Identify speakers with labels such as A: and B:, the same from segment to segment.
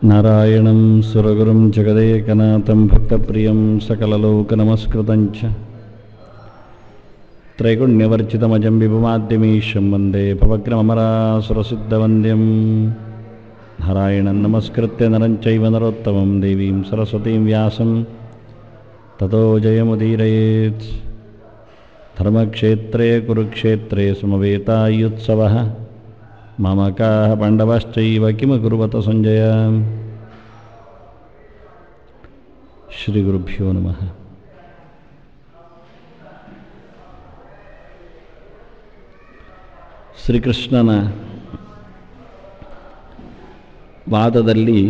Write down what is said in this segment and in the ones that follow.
A: ನಾರಾಯಣಂ ಸುರಗುರುಂ ಜಗದೇಕನಾಥಂ ಭಕ್ತಪ್ರಿಯಂ ಸಕಲಲೋಕನಮಸ್ಕೃತಂಚ ತ್ರೈಗುಣ್ಯವರ್ಜಿತಮಜಂ ವಿಭುಮಾದ್ಯಮೀಶಂ ವಂದೇ ಭವಗ್ರಮರಾಸುರಸಿದ್ಧವಂದ್ಯಂ ನಾರಾಯಣಂ ನಮಸ್ಕೃತ್ಯ ನರಂಚೈವ ನರೋತ್ತಮಂ ದೇವೀಂ ಸರಸ್ವತೀಂ ವ್ಯಾಸಂ ತತೋ ಜಯಮುದೀರಯೇತ್. ಧರ್ಮಕ್ಷೇತ್ರೇ ಕುರುಕ್ಷೇತ್ರೇ ಸಮವೇತಾಯುತ್ಸವಃ ಮಾಮಕಾಃ ಪಾಂಡವಾಶ್ಚೈವ ಕಿಮಕುರ್ವತ ಸಂಜಯ. ಶ್ರೀ ಗುರುಭ್ಯೋ ನಮಃ. ಶ್ರೀಕೃಷ್ಣನ ವಾದದಲ್ಲಿ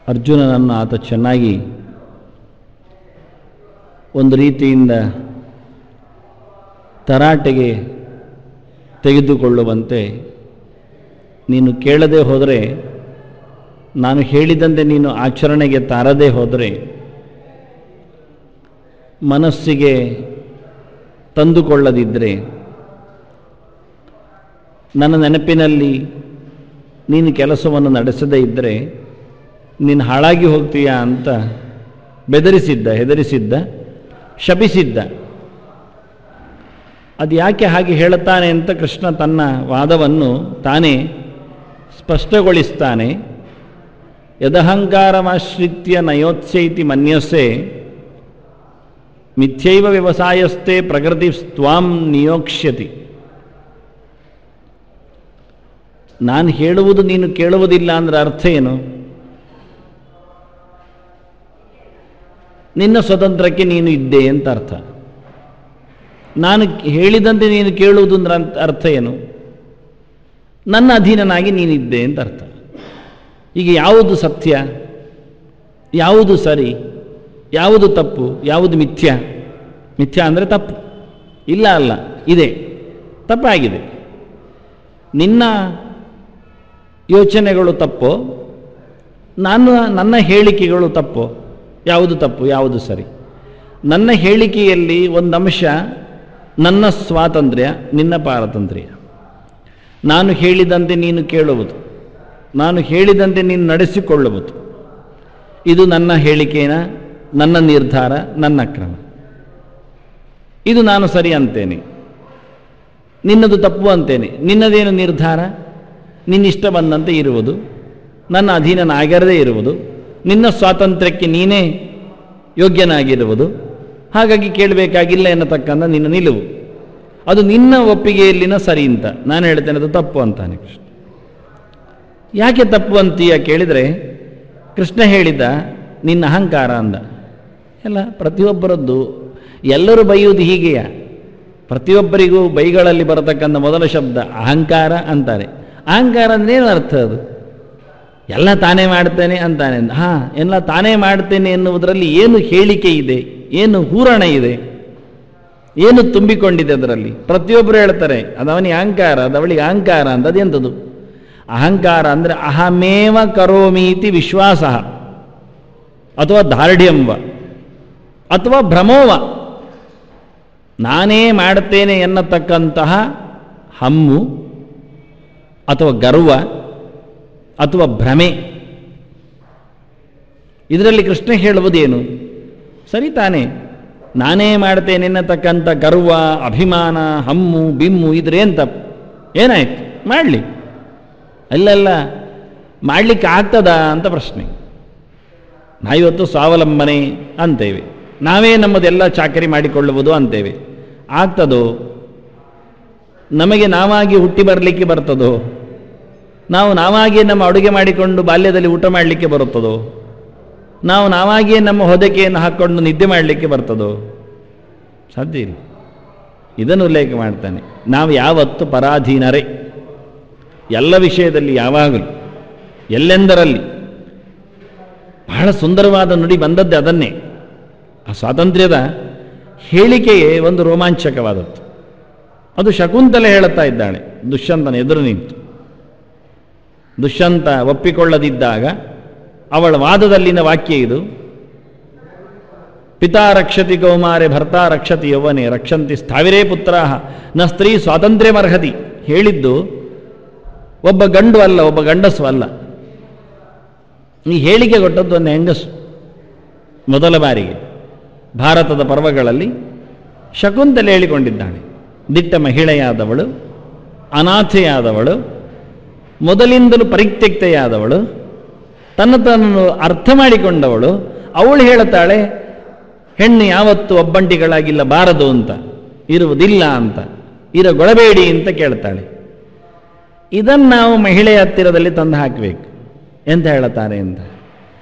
A: ಅರ್ಜುನನನ್ನು ಆತ ಚೆನ್ನಾಗಿ ಒಂದು ರೀತಿಯಿಂದ ತರಾಟೆಗೆ ತೆಗೆದುಕೊಳ್ಳುವಂತೆ, ನೀನು ಕೇಳದೆ ಹೋದರೆ, ನಾನು ಹೇಳಿದಂತೆ ನೀನು ಆಚರಣೆಗೆ ತಾರದೇ ಹೋದರೆ, ಮನಸ್ಸಿಗೆ ತಂದುಕೊಳ್ಳದಿದ್ದರೆ, ನನ್ನ ನೆನಪಿನಲ್ಲಿ ನೀನು ಕೆಲಸವನ್ನು ನಡೆಸದೇ ಇದ್ದರೆ ನೀನು ಹಾಳಾಗಿ ಹೋಗ್ತೀಯಾ ಅಂತ ಬೆದರಿಸಿದ್ದ, ಹೆದರಿಸಿದ್ದ, ಶಪಿಸಿದ್ದ. ಅದು ಯಾಕೆ ಹಾಗೆ ಹೇಳುತ್ತಾನೆ ಅಂತ ಕೃಷ್ಣ ತನ್ನ ವಾದವನ್ನು ತಾನೇ ಸ್ಪಷ್ಟಗೊಳಿಸ್ತಾನೆ. ಯದಹಂಕಾರಮಾಶ್ರಿತ್ಯ ನಯೋತ್ಸೈತಿ ಮನ್ಯಸೆ ಮಿಥ್ಯೈವ ವ್ಯವಸಾಯಸ್ಥೆ ಪ್ರಕೃತಿ ಸ್ವಾಂ ನಿಯೋಕ್ಷ್ಯತಿ. ನಾನು ಹೇಳುವುದು ನೀನು ಕೇಳುವುದಿಲ್ಲ ಅಂದರೆ ಅರ್ಥ ಏನು? ನಿನ್ನ ಸ್ವತಂತ್ರಕ್ಕೆ ನೀನು ಇದ್ದೆ ಅಂತ ಅರ್ಥ. ನಾನು ಹೇಳಿದಂತೆ ನೀನು ಕೇಳುವುದು ಅಂದ್ರೆ ಅರ್ಥ ಏನು? ನನ್ನ ಅಧೀನನಾಗಿ ನೀನಿದ್ದೆ ಅಂತ ಅರ್ಥ. ಈಗ ಯಾವುದು ಸತ್ಯ, ಯಾವುದು ಸರಿ, ಯಾವುದು ತಪ್ಪು, ಯಾವುದು ಮಿಥ್ಯ? ಮಿಥ್ಯ ಅಂದರೆ ತಪ್ಪು, ಇಲ್ಲ ಅಲ್ಲ, ಇದೆ, ತಪ್ಪಾಗಿದೆ. ನಿನ್ನ ಯೋಚನೆಗಳು ತಪ್ಪೋ, ನನ್ನ ಹೇಳಿಕೆಗಳು ತಪ್ಪೋ? ಯಾವುದು ತಪ್ಪು, ಯಾವುದು ಸರಿ? ನನ್ನ ಹೇಳಿಕೆಯಲ್ಲಿ ಒಂದು ಅಂಶ ನನ್ನ ಸ್ವಾತಂತ್ರ್ಯ, ನಿನ್ನ ಪಾರತಂತ್ರ್ಯ. ನಾನು ಹೇಳಿದಂತೆ ನೀನು ಕೇಳುವುದು, ನಾನು ಹೇಳಿದಂತೆ ನೀನು ನಡೆಸಿಕೊಳ್ಳುವುದು, ಇದು ನನ್ನ ಹೇಳಿಕೆನ, ನನ್ನ ನಿರ್ಧಾರ, ನನ್ನ ಕ್ರಮ. ಇದು ನಾನು ಸರಿ ಅಂತೇನೆ, ನಿನ್ನದು ತಪ್ಪು ಅಂತೇನೆ. ನಿನ್ನದೇನು ನಿರ್ಧಾರ? ನಿನ್ನಿಷ್ಟ ಬಂದಂತೆ ಇರುವುದು, ನನ್ನ ಅಧೀನನಾಗಿರದೇ ಇರುವುದು, ನಿನ್ನ ಸ್ವಾತಂತ್ರ್ಯಕ್ಕೆ ನೀನೇ ಯೋಗ್ಯನಾಗಿರುವುದು. ಹಾಗಾಗಿ ಕೇಳಬೇಕಾಗಿಲ್ಲ ಎನ್ನತಕ್ಕಂಥ ನಿನ್ನ ನಿಲುವು, ಅದು ನಿನ್ನ ಒಪ್ಪಿಗೆಯಲ್ಲಿನ ಸರಿ ಅಂತ ನಾನು ಹೇಳ್ತೇನೆ, ಅದು ತಪ್ಪು ಅಂತಾನೆ ಕೃಷ್ಣ. ಯಾಕೆ ತಪ್ಪು ಅಂತೀಯ ಕೇಳಿದರೆ, ಕೃಷ್ಣ ಹೇಳಿದ ನಿನ್ನ ಅಹಂಕಾರ ಅಂದ. ಎಲ್ಲ ಪ್ರತಿಯೊಬ್ಬರದ್ದು, ಎಲ್ಲರೂ ಬೈಯುವುದು ಹೀಗೆಯಾ? ಪ್ರತಿಯೊಬ್ಬರಿಗೂ ಬೈಗಳಲ್ಲಿ ಬರತಕ್ಕಂಥ ಮೊದಲ ಶಬ್ದ ಅಹಂಕಾರ ಅಂತಾರೆ. ಅಹಂಕಾರ ಅಂದ್ರೆ ಏನು ಅರ್ಥ? ಅದು ಎಲ್ಲ ತಾನೇ ಮಾಡ್ತೇನೆ ಅಂತಾನೆ. ಎಲ್ಲ ತಾನೇ ಮಾಡ್ತೇನೆ ಎನ್ನುವುದರಲ್ಲಿ ಏನು ಹೇಳಿಕೆ ಇದೆ, ಏನು ಹೂರಣ ಇದೆ, ಏನು ತುಂಬಿಕೊಂಡಿದೆ ಅದರಲ್ಲಿ? ಪ್ರತಿಯೊಬ್ಬರು ಹೇಳ್ತಾರೆ ಅದವನಿಗೆ ಅಹಂಕಾರ, ಅದವಳಿಗೆ ಅಹಂಕಾರ ಅಂತ. ಅದೆಂಥದ್ದು ಅಹಂಕಾರ? ಅಂದರೆ ಅಹಮೇವ ಕರೋಮೀತಿ ವಿಶ್ವಾಸ, ಅಥವಾ ದಾರ್ಢ್ಯಂವ, ಅಥವಾ ಭ್ರಮೋವ. ನಾನೇ ಮಾಡ್ತೇನೆ ಎನ್ನತಕ್ಕಂತಹ ಹಮ್ಮು, ಅಥವಾ ಗರ್ವ, ಅಥವಾ ಭ್ರಮೆ. ಇದರಲ್ಲಿ ಕೃಷ್ಣ ಹೇಳುವುದೇನು? ಸರಿ ತಾನೇ, ನಾನೇ ಮಾಡ್ತೇನೆ ಎನ್ನತಕ್ಕಂಥ ಗರ್ವ, ಅಭಿಮಾನ, ಹಮ್ಮು, ಬಿಮ್ಮು ಇದ್ರೇನು ತಪ್ಪು? ಏನಾಯ್ತು? ಮಾಡಲಿ. ಅಲ್ಲೆಲ್ಲ ಮಾಡಲಿಕ್ಕೆ ಆಗ್ತದಾ ಅಂತ ಪ್ರಶ್ನೆ. ನಾವಿವತ್ತು ಸ್ವಾವಲಂಬನೆ ಅಂತೇವೆ, ನಾವೇ ನಮ್ಮದೆಲ್ಲ ಚಾಕರಿ ಮಾಡಿಕೊಳ್ಳುವುದು ಅಂತೇವೆ. ಆಗ್ತದೋ? ನಮಗೆ ನಾವಾಗಿ ಹುಟ್ಟಿ ಬರಲಿಕ್ಕೆ ಬರ್ತದೋ? ನಾವು ನಾವಾಗಿಯೇ ನಮ್ಮ ಅಡುಗೆ ಮಾಡಿಕೊಂಡು ಬಾಲ್ಯದಲ್ಲಿ ಊಟ ಮಾಡಲಿಕ್ಕೆ ಬರುತ್ತದೋ? ನಾವು ನಾವಾಗಿಯೇ ನಮ್ಮ ಹೊದಕೆಯನ್ನು ಹಾಕ್ಕೊಂಡು ನಿದ್ದೆ ಮಾಡಲಿಕ್ಕೆ ಬರ್ತದೋ? ಸಾಧ್ಯ ಇಲ್ಲ. ಇದನ್ನು ಉಲ್ಲೇಖ ಮಾಡ್ತಾನೆ. ನಾವು ಯಾವತ್ತು ಪರಾಧೀನರೇ, ಎಲ್ಲ ವಿಷಯದಲ್ಲಿ, ಯಾವಾಗಲೂ, ಎಲ್ಲೆಂದರಲ್ಲಿ. ಬಹಳ ಸುಂದರವಾದ ನುಡಿ ಬಂದದ್ದೇ ಅದನ್ನೇ. ಆ ಸ್ವಾತಂತ್ರ್ಯದ ಹೇಳಿಕೆಯೇ ಒಂದು ರೋಮಾಂಚಕವಾದದ್ದು. ಅದು ಶಕುಂತಲೆ ಹೇಳುತ್ತಾ ಇದ್ದಾಳೆ ದುಷ್ಯಂತನ ಎದುರು ನಿಂತು. ದುಷ್ಯಂತ ಒಪ್ಪಿಕೊಳ್ಳದಿದ್ದಾಗ ಅವಳ ವಾದದಲ್ಲಿನ ವಾಕ್ಯ ಇದು. ಪಿತಾ ರಕ್ಷತಿ ಕೌಮಾರೆ ಭರ್ತಾ ರಕ್ಷತಿ ಯೌವನೆ ರಕ್ಷಂತಿ ಸ್ಥಾವಿರೇ ಪುತ್ರಾಹ ನ ಸ್ತ್ರೀ ಸ್ವಾತಂತ್ರ್ಯಮರ್ಹತಿ. ಹೇಳಿದ್ದು ಒಬ್ಬ ಗಂಡು ಅಲ್ಲ, ಒಬ್ಬ ಗಂಡಸು ಅಲ್ಲ. ಈ ಹೇಳಿಕೆ ಕೊಟ್ಟದ್ದು ಒಂದು ಹೆಂಗಸು. ಮೊದಲ ಬಾರಿಗೆ ಭಾರತದ ಪರ್ವಗಳಲ್ಲಿ ಶಕುಂತಲೆ ಹೇಳಿಕೊಂಡಿದ್ದಾಳೆ. ದಿಟ್ಟ ಮಹಿಳೆಯಾದವಳು, ಅನಾಥೆಯಾದವಳು, ಮೊದಲಿಂದಲೂ ಪರಿತ್ಯಕ್ತೆಯಾದವಳು, ತನ್ನನ್ನು ಅರ್ಥ ಮಾಡಿಕೊಂಡವಳು. ಅವಳು ಹೇಳುತ್ತಾಳೆ, ಹೆಣ್ಣು ಯಾವತ್ತೂ ಒಬ್ಬಂಟಿಗಳಾಗಿಲ್ಲ ಬಾರದು ಅಂತ, ಇರುವುದಿಲ್ಲ ಅಂತ, ಇರಗೊಳಬೇಡಿ ಅಂತ ಕೇಳ್ತಾಳೆ. ಇದನ್ನು ನಾವು ಮಹಿಳೆಯ ಹತ್ತಿರದಲ್ಲಿ ತಂದು ಹಾಕಬೇಕು. ಎಂತ ಹೇಳುತ್ತಾರೆ ಅಂತ,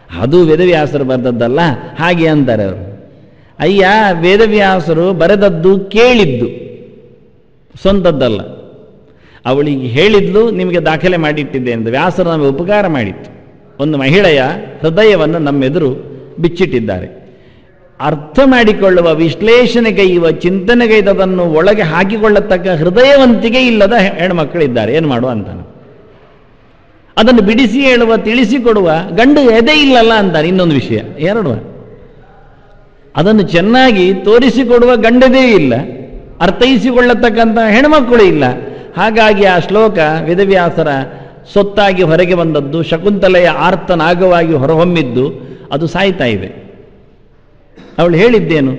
A: ಅದು ವೇದವ್ಯಾಸರು ಬರೆದದ್ದಲ್ಲ ಹಾಗೆ ಅಂತಾರೆ ಅವರು. ಅಯ್ಯ, ವೇದವ್ಯಾಸರು ಬರೆದದ್ದು ಕೇಳಿದ್ದು, ಸ್ವಂತದ್ದಲ್ಲ. ಅವಳಿಗೆ ಹೇಳಿದ್ಲು, ನಿಮಗೆ ದಾಖಲೆ ಮಾಡಿಟ್ಟಿದ್ದೆ ಅಂತ. ವ್ಯಾಸರು ನಮಗೆ ಉಪಕಾರ ಮಾಡಿತ್ತು. ಒಂದು ಮಹಿಳೆಯ ಹೃದಯವನ್ನು ನಮ್ಮೆದುರು ಬಿಚ್ಚಿಟ್ಟಿದ್ದಾರೆ. ಅರ್ಥ ಮಾಡಿಕೊಳ್ಳುವ, ವಿಶ್ಲೇಷಣೆಗೈಯುವ, ಚಿಂತನೆಗೈದದನ್ನು ಒಳಗೆ ಹಾಕಿಕೊಳ್ಳತಕ್ಕ ಹೃದಯವಂತಿಕೆ ಇಲ್ಲದ ಹೆಣ್ಮಕ್ಕಳಿದ್ದಾರೆ. ಏನು ಮಾಡುವ ಅಂತಾನೆ. ಅದನ್ನು ಬಿಡಿಸಿ ಹೇಳುವ, ತಿಳಿಸಿಕೊಡುವ ಗಂಡು ಎದೆ ಇಲ್ಲಲ್ಲ ಅಂತಾನೆ. ಇನ್ನೊಂದು ವಿಷಯ, ಎರಡು, ಅದನ್ನು ಚೆನ್ನಾಗಿ ತೋರಿಸಿಕೊಡುವ ಗಂಡದೇ ಇಲ್ಲ, ಅರ್ಥೈಸಿಕೊಳ್ಳತಕ್ಕಂಥ ಹೆಣ್ಮಕ್ಕಳು ಇಲ್ಲ. ಹಾಗಾಗಿ ಆ ಶ್ಲೋಕ ವೇದವ್ಯಾಸರ ಸೊತ್ತಾಗಿ ಹೊರಗೆ ಬಂದದ್ದು, ಶಕುಂತಲೆಯ ಆರ್ತನಾಗವಾಗಿ ಹೊರಹೊಮ್ಮಿದ್ದು, ಅದು ಸಾಯ್ತಾ ಇದೆ. ಅವಳು ಹೇಳಿದ್ದೇನು,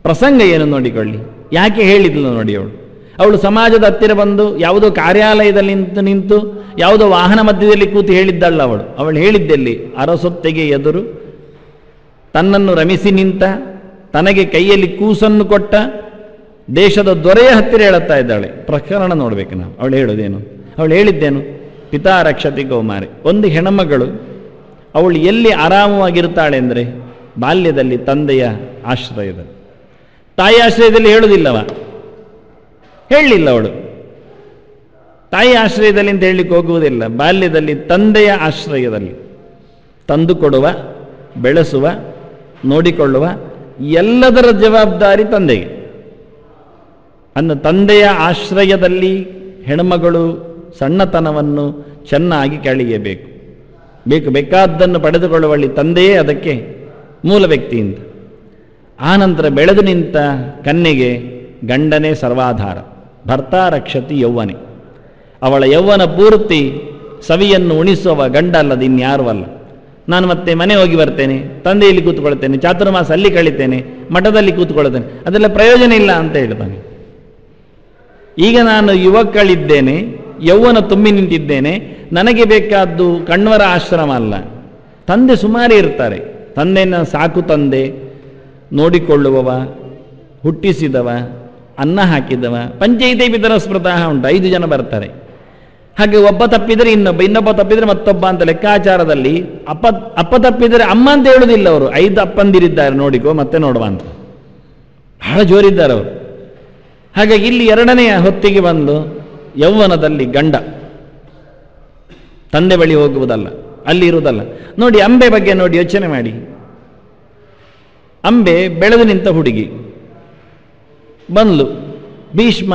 A: ಪ್ರಸಂಗ ಏನು ನೋಡಿಕೊಳ್ಳಿ. ಯಾಕೆ ಹೇಳಿದ್ಲು ನೋಡಿ. ಅವಳು ಸಮಾಜದ ಹತ್ತಿರ ಬಂದು ಯಾವುದೋ ಕಾರ್ಯಾಲಯದಲ್ಲಿ ನಿಂತು ಯಾವುದೋ ವಾಹನ ಮಧ್ಯದಲ್ಲಿ ಕೂತು ಹೇಳಿದ್ದಲ್ಲ. ಅವಳು ಹೇಳಿದ್ದೆಲ್ಲಿ, ಅರಸೊತ್ತೆಗೆ ಎದುರು ತನ್ನನ್ನು ರಮಿಸಿ ನಿಂತ, ತನಗೆ ಕೈಯಲ್ಲಿ ಕೂಸನ್ನು ಕೊಟ್ಟ ದೇಶದ ದೊರೆಯ ಹತ್ತಿರ ಹೇಳುತ್ತಾ ಇದ್ದಾಳೆ. ಪ್ರಕರಣ ನೋಡ್ಬೇಕು ನಾವು. ಅವಳು ಹೇಳೋದೇನು, ಅವಳು ಹೇಳಿದ್ದೇನು, ಪಿತಾ ರಕ್ಷತಿ ಕೌಮಾರಿ. ಒಂದು ಹೆಣ್ಮಗಳು ಅವಳು ಎಲ್ಲಿ ಆರಾಮವಾಗಿರ್ತಾಳೆ ಅಂದರೆ ಬಾಲ್ಯದಲ್ಲಿ ತಂದೆಯ ಆಶ್ರಯದಲ್ಲಿ. ತಾಯಿ ಆಶ್ರಯದಲ್ಲಿ ಹೇಳುವುದಿಲ್ಲವ, ಹೇಳಲಿಲ್ಲ ಅವಳು. ತಾಯಿ ಆಶ್ರಯದಲ್ಲಿ ಅಂತ ಹೇಳಲಿಕ್ಕೆ ಹೋಗುವುದಿಲ್ಲ. ಬಾಲ್ಯದಲ್ಲಿ ತಂದೆಯ ಆಶ್ರಯದಲ್ಲಿ ತಂದುಕೊಡುವ, ಬೆಳೆಸುವ, ನೋಡಿಕೊಳ್ಳುವ ಎಲ್ಲದರ ಜವಾಬ್ದಾರಿ ತಂದೆಗೆ. ಅನ್ನು ತಂದೆಯ ಆಶ್ರಯದಲ್ಲಿ ಹೆಣ್ಮಗಳು ಸಣ್ಣತನವನ್ನು ಚೆನ್ನಾಗಿ ಕಳೆಯಬೇಕು. ಬೇಕಾದ್ದನ್ನು ಪಡೆದುಕೊಳ್ಳುವಲ್ಲಿ ತಂದೆಯೇ ಅದಕ್ಕೆ ಮೂಲ ವ್ಯಕ್ತಿ ಅಂತ. ಆನಂತರ ಬೆಳೆದು ನಿಂತ ಕನ್ಯೆಗೆ ಗಂಡನೇ ಸರ್ವಾಧಾರ. ಭರ್ತಾ ರಕ್ಷತಿ ಯೌವನೆ. ಅವಳ ಯೌವನ ಪೂರ್ತಿ ಸವಿಯನ್ನು ಉಣಿಸುವ ಗಂಡ ಅಲ್ಲದ ಇನ್ಯಾರೂ ಅಲ್ಲ. ನಾನು ಮತ್ತೆ ಮನೆ ಹೋಗಿ ಬರ್ತೇನೆ, ತಂದೆಯಲ್ಲಿ ಕೂತ್ಕೊಳ್ತೇನೆ, ಚಾತುರ್ಮಾಸ ಅಲ್ಲಿ ಕಳಿತೇನೆ, ಮಠದಲ್ಲಿ ಕೂತ್ಕೊಳ್ತೇನೆ, ಅದೆಲ್ಲ ಪ್ರಯೋಜನ ಇಲ್ಲ ಅಂತ ಹೇಳ್ತಾನೆ. ಈಗ ನಾನು ಯುವಕಳಿದ್ದೇನೆ, ಯೌವನ ತುಂಬಿ ನಿಂತಿದ್ದೇನೆ, ನನಗೆ ಬೇಕಾದ್ದು ಕಣ್ವರ ಆಶ್ರಮ ಅಲ್ಲ. ತಂದೆ ಸುಮಾರು ಇರ್ತಾರೆ. ತಂದೆನ ಸಾಕು ತಂದೆ, ನೋಡಿಕೊಳ್ಳುವವ, ಹುಟ್ಟಿಸಿದವ, ಅನ್ನ ಹಾಕಿದವ. ಪಂಚೈತೆ ಪಿತರ ಸ್ಮೃತಃ ಉಂಟು, 5 ಜನ ಬರ್ತಾರೆ. ಹಾಗೆ ಒಬ್ಬ ತಪ್ಪಿದರೆ ಇನ್ನೊಬ್ಬ ತಪ್ಪಿದರೆ ಮತ್ತೊಬ್ಬ ಅಂತ ಲೆಕ್ಕಾಚಾರದಲ್ಲಿ ಅಪ್ಪ ತಪ್ಪಿದರೆ ಅಮ್ಮ ಅಂತ ಹೇಳುವುದಿಲ್ಲ ಅವರು. 5 ಅಪ್ಪಂದಿರಿದ್ದಾರೆ, ನೋಡಿಕೋ ಮತ್ತೆ ನೋಡುವ ಅಂತ. ಬಹಳ ಜೋರಿದ್ದಾರೆ ಅವರು. ಹಾಗಾಗಿ ಇಲ್ಲಿ 2ನೆಯ ಹೊತ್ತಿಗೆ ಬಂದು ಯೌವನದಲ್ಲಿ ಗಂಡ ತಂದೆ ಬಳಿ ಹೋಗುವುದಲ್ಲ, ಅಲ್ಲಿ ಇರುವುದಲ್ಲ. ನೋಡಿ, ಅಂಬೆ ಬಗ್ಗೆ ನೋಡಿ, ಯೋಚನೆ ಮಾಡಿ. ಅಂಬೆ ಬೆಳೆದು ನಿಂತ ಹುಡುಗಿ ಬಂದ್ಲು. ಭೀಷ್ಮ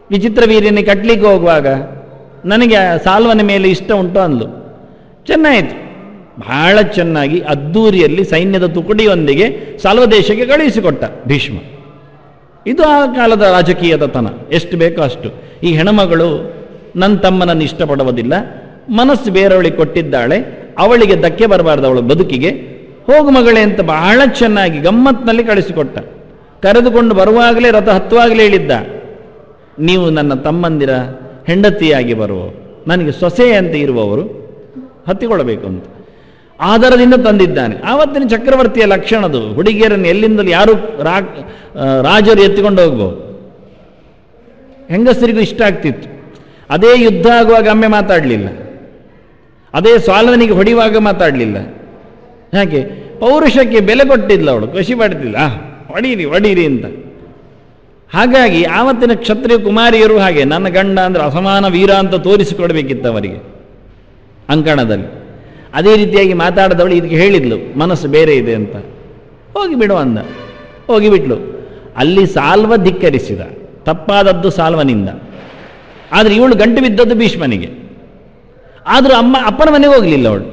A: ವಿಚಿತ್ರವೀರ್ಯನ ಕಟ್ಲಿಕ್ಕೆ ಹೋಗುವಾಗ ನನಗೆ ಸಾಲ್ವನ ಮೇಲೆ ಇಷ್ಟ ಉಂಟು ಅಂದ್ಲು. ಚೆನ್ನಾಯಿತು, ಬಹಳ ಚೆನ್ನಾಗಿ ಅದ್ದೂರಿಯಲ್ಲಿ ಸೈನ್ಯದ ತುಕಡಿಯೊಂದಿಗೆ ಸಾಲ್ವ ದೇಶಕ್ಕೆ ಕಳುಹಿಸಿಕೊಟ್ಟ ಭೀಷ್ಮ. ಇದು ಆ ಕಾಲದ ರಾಜಕೀಯದ ತನ, ಎಷ್ಟು ಬೇಕೋ ಅಷ್ಟು. ಈ ಹೆಣ್ಮಗಳು ನನ್ನ ತಮ್ಮನನ್ನು ಇಷ್ಟಪಡುವುದಿಲ್ಲ, ಮನಸ್ಸು ಬೇರೆಯವಳಿಗೆ ಕೊಟ್ಟಿದ್ದಾಳೆ, ಅವಳಿಗೆ ಧಕ್ಕೆ ಬರಬಾರ್ದು ಅವಳ ಬದುಕಿಗೆ, ಹೋಗು ಮಗಳೇ ಅಂತ ಬಹಳ ಚೆನ್ನಾಗಿ ಗಮ್ಮತ್ನಲ್ಲಿ ಕಳಿಸಿಕೊಟ್ಟ. ಕರೆದುಕೊಂಡು ಬರುವಾಗಲೇ, ರಥ ಹತ್ತುವಾಗಲೇ ಹೇಳಿದ್ದ, ನೀವು ನನ್ನ ತಮ್ಮಂದಿರ ಹೆಂಡತಿಯಾಗಿ ಬರುವವರು, ನನಗೆ ಸೊಸೆ ಅಂತ ಇರುವವರು ಹತ್ತಿಕೊಳ್ಳಬೇಕು ಅಂತ ಆಧಾರದಿಂದ ತಂದಿದ್ದಾನೆ. ಆವತ್ತಿನ ಚಕ್ರವರ್ತಿಯ ಲಕ್ಷಣದು. ಹುಡುಗಿಯರನ್ನು ಎಲ್ಲಿಂದಲೂ ಯಾರು ರಾಜರು ಎತ್ತಿಕೊಂಡು ಹೋಗ್ಬೋದು. ಹೆಂಗಸರಿಗೂ ಇಷ್ಟ ಆಗ್ತಿತ್ತು. ಅದೇ ಯುದ್ಧ ಆಗುವಾಗ ಅಮ್ಮೆ ಮಾತಾಡಲಿಲ್ಲ, ಅದೇ ಸ್ವಾಲ್ವನಿಗೆ ಹೊಡೆಯುವಾಗ ಮಾತಾಡಲಿಲ್ಲ. ಯಾಕೆ? ಪೌರುಷಕ್ಕೆ ಬೆಲೆ ಕೊಟ್ಟಿಲ್ಲ ಅವಳು, ಖುಷಿ ಪಡ್ತಿಲ್ಲ, ಹೊಡೀರಿ ಹೊಡೀರಿ ಅಂತ. ಹಾಗಾಗಿ ಆವತ್ತಿನ ಕ್ಷತ್ರಿಯ ಕುಮಾರಿಯರು ಹಾಗೆ, ನನ್ನ ಗಂಡ ಅಂದರೆ ಅಸಮಾನ ವೀರ ಅಂತ ತೋರಿಸಿಕೊಡ್ಬೇಕಿತ್ತು ಅವರಿಗೆ ಅಂಕಣದಲ್ಲಿ. ಅದೇ ರೀತಿಯಾಗಿ ಮಾತಾಡಿದವಳು ಇದಕ್ಕೆ ಹೇಳಿದ್ಲು, ಮನಸ್ಸು ಬೇರೆ ಇದೆ ಅಂತ. ಹೋಗಿಬಿಡು ಅಂದ, ಹೋಗಿಬಿಟ್ಲು. ಅಲ್ಲಿ ಸಾಲ್ವ ಧಿಕ್ಕರಿಸಿದ, ತಪ್ಪಾದದ್ದು ಸಾಲ್ವನಿಂದ. ಆದರೆ ಇವಳು ಗಂಟು ಬಿದ್ದದ್ದು ಭೀಷ್ಮನಿಗೆ. ಆದರೂ ಅಪ್ಪನ ಮನೆಗೆ ಹೋಗಲಿಲ್ಲ ಅವಳು.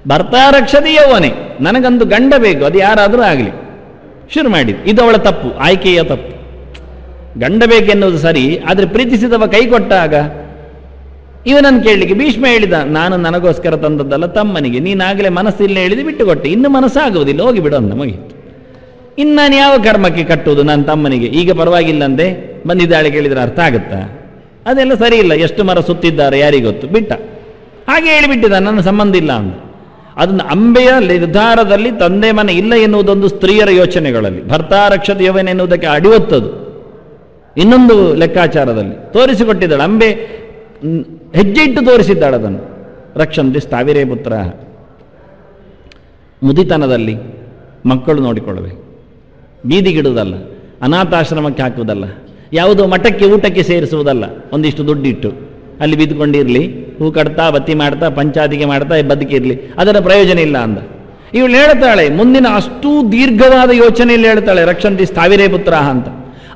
A: ಭರ್ತಾರಕ್ಷತೆ ಯೌವನೆ, ನನಗೊಂದು ಗಂಡ ಬೇಕು, ಅದು ಯಾರಾದರೂ ಆಗಲಿ. ಶುರು ಮಾಡಿದ್ದು. ಇದು ಅವಳ ತಪ್ಪು, ಆಯ್ಕೆಯ ತಪ್ಪು. ಗಂಡ ಬೇಕೆನ್ನುವುದು ಸರಿ, ಆದರೆ ಪ್ರೀತಿಸಿದವ ಕೈ ಕೊಟ್ಟಾಗ ಇವನನ್ನು ಕೇಳಲಿಕ್ಕೆ ಭೀಷ್ಮ ಹೇಳಿದ, ನಾನು ನನಗೋಸ್ಕರ ತಂದದ್ದಲ್ಲ ತಮ್ಮನಿಗೆ, ನೀನಾಗಲೇ ಮನಸ್ಸಿಲ್ಲ ಹೇಳಿದೆ ಬಿಟ್ಟುಕೊಟ್ಟೆ, ಇನ್ನು ಮನಸ್ಸಾಗುವುದಿಲ್ಲ, ಹೋಗಿ ಬಿಡು ಅಂದ, ಮುಗಿಯಿತು. ಇನ್ನು ನಾನು ಯಾವ ಕರ್ಮಕ್ಕೆ ಕಟ್ಟುವುದು ನನ್ನ ತಮ್ಮನಿಗೆ? ಈಗ ಪರವಾಗಿಲ್ಲಂದೆ ಬಂದಿದ್ದಾಳೆ ಕೇಳಿದರೆ ಅರ್ಥ ಆಗುತ್ತಾ? ಅದೆಲ್ಲ ಸರಿ ಇಲ್ಲ, ಎಷ್ಟು ಮರ ಸುತ್ತಿದ್ದಾರೆ ಯಾರಿಗೊತ್ತು, ಬಿಟ್ಟ. ಹಾಗೆ ಹೇಳಿಬಿಟ್ಟಿದ್ದ, ನನ್ನ ಸಂಬಂಧ ಇಲ್ಲ ಅಂತ. ಅದನ್ನು ಅಂಬೆಯ ನಿರ್ಧಾರದಲ್ಲಿ ತಂದೆ ಮನೆ ಇಲ್ಲ ಎನ್ನುವುದೊಂದು ಸ್ತ್ರೀಯರ ಯೋಚನೆಗಳಲ್ಲಿ, ಭರ್ತಾರಕ್ಷತೆ ಯೌವನ ಎನ್ನುವುದಕ್ಕೆ ಅಡಿವತ್ತದು. ಇನ್ನೊಂದು ಲೆಕ್ಕಾಚಾರದಲ್ಲಿ ತೋರಿಸಿಕೊಟ್ಟಿದ್ದಾಳೆ ಅಂಬೆ, ಹೆಜ್ಜೆ ಇಟ್ಟು ತೋರಿಸಿದ್ದಾಳೆ ಅದನ್ನು. ರಕ್ಷಂತಿ ಸ್ಥಾವಿರೇ ಪುತ್ರ. ಮುದಿತನದಲ್ಲಿ ಮಕ್ಕಳು ನೋಡಿಕೊಳ್ಳಬೇಕು, ಬೀದಿಗಿಡುವುದಲ್ಲ, ಅನಾಥಾಶ್ರಮಕ್ಕೆ ಹಾಕುವುದಲ್ಲ, ಯಾವುದೋ ಮಠಕ್ಕೆ ಊಟಕ್ಕೆ ಸೇರಿಸುವುದಲ್ಲ. ಒಂದಿಷ್ಟು ದುಡ್ಡಿಟ್ಟು ಅಲ್ಲಿ ಬಿದ್ದುಕೊಂಡಿರಲಿ, ಹೂ ಕಟ್ತಾ ಬತ್ತಿ ಮಾಡ್ತಾ ಪಂಚಾದಿಗೆ ಮಾಡ್ತಾ ಬದುಕಿರಲಿ, ಅದರ ಪ್ರಯೋಜನ ಇಲ್ಲ ಅಂದ. ಇವಳು ಹೇಳ್ತಾಳೆ, ಮುಂದಿನ ಅಷ್ಟೂ ದೀರ್ಘವಾದ ಯೋಚನೆಯಲ್ಲಿ ಹೇಳ್ತಾಳೆ, ರಕ್ಷಂತಿ ಸ್ಥಾವಿರೇ ಪುತ್ರ ಅಂತ.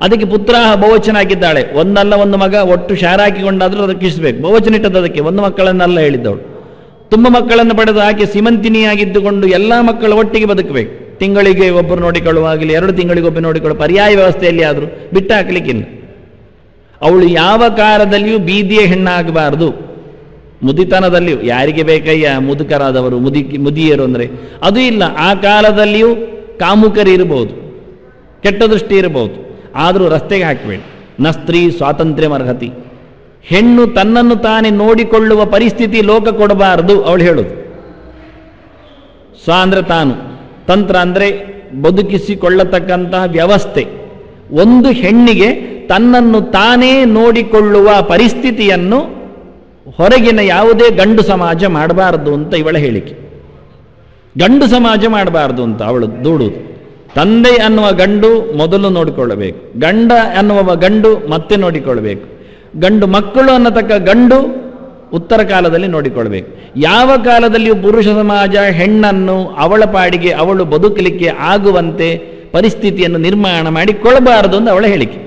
A: ಅದಕ್ಕೆ ಪುತ್ರ ಬಹುವಚನ ಹಾಕಿದ್ದಾಳೆ. ಒಂದಲ್ಲ ಒಂದು ಮಗ ಒಟ್ಟು ಶಾರ ಹಾಕಿಕೊಂಡಾದ್ರೂ ಅದಕ್ಕೆ ಇಷ್ಟಬೇಕು. ಬಹುವಚನ ಇಟ್ಟದ್ದು ಅದಕ್ಕೆ, ಒಂದು ಮಕ್ಕಳನ್ನೆಲ್ಲ ಹೇಳಿದ್ದವಳು. ತುಂಬ ಮಕ್ಕಳನ್ನು ಪಡೆದು ಆಕೆ ಸಿಮಂತಿನಿಯಾಗಿದ್ದುಕೊಂಡು ಎಲ್ಲ ಮಕ್ಕಳು ಒಟ್ಟಿಗೆ ಬದುಕಬೇಕು. ತಿಂಗಳಿಗೆ ಒಬ್ಬರು ನೋಡಿಕೊಳ್ಳುವಾಗಲಿ, 2 ತಿಂಗಳಿಗೆ ಒಬ್ಬರು ನೋಡಿಕೊಳ್ಳುವ ಪರ್ಯಾಯ ವ್ಯವಸ್ಥೆಯಲ್ಲಿ ಆದರೂ ಬಿಟ್ಟು ಹಾಕಲಿಕ್ಕಿಲ್ಲ. ಅವಳು ಯಾವ ಕಾಲದಲ್ಲಿಯೂ ಬೀದಿಯ ಹೆಣ್ಣಾಗಬಾರದು. ಮುದಿತನದಲ್ಲಿಯೂ ಯಾರಿಗೆ ಬೇಕಯ್ಯ ಮುದುಕರಾದವರು, ಮುದಿಯರು ಅಂದರೆ ಅದು ಇಲ್ಲ. ಆ ಕಾಲದಲ್ಲಿಯೂ ಕಾಮುಕರು ಇರಬಹುದು, ಕೆಟ್ಟ ದೃಷ್ಟಿ ಇರಬಹುದು, ಆದರೂ ರಸ್ತೆಗೆ ಹಾಕಬೇಡಿ. ನ ಸ್ತ್ರೀ ಸ್ವಾತಂತ್ರ್ಯ ಅರ್ಹತಿ. ಹೆಣ್ಣು ತನ್ನನ್ನು ತಾನೇ ನೋಡಿಕೊಳ್ಳುವ ಪರಿಸ್ಥಿತಿ ಲೋಕ ಕೊಡಬಾರದು ಅವಳು ಹೇಳುದು. ಸ್ವ ಅಂದರೆ ತಾನು, ತಂತ್ರ ಅಂದರೆ ಬದುಕಿಸಿಕೊಳ್ಳತಕ್ಕಂತಹ ವ್ಯವಸ್ಥೆ. ಒಂದು ಹೆಣ್ಣಿಗೆ ತನ್ನನ್ನು ತಾನೇ ನೋಡಿಕೊಳ್ಳುವ ಪರಿಸ್ಥಿತಿಯನ್ನು ಹೊರಗಿನ ಯಾವುದೇ ಗಂಡು ಸಮಾಜ ಮಾಡಬಾರದು ಅಂತ ಇವಳ ಹೇಳಿಕೆ. ಗಂಡು ಸಮಾಜ ಮಾಡಬಾರದು ಅಂತ ಅವಳು ದೂಡುವುದು. ತಂದೆ ಅನ್ನುವ ಗಂಡು ಮೊದಲು ನೋಡಿಕೊಳ್ಳಬೇಕು, ಗಂಡ ಅನ್ನುವ ಗಂಡು ಮತ್ತೆ ನೋಡಿಕೊಳ್ಳಬೇಕು, ಗಂಡು ಮಕ್ಕಳು ಅನ್ನತಕ್ಕ ಗಂಡು ಉತ್ತರ ಕಾಲದಲ್ಲಿ ನೋಡಿಕೊಳ್ಬೇಕು. ಯಾವ ಕಾಲದಲ್ಲಿಯೂ ಪುರುಷ ಸಮಾಜ ಹೆಣ್ಣನ್ನು ಅವಳ ಪಾಡಿಗೆ ಅವಳು ಬದುಕಲಿಕ್ಕೆ ಆಗುವಂತೆ ಪರಿಸ್ಥಿತಿಯನ್ನು ನಿರ್ಮಾಣ ಮಾಡಿಕೊಳ್ಳಬಾರದು ಅಂತ ಅವಳ ಹೇಳಿಕೆ.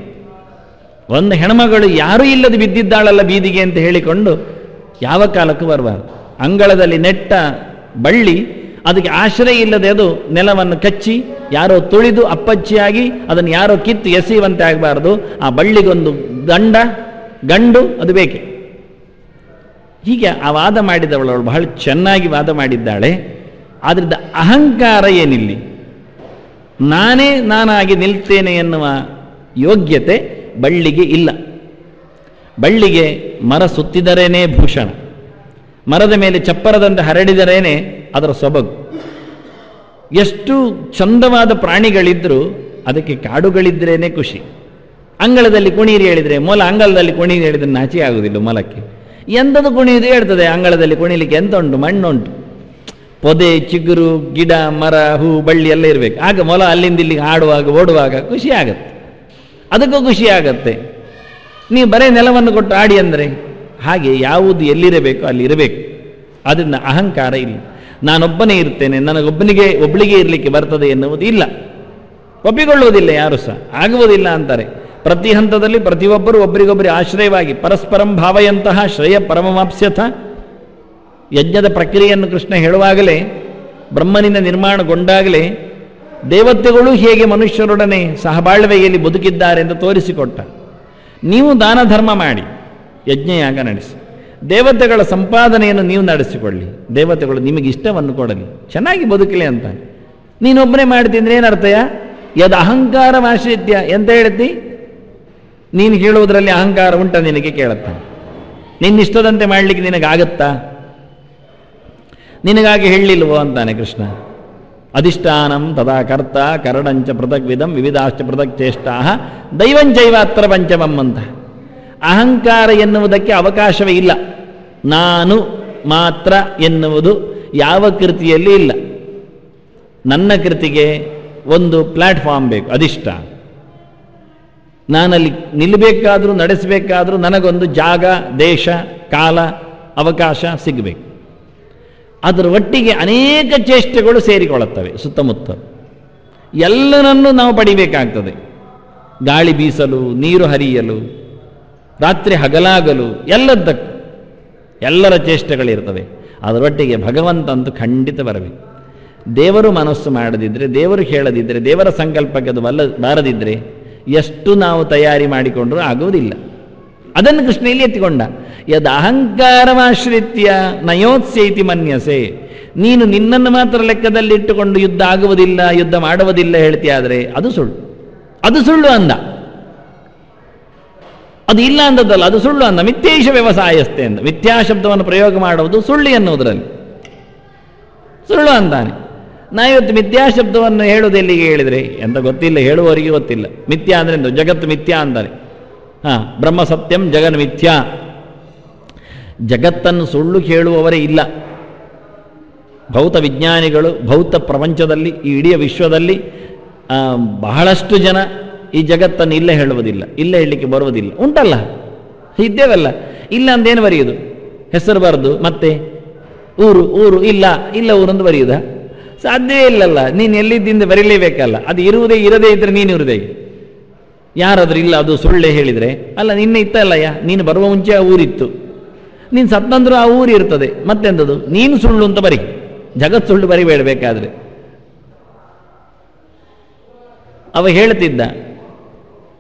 A: ಒಂದು ಹೆಣ್ಮಗಳು ಯಾರೂ ಇಲ್ಲದೆ ಬಿದ್ದಿದ್ದಾಳಲ್ಲ ಬೀದಿಗೆ ಅಂತ ಹೇಳಿಕೊಂಡು ಯಾವ ಕಾಲಕ್ಕೂ ಬರಬಾರದು. ಅಂಗಳದಲ್ಲಿ ನೆಟ್ಟ ಬಳ್ಳಿ, ಅದಕ್ಕೆ ಆಶ್ರಯ ಇಲ್ಲದೆ ಅದು ನೆಲವನ್ನು ಕಚ್ಚಿ ಯಾರೋ ತುಳಿದು ಅಪ್ಪಚ್ಚಿಯಾಗಿ ಅದನ್ನು ಯಾರೋ ಕಿತ್ತು ಎಸೆಯುವಂತೆ ಆಗಬಾರದು. ಆ ಬಳ್ಳಿಗೊಂದು ಗಂಡು ಅದು ಬೇಕೆ. ಹೀಗೆ ಆ ವಾದ ಮಾಡಿದವಳು ಬಹಳ ಚೆನ್ನಾಗಿ ವಾದ ಮಾಡಿದ್ದಾಳೆ. ಆದ್ರಿಂದ ಅಹಂಕಾರ ಏನಿಲ್ಲಿ, ನಾನೇ ನಾನಾಗಿ ನಿಲ್ತೇನೆ ಎನ್ನುವ ಯೋಗ್ಯತೆ ಬಳ್ಳಿಗೆ ಇಲ್ಲ. ಬಳ್ಳಿಗೆ ಮರ ಸುತ್ತಿದರೇನೇ ಭೂಷಣ, ಮರದ ಮೇಲೆ ಚಪ್ಪರದಂತೆ ಹರಡಿದರೇನೆ ಅದರ ಸೊಬಗು. ಎಷ್ಟು ಚಂದವಾದ ಪ್ರಾಣಿಗಳಿದ್ರೂ ಅದಕ್ಕೆ ಕಾಡುಗಳಿದ್ರೇನೆ ಖುಷಿ. ಅಂಗಳದಲ್ಲಿ ಕುಣೀರಿ ಹೇಳಿದರೆ ಮೊಲ, ಅಂಗಳದಲ್ಲಿ ಕುಣೀರಿ ಹೇಳಿದ್ರೆ ನಾಚಿ ಆಗುವುದಿಲ್ಲ ಮೊಲಕ್ಕೆ. ಎಂಥದ್ದು ಕುಣಿಯುವುದು ಹೇಳ್ತದೆ, ಅಂಗಳದಲ್ಲಿ ಕುಣಿಲಿಕ್ಕೆ ಎಂತ ಉಂಟು, ಮಣ್ಣುಂಟು, ಪೊದೆ, ಚಿಗುರು, ಗಿಡ, ಮರ, ಹೂ, ಬಳ್ಳಿ ಎಲ್ಲ ಇರಬೇಕು. ಆಗ ಮೊಲ ಅಲ್ಲಿಂದ ಇಲ್ಲಿಗೆ ಆಡುವಾಗ ಓಡುವಾಗ ಖುಷಿ ಆಗತ್ತೆ, ಅದಕ್ಕೂ ಖುಷಿ ಆಗತ್ತೆ. ನೀವು ಬರೇ ನೆಲವನ್ನು ಕೊಟ್ಟು ಆಡಿ ಅಂದರೆ ಹಾಗೆ ಯಾವುದು ಎಲ್ಲಿರಬೇಕು ಅಲ್ಲಿ ಇರಬೇಕು. ಅದರಿಂದ ಅಹಂಕಾರ ಇಲ್ಲ. ನಾನೊಬ್ಬನೇ ಇರ್ತೇನೆ, ಒಬ್ಬಳಿಗೆ ಇರಲಿಕ್ಕೆ ಬರ್ತದೆ ಎನ್ನುವುದು ಇಲ್ಲ, ಒಪ್ಪಿಕೊಳ್ಳುವುದಿಲ್ಲ ಯಾರು ಸಹ, ಆಗುವುದಿಲ್ಲ ಅಂತಾರೆ. ಪ್ರತಿ ಹಂತದಲ್ಲಿ ಪ್ರತಿಯೊಬ್ಬರು ಒಬ್ಬರಿಗೊಬ್ಬರಿ ಆಶ್ರಯವಾಗಿ ಪರಸ್ಪರಂ ಭಾವಯಂತಹ ಶ್ರೇಯ ಪರಮವಾಪ್ಸ್ಯಥ. ಯಜ್ಞದ ಪ್ರಕ್ರಿಯೆಯನ್ನು ಕೃಷ್ಣ ಹೇಳುವಾಗಲೇ, ಬ್ರಹ್ಮನಿಂದ ನಿರ್ಮಾಣಗೊಂಡಾಗಲೇ ದೇವತೆಗಳು ಹೇಗೆ ಮನುಷ್ಯರೊಡನೆ ಸಹಬಾಳ್ವೆಯಲ್ಲಿ ಬದುಕಿದ್ದಾರೆ ಎಂದು ತೋರಿಸಿಕೊಟ್ಟ. ನೀವು ದಾನ ಧರ್ಮ ಮಾಡಿ, ಯಜ್ಞಯಾಗ ನಡೆಸಿ, ದೇವತೆಗಳ ಸಂಪಾದನೆಯನ್ನು ನೀವು ನಡೆಸಿಕೊಳ್ಳಿ, ದೇವತೆಗಳು ನಿಮಗೆ ಇಷ್ಟವನ್ನು ಕೊಡಲಿ, ಚೆನ್ನಾಗಿ ಬದುಕಲಿ ಅಂತ. ನೀನೊಬ್ಬನೇ ಮಾಡ್ತಿದ್ರೆ ಏನರ್ಥಯ? ಯದ್ ಅಹಂಕಾರ ಆಶ್ರಿತ್ಯ ಎಂತ ಹೇಳ್ತಿ? ನೀನು ಹೇಳುವುದರಲ್ಲಿ ಅಹಂಕಾರ ಉಂಟ ನಿನಗೆ ಕೇಳುತ್ತಾನೆ. ನಿನ್ನಿಷ್ಟದಂತೆ ಮಾಡಲಿಕ್ಕೆ ನಿನಗಾಗತ್ತಾ? ನಿನಗಾಗಿ ಹೇಳಲಿಲ್ವೋ ಅಂತಾನೆ ಕೃಷ್ಣ. ಅಧಿಷ್ಠಾನಂ ತದಾ ಕರ್ತ ಕರಣಂಚ ಪೃಥಗ್ವಿಧಂ ವಿವಿಧಾಶ್ಚ ಪೃಥಕ್ ಚೇಷ್ಟಾ ದೈವಂಚೈವ ಅತ್ರ ಪಂಚಮಂ ಅಂತ. ಅಹಂಕಾರ ಎನ್ನುವುದಕ್ಕೆ ಅವಕಾಶವೇ ಇಲ್ಲ. ನಾನು ಮಾತ್ರ ಎನ್ನುವುದು ಯಾವ ಕೃತಿಯಲ್ಲಿ ಇಲ್ಲ. ನನ್ನ ಕೃತಿಗೆ ಒಂದು ಪ್ಲಾಟ್ಫಾರ್ಮ್ ಬೇಕು, ಅಧಿಷ್ಠಾನ. ನಾನಲ್ಲಿ ನಿಲ್ಲಬೇಕಾದ್ರೂ ನಡೆಸಬೇಕಾದ್ರೂ ನನಗೊಂದು ಜಾಗ, ದೇಶ, ಕಾಲ, ಅವಕಾಶ ಸಿಗಬೇಕು. ಅದರ ಒಟ್ಟಿಗೆ ಅನೇಕ ಚೇಷ್ಟೆಗಳು ಸೇರಿಕೊಳ್ಳುತ್ತವೆ ಸುತ್ತಮುತ್ತ. ಎಲ್ಲರನ್ನೂ ನಾವು ಪಡಿಬೇಕಾಗ್ತದೆ. ಗಾಳಿ ಬೀಸಲು, ನೀರು ಹರಿಯಲು, ರಾತ್ರಿ ಹಗಲಾಗಲು, ಎಲ್ಲದಕ್ಕೂ ಎಲ್ಲರ ಚೇಷ್ಟೆಗಳಿರ್ತವೆ. ಅದರೊಟ್ಟಿಗೆ ಭಗವಂತ ಅಂತೂ ಖಂಡಿತ ಬರಬೇಕು. ದೇವರು ಮನಸ್ಸು ಮಾಡದಿದ್ದರೆ, ದೇವರು ಹೇಳದಿದ್ದರೆ, ದೇವರ ಸಂಕಲ್ಪಕ್ಕೆ ಅದು ಬಾರದಿದ್ದರೆ ಎಷ್ಟು ನಾವು ತಯಾರಿ ಮಾಡಿಕೊಂಡ್ರೂ ಆಗುವುದಿಲ್ಲ. ಅದನ್ನು ಕೃಷ್ಣ ಇಲ್ಲಿ ಎತ್ತಿಕೊಂಡ. ಯದ್ ಅಹಂಕಾರಮಾಶ್ರಿತ್ಯ ನಯೋತ್ಸೈತಿ ಮನ್ಯಸೆ. ನೀನು ನಿನ್ನನ್ನು ಮಾತ್ರ ಲೆಕ್ಕದಲ್ಲಿಟ್ಟುಕೊಂಡು ಯುದ್ಧ ಆಗುವುದಿಲ್ಲ, ಯುದ್ಧ ಮಾಡುವುದಿಲ್ಲ ಹೇಳ್ತೀಯಾದರೆ ಅದು ಸುಳ್ಳು. ಅದು ಸುಳ್ಳು ಅಂದ. ಅದು ಇಲ್ಲ ಅಂದದ್ದಲ್ಲ, ಅದು ಸುಳ್ಳು ಅಂದ. ಮಿಥ್ಯೇಶ ವ್ಯವಸಾಯಸ್ಥೆ ಅಂದ. ಮಿಥ್ಯಾ ಶಬ್ದವನ್ನು ಪ್ರಯೋಗ ಮಾಡುವುದು ಸುಳ್ಳು ಎನ್ನುವುದರಲ್ಲಿ ಸುಳ್ಳು ಅಂತಾನೆ. ನಾವಿವತ್ತು ಮಿಥ್ಯಾ ಶಬ್ದವನ್ನು ಹೇಳುವುದು ಎಲ್ಲಿಗೆ ಹೇಳಿದರೆ ಎಂತ ಗೊತ್ತಿಲ್ಲ, ಹೇಳುವವರಿಗೆ ಗೊತ್ತಿಲ್ಲ. ಮಿಥ್ಯಾ ಅಂದರೆ ಎಂದು ಜಗತ್ತು ಮಿಥ್ಯಾ ಅಂತಾರೆ. ಬ್ರಹ್ಮ ಸತ್ಯಂ ಜಗನ್ ಮಿಥ್ಯಾ. ಜಗತ್ತನ್ನು ಸುಳ್ಳು ಹೇಳುವವರೇ ಇಲ್ಲ. ಭೌತ ವಿಜ್ಞಾನಿಗಳು ಭೌತ ಪ್ರಪಂಚದಲ್ಲಿ, ಈ ಇಡೀ ವಿಶ್ವದಲ್ಲಿ ಬಹಳಷ್ಟು ಜನ ಈ ಜಗತ್ತನ್ನು ಇಲ್ಲ ಹೇಳುವುದಿಲ್ಲ, ಇಲ್ಲ ಹೇಳಲಿಕ್ಕೆ ಬರುವುದಿಲ್ಲ. ಉಂಟಲ್ಲ, ಇದ್ದೇವಲ್ಲ. ಇಲ್ಲ ಅಂದೇನು ಬರೆಯುವುದು? ಹೆಸರು ಬರೆದು ಮತ್ತೆ ಊರು ಊರು ಇಲ್ಲ ಇಲ್ಲ ಊರಂದು ಬರೆಯುವುದಾ? ಸಾಧ್ಯವೇ ಇಲ್ಲಲ್ಲ. ನೀನು ಎಲ್ಲಿದ್ದಿಂದ ಬರೀಲೇಬೇಕಲ್ಲ. ಅದು ಇರುವುದೇ ಇರದೇ ಇದ್ರೆ ನೀನು ಇರುವುದೇ. ಯಾರಾದ್ರೂ ಇಲ್ಲ ಅದು ಸುಳ್ಳೆ ಹೇಳಿದರೆ, ಅಲ್ಲ ನಿನ್ನೆ ಇತ್ತಲ್ಲಯ್ಯ, ನೀನು ಬರುವ ಮುಂಚೆ ಆ ಊರಿತ್ತು, ನೀನು ಸತ್ತಂದ್ರೂ ಆ ಊರು ಇರ್ತದೆ. ಮತ್ತೆಂಥದ್ದು? ನೀನು ಸುಳ್ಳು ಅಂತ ಬರಿ, ಜಗತ್ ಸುಳ್ಳು ಬರಿಬೇಡಬೇಕಾದ್ರೆ. ಅವ ಹೇಳ್ತಿದ್ದ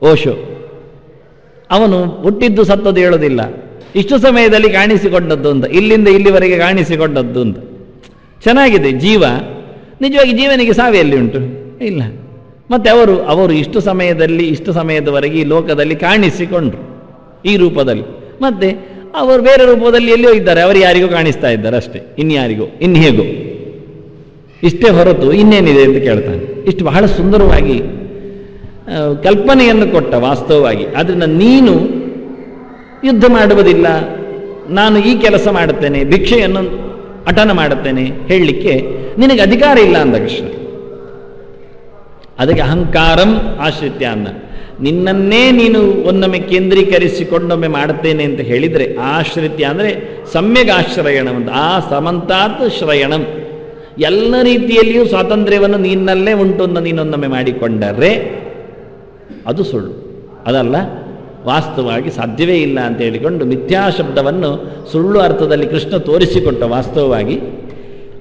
A: ಓಶೋ, ಅವನು ಹುಟ್ಟಿದ್ದು ಸತ್ತದ್ದು ಹೇಳೋದಿಲ್ಲ, ಇಷ್ಟು ಸಮಯದಲ್ಲಿ ಕಾಣಿಸಿಕೊಂಡದ್ದು ಅಂತ, ಇಲ್ಲಿಂದ ಇಲ್ಲಿವರೆಗೆ ಕಾಣಿಸಿಕೊಂಡದ್ದು ಅಂತ. ಚೆನ್ನಾಗಿದೆ ಜೀವ. ನಿಜವಾಗಿ ಜೀವನಿಗೆ ಸಾವಿಯಲ್ಲಿ ಉಂಟು ಇಲ್ಲ. ಮತ್ತೆ ಅವರು ಇಷ್ಟು ಸಮಯದಲ್ಲಿ ಇಷ್ಟು ಸಮಯದವರೆಗೆ ಈ ಲೋಕದಲ್ಲಿ ಕಾಣಿಸಿಕೊಂಡ್ರು ಈ ರೂಪದಲ್ಲಿ. ಮತ್ತೆ ಅವರು ಬೇರೆ ರೂಪದಲ್ಲಿ ಎಲ್ಲಿಯೋ ಇದ್ದಾರೆ, ಅವರು ಯಾರಿಗೂ ಕಾಣಿಸ್ತಾ ಇದ್ದಾರೆ ಅಷ್ಟೇ, ಇನ್ಯಾರಿಗೋ ಇನ್ಹೇಗೋ. ಇಷ್ಟೇ ಹೊರತು ಇನ್ನೇನಿದೆ ಅಂತ ಕೇಳ್ತಾನೆ. ಇಷ್ಟು ಬಹಳ ಸುಂದರವಾಗಿ ಕಲ್ಪನೆಯನ್ನು ಕೊಟ್ಟ ವಾಸ್ತವವಾಗಿ. ಆದ್ದರಿಂದ ನೀನು ಯುದ್ಧ ಮಾಡುವುದಿಲ್ಲ, ನಾನು ಈ ಕೆಲಸ ಮಾಡುತ್ತೇನೆ, ಭಿಕ್ಷೆಯನ್ನು ಅಟನ ಮಾಡುತ್ತೇನೆ ಹೇಳಲಿಕ್ಕೆ ನಿನಗೆ ಅಧಿಕಾರ ಇಲ್ಲ ಅಂದ ಕೃಷ್ಣ. ಅದಕ್ಕೆ ಅಹಂಕಾರಂ ಆಶ್ರಿತ್ಯ ಅನ್ನ. ನಿನ್ನನ್ನೇ ನೀನು ಒನ್ನೊಮ್ಮೆ ಕೇಂದ್ರೀಕರಿಸಿಕೊಂಡೊಮ್ಮೆ ಮಾಡುತ್ತೇನೆ ಅಂತ ಹೇಳಿದರೆ, ಆಶ್ರಿತ್ಯ ಅಂದರೆ ಸಮ್ಯಕ್ ಆಶ್ರಯಣಂ ಅಂತ. ಆ ಸಮಂತಾತ್ ಶ್ರಯಣಂ, ಎಲ್ಲ ರೀತಿಯಲ್ಲಿಯೂ ಸ್ವಾತಂತ್ರ್ಯವನ್ನು ನಿನ್ನಲ್ಲೇ ಉಂಟು ಅಂತ ನೀನೊನ್ನೊಮ್ಮೆ ಮಾಡಿಕೊಂಡರೆ ಅದು ಸುಳ್ಳು. ಅದಲ್ಲ, ವಾಸ್ತವವಾಗಿ ಸಾಧ್ಯವೇ ಇಲ್ಲ ಅಂತ ಹೇಳಿಕೊಂಡು ಮಿಥ್ಯಾ ಶಬ್ದವನ್ನು ಸುಳ್ಳು ಅರ್ಥದಲ್ಲಿ ಕೃಷ್ಣ ತೋರಿಸಿಕೊಟ್ಟ ವಾಸ್ತವವಾಗಿ.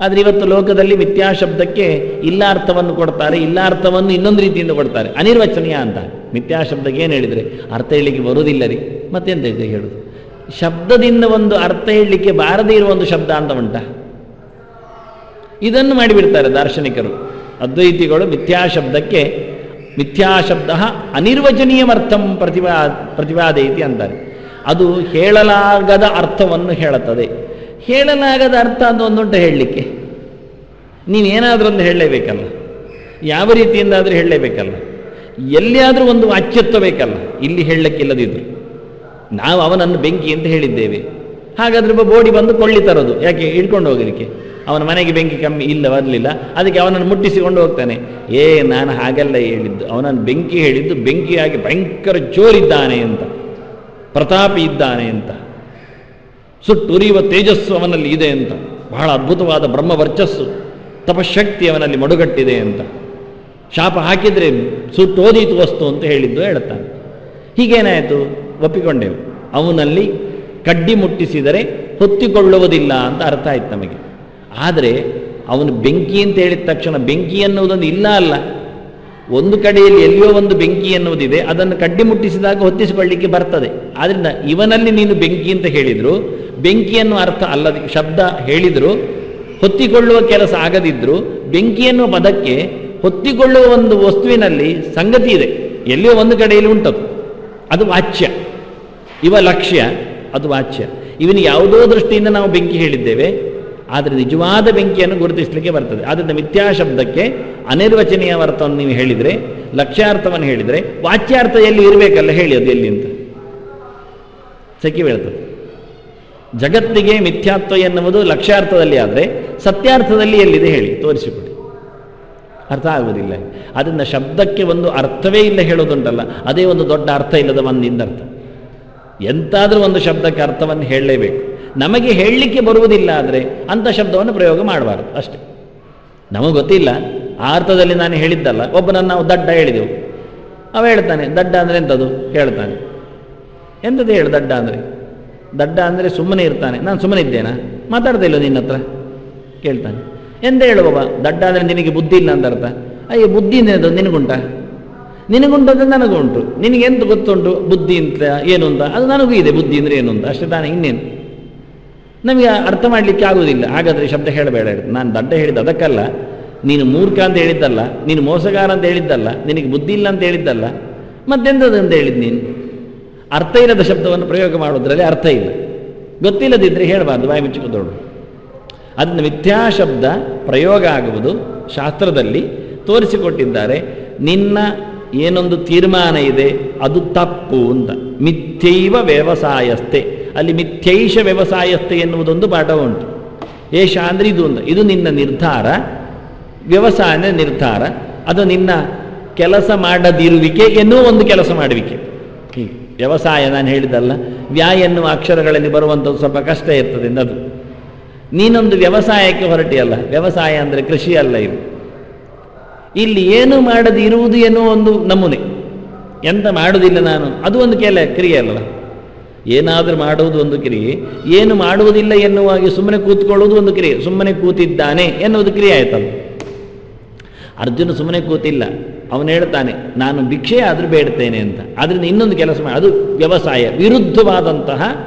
A: ಆದರೆ ಇವತ್ತು ಲೋಕದಲ್ಲಿ ಮಿಥ್ಯಾ ಶಬ್ದಕ್ಕೆ ಇಲ್ಲ ಅರ್ಥವನ್ನು ಕೊಡ್ತಾರೆ, ಇಲ್ಲ ಅರ್ಥವನ್ನು ಇನ್ನೊಂದು ರೀತಿಯಿಂದ ಕೊಡ್ತಾರೆ, ಅನಿರ್ವಚನೀಯ ಅಂತ. ಮಿಥ್ಯಾ ಶಬ್ದಕ್ಕೆ ಏನು ಹೇಳಿದರೆ ಅರ್ಥ ಹೇಳಲಿಕ್ಕೆ ಬರುವುದಿಲ್ಲ ರೀ, ಮತ್ತೆಂತ ಹೇಳುದು? ಶಬ್ದದಿಂದ ಒಂದು ಅರ್ಥ ಹೇಳಲಿಕ್ಕೆ ಬಾರದೇ ಇರುವ ಒಂದು ಶಬ್ದ ಅಂತ ಉಂಟ? ಇದನ್ನು ಮಾಡಿಬಿಡ್ತಾರೆ ದಾರ್ಶನಿಕರು, ಅದ್ವೈತಿಗಳು. ಮಿಥ್ಯಾ ಶಬ್ದಕ್ಕೆ ಮಿಥ್ಯಾ ಶಬ್ದ ಅನಿರ್ವಚನೀಯಮರ್ಥಂ ಪ್ರತಿಪಾದಯತಿ ಅಂತಾರೆ. ಅದು ಹೇಳಲಾಗದ ಅರ್ಥವನ್ನು ಹೇಳುತ್ತದೆ. ಹೇಳಲಾಗದ ಅರ್ಥ ಅಂತ ಒಂದುಂಟು ಹೇಳಲಿಕ್ಕೆ. ನೀವೇನಾದರೂ ಒಂದು ಹೇಳಲೇಬೇಕಲ್ಲ, ಯಾವ ರೀತಿಯಿಂದಾದರೂ ಹೇಳಲೇಬೇಕಲ್ಲ, ಎಲ್ಲಿಯಾದರೂ ಒಂದು ವಾಚ್ಯತ್ವ ಬೇಕಲ್ಲ. ಇಲ್ಲಿ ಹೇಳಲಿಕ್ಕಿಲ್ಲದಿದ್ರು ನಾವು ಅವನನ್ನು ಬೆಂಕಿ ಅಂತ ಹೇಳಿದ್ದೇವೆ, ಹಾಗಾದ್ರೆ ಬೋಡಿ ಬಂದು ಕೊಳ್ಳಿ ತರೋದು ಯಾಕೆ? ಹಿಡ್ಕೊಂಡು ಹೋಗಲಿಕ್ಕೆ. ಅವನ ಮನೆಗೆ ಬೆಂಕಿ ಕಮ್ಮಿ ಇಲ್ಲ, ಬರಲಿಲ್ಲ, ಅದಕ್ಕೆ ಅವನನ್ನು ಮುಟ್ಟಿಸಿಕೊಂಡು ಹೋಗ್ತಾನೆ. ನಾನು ಹಾಗೆಲ್ಲ ಹೇಳಿದ್ದು, ಅವನನ್ನು ಬೆಂಕಿ ಹೇಳಿದ್ದು ಬೆಂಕಿಯಾಗಿ ಭಯಂಕರ ಜೋರಿದ್ದಾನೆ ಅಂತ, ಪ್ರತಾಪಿ ಇದ್ದಾನೆ ಅಂತ, ಸುಟ್ಟುರಿಯುವ ತೇಜಸ್ಸು ಅವನಲ್ಲಿ ಇದೆ ಅಂತ, ಬಹಳ ಅದ್ಭುತವಾದ ಬ್ರಹ್ಮ ವರ್ಚಸ್ಸು ತಪಶಕ್ತಿ ಅವನಲ್ಲಿ ಮಡುಗಟ್ಟಿದೆ ಅಂತ, ಶಾಪ ಹಾಕಿದರೆ ಸುಟ್ಟೋದೀತು ವಸ್ತು ಅಂತ ಹೇಳಿದ್ದು ಹೇಳುತ್ತಾನೆ. ಹೀಗೇನಾಯಿತು? ಒಪ್ಪಿಕೊಂಡೆವು. ಅವನಲ್ಲಿ ಕಡ್ಡಿ ಮುಟ್ಟಿಸಿದರೆ ಹೊತ್ತಿಕೊಳ್ಳುವುದಿಲ್ಲ ಅಂತ ಅರ್ಥ ಆಯ್ತು ನಮಗೆ. ಆದರೆ ಅವನು ಬೆಂಕಿ ಅಂತ ಹೇಳಿದ ತಕ್ಷಣ ಬೆಂಕಿ ಎನ್ನುವುದೊಂದು ಇಲ್ಲ ಅಲ್ಲ, ಒಂದು ಕಡೆಯಲ್ಲಿ ಎಲ್ಲಿಯೋ ಒಂದು ಬೆಂಕಿ ಎನ್ನುವುದಿದೆ, ಅದನ್ನು ಕಡ್ಡಿ ಮುಟ್ಟಿಸಿದಾಗ ಹೊತ್ತಿಸಿಕೊಳ್ಳಿಕ್ಕೆ ಬರ್ತದೆ. ಆದ್ದರಿಂದ ಇವನಲ್ಲಿ ನೀನು ಬೆಂಕಿ ಅಂತ ಹೇಳಿದ್ರು, ಬೆಂಕಿ ಎನ್ನುವ ಅರ್ಥ ಅಲ್ಲದ ಶಬ್ದ ಹೇಳಿದ್ರು, ಹೊತ್ತಿಕೊಳ್ಳುವ ಕೆಲಸ ಆಗದಿದ್ರು, ಬೆಂಕಿ ಎನ್ನುವ ಪದಕ್ಕೆ ಹೊತ್ತಿಕೊಳ್ಳುವ ಒಂದು ವಸ್ತುವಿನಲ್ಲಿ ಸಂಗತಿ ಇದೆ, ಎಲ್ಲಿಯೋ ಒಂದು ಕಡೆಯಲ್ಲಿ ಉಂಟದು, ಅದು ವಾಚ್ಯ. ಇವ ಲಕ್ಷ್ಯ, ಅದು ವಾಚ್ಯ. ಇವನಿಗೆ ಯಾವುದೋ ದೃಷ್ಟಿಯಿಂದ ನಾವು ಬೆಂಕಿ ಹೇಳಿದ್ದೇವೆ, ಆದರೆ ನಿಜವಾದ ಬೆಂಕಿಯನ್ನು ಗುರುತಿಸಲಿಕ್ಕೆ ಬರ್ತದೆ. ಆದ್ದರಿಂದ ಮಿಥ್ಯಾ ಶಬ್ದಕ್ಕೆ ಅನಿರ್ವಚನೀಯ ಅರ್ಥವನ್ನು ನೀವು ಹೇಳಿದರೆ, ಲಕ್ಷ್ಯಾರ್ಥವನ್ನು ಹೇಳಿದರೆ, ವಾಚ್ಯಾರ್ಥ ಎಲ್ಲಿ ಇರಬೇಕಲ್ಲ ಹೇಳಿ, ಅದು ಎಲ್ಲಿ ಅಂತ ಸಖಿ ಬೀಳ್ತದೆ. ಜಗತ್ತಿಗೆ ಮಿಥ್ಯಾತ್ವ ಎನ್ನುವುದು ಲಕ್ಷ್ಯಾರ್ಥದಲ್ಲಿ ಆದರೆ ಸತ್ಯಾರ್ಥದಲ್ಲಿ ಎಲ್ಲಿದೆ ಹೇಳಿ, ತೋರಿಸಿಕೊಡಿ. ಅರ್ಥ ಆಗುವುದಿಲ್ಲ. ಆದ್ದರಿಂದ ಶಬ್ದಕ್ಕೆ ಒಂದು ಅರ್ಥವೇ ಇಲ್ಲ ಹೇಳೋದುಂಟಲ್ಲ, ಅದೇ ಒಂದು ದೊಡ್ಡ ಅರ್ಥ ಇಲ್ಲದ ಒಂದಿಂದ ಅರ್ಥ. ಎಂತಾದರೂ ಒಂದು ಶಬ್ದಕ್ಕೆ ಅರ್ಥವನ್ನು ಹೇಳಲೇಬೇಕು. ನಮಗೆ ಹೇಳಲಿಕ್ಕೆ ಬರುವುದಿಲ್ಲ ಆದರೆ ಅಂಥ ಶಬ್ದವನ್ನು ಪ್ರಯೋಗ ಮಾಡಬಾರ್ದು ಅಷ್ಟೇ. ನಮಗೆ ಗೊತ್ತಿಲ್ಲ ಆ ಅರ್ಥದಲ್ಲಿ ನಾನು ಹೇಳಿದ್ದಲ್ಲ. ಒಬ್ಬನನ್ನು ನಾವು ದಡ್ಡ ಹೇಳಿದೆವು, ಅವ ಹೇಳ್ತಾನೆ ದಡ್ಡ ಅಂದರೆ ಎಂಥದ್ದು ಹೇಳ್ತಾನೆ. ಎಂಥದ್ದು ಹೇಳು ದಡ್ಡ ಅಂದರೆ? ದಡ್ಡ ಅಂದರೆ ಸುಮ್ಮನೆ ಇರ್ತಾನೆ. ನಾನು ಸುಮ್ಮನೆ ಇದ್ದೇನಾ? ಮಾತಾಡ್ತಾ ಇಲ್ಲ ನಿನ್ನ ಹತ್ರ ಕೇಳ್ತಾನೆ. ಎಂತ ಹೇಳುವವ, ದಡ್ಡ ಆದರೆ ನಿನಗೆ ಬುದ್ಧಿ ಇಲ್ಲ ಅಂತ ಅರ್ಥ. ಅಯ್ಯೋ ಬುದ್ಧಿ ಅದು ನಿನಗುಂಟ? ನಿನಗುಂಟು ನನಗುಂಟು. ನಿನಗೆಂತ ಗೊತ್ತುಂಟು ಬುದ್ಧಿ ಅಂತ ಏನು ಅಂತ? ಅದು ನನಗೂ ಇದೆ ಬುದ್ಧಿ ಅಂದರೆ ಏನು ಅಂತ, ಅಷ್ಟೇ ತಾನೇ, ಇನ್ನೇನು. ನಮಗೆ ಅರ್ಥ ಮಾಡಲಿಕ್ಕೆ ಆಗುವುದಿಲ್ಲ. ಹಾಗಾದರೆ ಶಬ್ದ ಹೇಳಬೇಡ. ನಾನು ದಡ್ಡ ಹೇಳಿದ್ದು ಅದಕ್ಕಲ್ಲ, ನೀನು ಮೂರ್ಖ ಅಂತ ಹೇಳಿದ್ದಲ್ಲ, ನೀನು ಮೋಸಗಾರ ಅಂತ ಹೇಳಿದ್ದಲ್ಲ, ನಿನಗೆ ಬುದ್ಧಿ ಇಲ್ಲ ಅಂತ ಹೇಳಿದ್ದಲ್ಲ, ಮತ್ತೆಂಥದ್ದು ಅಂತ ಹೇಳಿದ್ದು ನೀನು. ಅರ್ಥ ಇಲ್ಲದ ಶಬ್ದವನ್ನು ಪ್ರಯೋಗ ಮಾಡೋದ್ರಲ್ಲಿ ಅರ್ಥ ಇಲ್ಲ. ಗೊತ್ತಿಲ್ಲದಿದ್ದರೆ ಹೇಳಬಾರ್ದು, ಬಾಯಿ ಮುಚ್ಚಿಕೊಂಡೋಡು. ಅದನ್ನ ಮಿಥ್ಯಾ ಶಬ್ದ ಪ್ರಯೋಗ ಆಗುವುದು ಶಾಸ್ತ್ರದಲ್ಲಿ ತೋರಿಸಿಕೊಟ್ಟಿದ್ದಾರೆ. ನಿನ್ನ ಏನೊಂದು ತೀರ್ಮಾನ ಇದೆ ಅದು ತಪ್ಪು ಅಂತ. ಮಿಥ್ಯೈವ ವ್ಯವಸಾಯಸ್ಥೆ, ಅಲ್ಲಿ ಮಿಥ್ಯೈಷ ವ್ಯವಸಾಯಸ್ಥೆ ಎನ್ನುವುದೊಂದು ಪಾಠ ಉಂಟು. ಏಷ ಅಂದರೆ ಇದು ಅಂತ. ಇದು ನಿನ್ನ ನಿರ್ಧಾರ, ವ್ಯವಸಾಯ ನಿರ್ಧಾರ, ಅದು ನಿನ್ನ ಕೆಲಸ ಮಾಡದಿರುವಿಕೆ ಎನ್ನುವ ಒಂದು ಕೆಲಸ ಮಾಡುವಿಕೆ. ಹೀಗೆ ವ್ಯವಸಾಯ ನಾನು ಹೇಳಿದ್ದಲ್ಲ, ವ್ಯಾ ಎನ್ನುವ ಅಕ್ಷರಗಳಲ್ಲಿ ಬರುವಂಥದ್ದು ಸ್ವಲ್ಪ ಕಷ್ಟ ಇರ್ತದೆ ಅದು. ನೀನೊಂದು ವ್ಯವಸಾಯಕ್ಕೆ ಹೊರಟಿಯಲ್ಲ, ವ್ಯವಸಾಯ ಅಂದರೆ ಕೃಷಿ ಅಲ್ಲ ಇದು. ಇಲ್ಲಿ ಏನು ಮಾಡದೆ ಇರುವುದು ಎನ್ನುವ ಒಂದು ನಮೂನೆ. ಎಂತ ಮಾಡುವುದಿಲ್ಲ ನಾನು, ಅದು ಒಂದು ಕ್ರಿಯೆ ಅಲ್ಲವ. ಏನಾದರೂ ಮಾಡುವುದು ಒಂದು ಕ್ರಿಯೆ, ಏನು ಮಾಡುವುದಿಲ್ಲ ಎನ್ನುವಾಗಿ ಸುಮ್ಮನೆ ಕೂತ್ಕೊಳ್ಳುವುದು ಒಂದು ಕ್ರಿಯೆ. ಸುಮ್ಮನೆ ಕೂತಿದ್ದಾನೆ ಎನ್ನುವುದು ಕ್ರಿಯೆ ಆಯ್ತಲ್ಲ. ಅರ್ಜುನ ಸುಮ್ಮನೆ ಕೂತಿಲ್ಲ, ಅವನು ಹೇಳ್ತಾನೆ ನಾನು ಭಿಕ್ಷೆ ಆದರೂ ಬೇಡ್ತೇನೆ ಅಂತ. ಅದರಿಂದ ಇನ್ನೊಂದು ಕೆಲಸ ಮಾಡಿ, ಅದು ವ್ಯವಸಾಯ, ವಿರುದ್ಧವಾದಂತಹ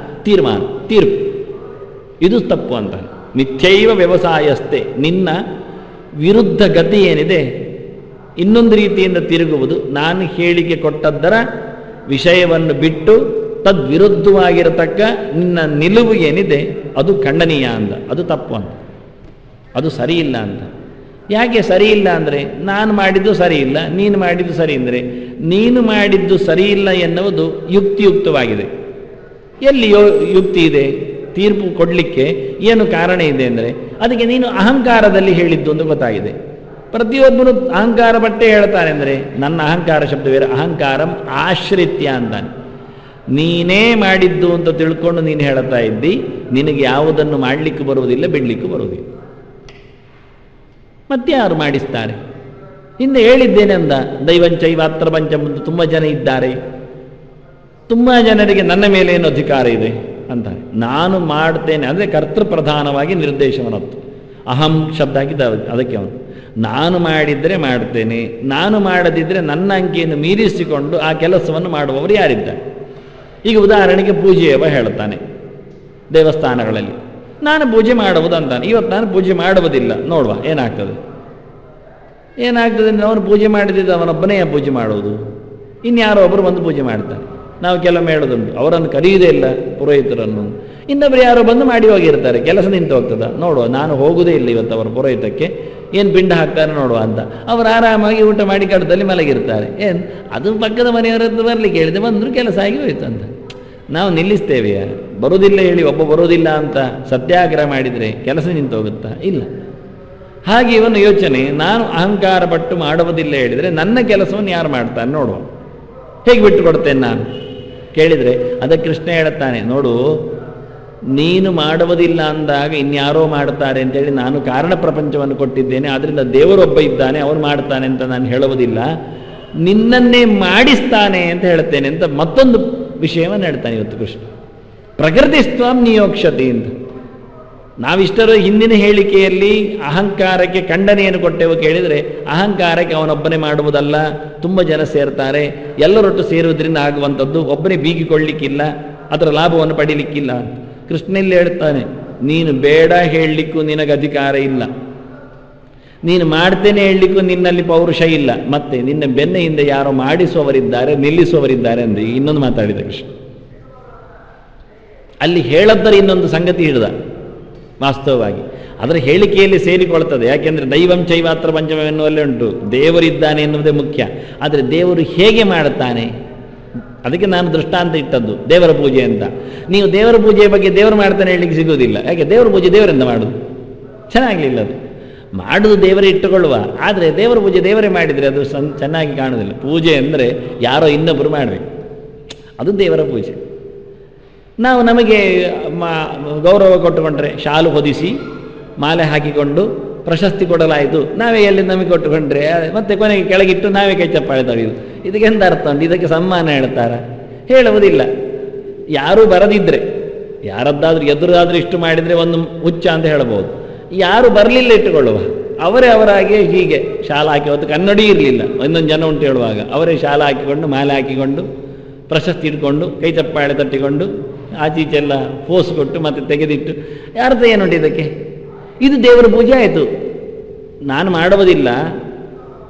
A: ತೀರ್ಮಾನ, ತೀರ್ಪು. ಇದು ತಪ್ಪು ಅಂತ. ಮಿಥ್ಯೈವ ವ್ಯವಸಾಯಸ್ಥೆ, ನಿನ್ನ ವಿರುದ್ಧ ಗತಿ ಏನಿದೆ ಇನ್ನೊಂದು ರೀತಿಯಿಂದ ತಿರುಗುವುದು. ನಾನು ಹೇಳಿಕೆ ಕೊಟ್ಟದ್ದರ ವಿಷಯವನ್ನು ಬಿಟ್ಟು ತದ್ವಿರುದ್ಧವಾಗಿರತಕ್ಕ ನಿನ್ನ ನಿಲುವು ಏನಿದೆ ಅದು ಖಂಡನೀಯ ಅಂದ. ಅದು ತಪ್ಪು ಅಂತ, ಅದು ಸರಿಯಿಲ್ಲ ಅಂತ. ಯಾಕೆ ಸರಿಯಿಲ್ಲ ಅಂದರೆ, ನಾನು ಮಾಡಿದ್ದು ಸರಿ ಇಲ್ಲ, ನೀನು ಮಾಡಿದ್ದು ಸರಿ ಅಂದರೆ, ನೀನು ಮಾಡಿದ್ದು ಸರಿಯಿಲ್ಲ ಎನ್ನುವುದು ಯುಕ್ತಿಯುಕ್ತವಾಗಿದೆ. ಎಲ್ಲಿ ಯುಕ್ತಿ ಇದೆ? ತೀರ್ಪು ಕೊಡಲಿಕ್ಕೆ ಏನು ಕಾರಣ ಇದೆ ಅಂದರೆ, ಅದಕ್ಕೆ ನೀನು ಅಹಂಕಾರದಲ್ಲಿ ಹೇಳಿದ್ದು ಅಂತ ಗೊತ್ತಾಗಿದೆ. ಪ್ರತಿಯೊಬ್ಬನು ಅಹಂಕಾರ ಬಟ್ಟೆ ಹೇಳ್ತಾನೆ ಅಂದರೆ, ನನ್ನ ಅಹಂಕಾರ ಶಬ್ದ ಬೇರೆ, ಅಹಂಕಾರಂ ಆಶ್ರಿತ್ಯ ಅಂತಾನೆ. ನೀನೇ ಮಾಡಿದ್ದು ಅಂತ ತಿಳ್ಕೊಂಡು ನೀನು ಹೇಳ್ತಾ ಇದ್ದಿ, ನಿನಗೆ ಯಾವುದನ್ನು ಮಾಡಲಿಕ್ಕೆ ಬರುವುದಿಲ್ಲ, ಬಿಡಲಿಕ್ಕೂ ಬರುವುದಿಲ್ಲ. ಮತ್ತೆ ಯಾರು ಮಾಡಿಸ್ತಾರೆ? ಹಿಂದೆ ಹೇಳಿದ್ದೇನೆ ಅಂದ, ದೈವಂಚೈವಾತ್ರ ಪಂಚಮಂದು ತುಂಬ ಜನ ಇದ್ದಾರೆ, ತುಂಬ ಜನರಿಗೆ ನನ್ನ ಮೇಲೆ ಏನು ಅಧಿಕಾರ ಇದೆ ಅಂತ. ನಾನು ಮಾಡ್ತೇನೆ ಅಂದರೆ ಕರ್ತೃಪ್ರಧಾನವಾಗಿ ನಿರ್ದೇಶನತ್ತು. ಅಹಂ ಶಬ್ದ ಹಾಕಿದ್ದ ಅದಕ್ಕೆ ಅವನು. ನಾನು ಮಾಡಿದರೆ ಮಾಡ್ತೇನೆ, ನಾನು ಮಾಡದಿದ್ದರೆ ನನ್ನ ಅಂಕಿಯನ್ನು ಮೀರಿಸಿಕೊಂಡು ಆ ಕೆಲಸವನ್ನು ಮಾಡುವವರು ಯಾರಿದ್ದಾರೆ? ಈಗ ಉದಾಹರಣೆಗೆ ಪೂಜೆಯವ ಹೇಳ್ತಾನೆ ದೇವಸ್ಥಾನಗಳಲ್ಲಿ, ನಾನು ಪೂಜೆ ಮಾಡುವುದು ಅಂತಾನೆ. ಇವತ್ತು ನಾನು ಪೂಜೆ ಮಾಡುವುದಿಲ್ಲ, ನೋಡುವ ಏನಾಗ್ತದೆ ಅಂದರೆ, ಅವನು ಪೂಜೆ ಮಾಡಿದ್ದು ಅವನೊಬ್ಬನೇ ಪೂಜೆ ಮಾಡುವುದು, ಇನ್ಯಾರೋ ಒಬ್ಬರು ಬಂದು ಪೂಜೆ ಮಾಡ್ತಾನೆ. ನಾವು ಕೆಲವೊಮ್ಮೆ ಹೇಳೋದುಂಟು, ಅವರನ್ನು ಕರೆಯುವುದೇ ಇಲ್ಲ ಪುರೋಹಿತರನ್ನು, ಇನ್ನೊಬ್ಬರು ಯಾರೋ ಬಂದು ಮಾಡಿ ಹೋಗಿರ್ತಾರೆ, ಕೆಲಸ ನಿಂತು ಹೋಗ್ತದ. ನೋಡುವ, ನಾನು ಹೋಗುವುದೇ ಇಲ್ಲ ಇವತ್ತು ಅವರ ಪುರೋಹಿತಕ್ಕೆ, ಏನು ಪಿಂಡ ಹಾಕ್ತಾರೆ ನೋಡುವ ಅಂತ. ಅವರು ಆರಾಮಾಗಿ ಊಟ ಮಾಡಿ ಕಡದಲ್ಲಿ ಮಲಗಿರ್ತಾರೆ. ಏನು ಅದು ಪಕ್ಕದ ಮನೆಯವರದ್ದು ಬರಲಿಕ್ಕೆ ಹೇಳಿದೆ, ಬಂದರು, ಕೆಲಸ ಆಗಿ ಹೋಯ್ತು ಅಂತ. ನಾವು ನಿಲ್ಲಿಸ್ತೇವೆಯಾ? ಬರುವುದಿಲ್ಲ ಹೇಳಿ ಒಬ್ಬ ಬರುವುದಿಲ್ಲ ಅಂತ ಸತ್ಯಾಗ್ರಹ ಮಾಡಿದರೆ ಕೆಲಸ ನಿಂತು ಹೋಗುತ್ತಾ? ಇಲ್ಲ. ಹಾಗೆ ಇವನು ಯೋಚನೆ, ನಾನು ಅಹಂಕಾರ ಪಟ್ಟು ಮಾಡುವುದಿಲ್ಲ ಹೇಳಿದರೆ ನನ್ನ ಕೆಲಸವನ್ನು ಯಾರು ಮಾಡ್ತಾನೆ ನೋಡುವ, ಹೇಗೆ ಬಿಟ್ಟು ಕೊಡ್ತೇನೆ ನಾನು ಕೇಳಿದರೆ, ಅದಕ್ಕೆ ಕೃಷ್ಣ ಹೇಳುತ್ತಾನೆ, ನೋಡು, ನೀನು ಮಾಡುವುದಿಲ್ಲ ಅಂದಾಗ ಇನ್ಯಾರೋ ಮಾಡ್ತಾರೆ ಅಂತೇಳಿ ನಾನು ಕಾರಣ ಪ್ರಪಂಚವನ್ನು ಕೊಟ್ಟಿದ್ದೇನೆ, ಆದ್ದರಿಂದ ದೇವರೊಬ್ಬ ಇದ್ದಾನೆ, ಅವನು ಮಾಡ್ತಾನೆ ಅಂತ ನಾನು ಹೇಳುವುದಿಲ್ಲ, ನಿನ್ನನ್ನೇ ಮಾಡಿಸ್ತಾನೆ ಅಂತ ಹೇಳ್ತೇನೆ ಅಂತ ಮತ್ತೊಂದು ವಿಷಯವನ್ನು ಹೇಳ್ತಾನೆ ಇವತ್ತು ಕೃಷ್ಣ. ಪ್ರಕೃತಿಸ್ತ್ವಂ ನಿಯೋಕ್ಷತಿ ಅಂತ. ನಾವಿಷ್ಟರ ಹಿಂದಿನ ಹೇಳಿಕೆಯಲ್ಲಿ ಅಹಂಕಾರಕ್ಕೆ ಖಂಡನೆಯನ್ನು ಕೊಟ್ಟೆವು ಕೇಳಿದರೆ, ಅಹಂಕಾರಕ್ಕೆ ಅವನೊಬ್ಬನೇ ಮಾಡುವುದಲ್ಲ, ತುಂಬ ಜನ ಸೇರ್ತಾರೆ, ಎಲ್ಲರೊಟ್ಟು ಸೇರುವುದರಿಂದ ಆಗುವಂಥದ್ದು, ಒಬ್ಬನೇ ಬೀಗಿಕೊಳ್ಳಿಕ್ಕಿಲ್ಲ, ಅದರ ಲಾಭವನ್ನು ಪಡೀಲಿಕ್ಕಿಲ್ಲ. ಕೃಷ್ಣಲ್ಲಿ ಹೇಳ್ತಾನೆ, ನೀನು ಬೇಡ ಹೇಳಲಿಕ್ಕೂ ನಿನಗೆ ಅಧಿಕಾರ ಇಲ್ಲ, ನೀನು ಮಾಡ್ತೇನೆ ಹೇಳಲಿಕ್ಕೂ ನಿನ್ನಲ್ಲಿ ಪೌರುಷ ಇಲ್ಲ, ಮತ್ತೆ ನಿನ್ನ ಬೆನ್ನ ಹಿಂದೆ ಯಾರೋ ಮಾಡಿಸುವವರಿದ್ದಾರೆ, ನಿಲ್ಲಿಸುವವರಿದ್ದಾರೆ ಎಂದು ಇನ್ನೊಂದು ಮಾತಾಡಿದ ಕೃಷ್ಣ. ಅಲ್ಲಿ ಹೇಳದ್ದರ ಇನ್ನೊಂದು ಸಂಗತಿ ಹಿಡಿದ. ವಾಸ್ತವವಾಗಿ ಅದರ ಹೇಳಿಕೆಯಲ್ಲಿ ಸೇರಿಕೊಳ್ತದೆ. ಯಾಕೆಂದರೆ ದೈವಂ ಚೈವಾತ್ರ ಪಂಚಮ ಎನ್ನುವಲ್ಲೇ ಉಂಟು, ದೇವರಿದ್ದಾನೆ ಎನ್ನುವುದೇ ಮುಖ್ಯ. ಆದರೆ ದೇವರು ಹೇಗೆ ಮಾಡುತ್ತಾನೆ, ಅದಕ್ಕೆ ನಾನು ದೃಷ್ಟಾಂತ ಇಟ್ಟದ್ದು ದೇವರ ಪೂಜೆ ಅಂತ. ನೀವು ದೇವರ ಪೂಜೆಯ ಬಗ್ಗೆ ದೇವರು ಮಾಡ್ತಾನೆ ಹೇಳಲಿಕ್ಕೆ ಸಿಗುವುದಿಲ್ಲ. ಯಾಕೆ? ದೇವರ ಪೂಜೆ ದೇವರಿಂದ ಮಾಡೋದು ಚೆನ್ನಾಗಲಿಲ್ಲ, ಅದು ಮಾಡುವುದು ದೇವರೇ ಇಟ್ಟುಕೊಳ್ಳುವ. ಆದರೆ ದೇವರ ಪೂಜೆ ದೇವರೇ ಮಾಡಿದರೆ ಅದು ಚೆನ್ನಾಗಿ ಕಾಣುವುದಿಲ್ಲ. ಪೂಜೆ ಅಂದರೆ ಯಾರೋ ಇನ್ನೊಬ್ಬರು ಮಾಡಬೇಕು, ಅದು ದೇವರ ಪೂಜೆ. ನಾವು ನಮಗೆ ಗೌರವ ಕೊಟ್ಟುಕೊಂಡ್ರೆ, ಶಾಲು ಹೊದಿಸಿ ಮಾಲೆ ಹಾಕಿಕೊಂಡು ಪ್ರಶಸ್ತಿ ಕೊಡಲಾಯಿತು, ನಾವೇ ಎಲ್ಲಿ ನಮಗೆ ಕೊಟ್ಟುಕೊಂಡ್ರೆ ಮತ್ತೆ ಕೊನೆಗೆ ಕೆಳಗಿಟ್ಟು ನಾವೇ ಕೈ ಚಪ್ಪಾಳೆ ತೆಗೆದು, ಇದಕ್ಕೆ ಎಂತ ಅರ್ಥ ಉಂಟು? ಇದಕ್ಕೆ ಸನ್ಮಾನ ಹೇಳ್ತಾರ? ಹೇಳುವುದಿಲ್ಲ. ಯಾರೂ ಬರದಿದ್ದರೆ, ಯಾರದ್ದಾದ್ರೂ ಎದುರಾದ್ರೂ ಇಷ್ಟು ಮಾಡಿದರೆ ಒಂದು ಹುಚ್ಚ ಅಂತ ಹೇಳ್ಬೋದು. ಯಾರು ಬರಲಿಲ್ಲ ಇಟ್ಟುಕೊಳ್ಳುವ, ಅವರೇ ಅವರಾಗೆ ಹೀಗೆ ಶಾಲ ಹಾಕಿ, ಹೊತ್ತು ಕನ್ನಡಿ ಇರಲಿಲ್ಲ, ಇನ್ನೊಂದು ಜನ ಉಂಟು ಹೇಳುವಾಗ ಅವರೇ ಶಾಲ ಹಾಕಿಕೊಂಡು ಮಾಲೆ ಹಾಕಿಕೊಂಡು ಪ್ರಶಸ್ತಿ ಇಟ್ಕೊಂಡು ಕೈ ಚಪ್ಪಾಳೆ ತಟ್ಟಿಕೊಂಡು ಆಚೀಚೆಲ್ಲ ಪೋಸ್ ಕೊಟ್ಟು ಮತ್ತೆ ತೆಗೆದಿಟ್ಟು ಯಾರ್ದ ಏನುಂಟು ಇದಕ್ಕೆ? ಇದು ದೇವರ ಪೂಜೆ ಆಯಿತು. ನಾನು ಮಾಡುವುದಿಲ್ಲ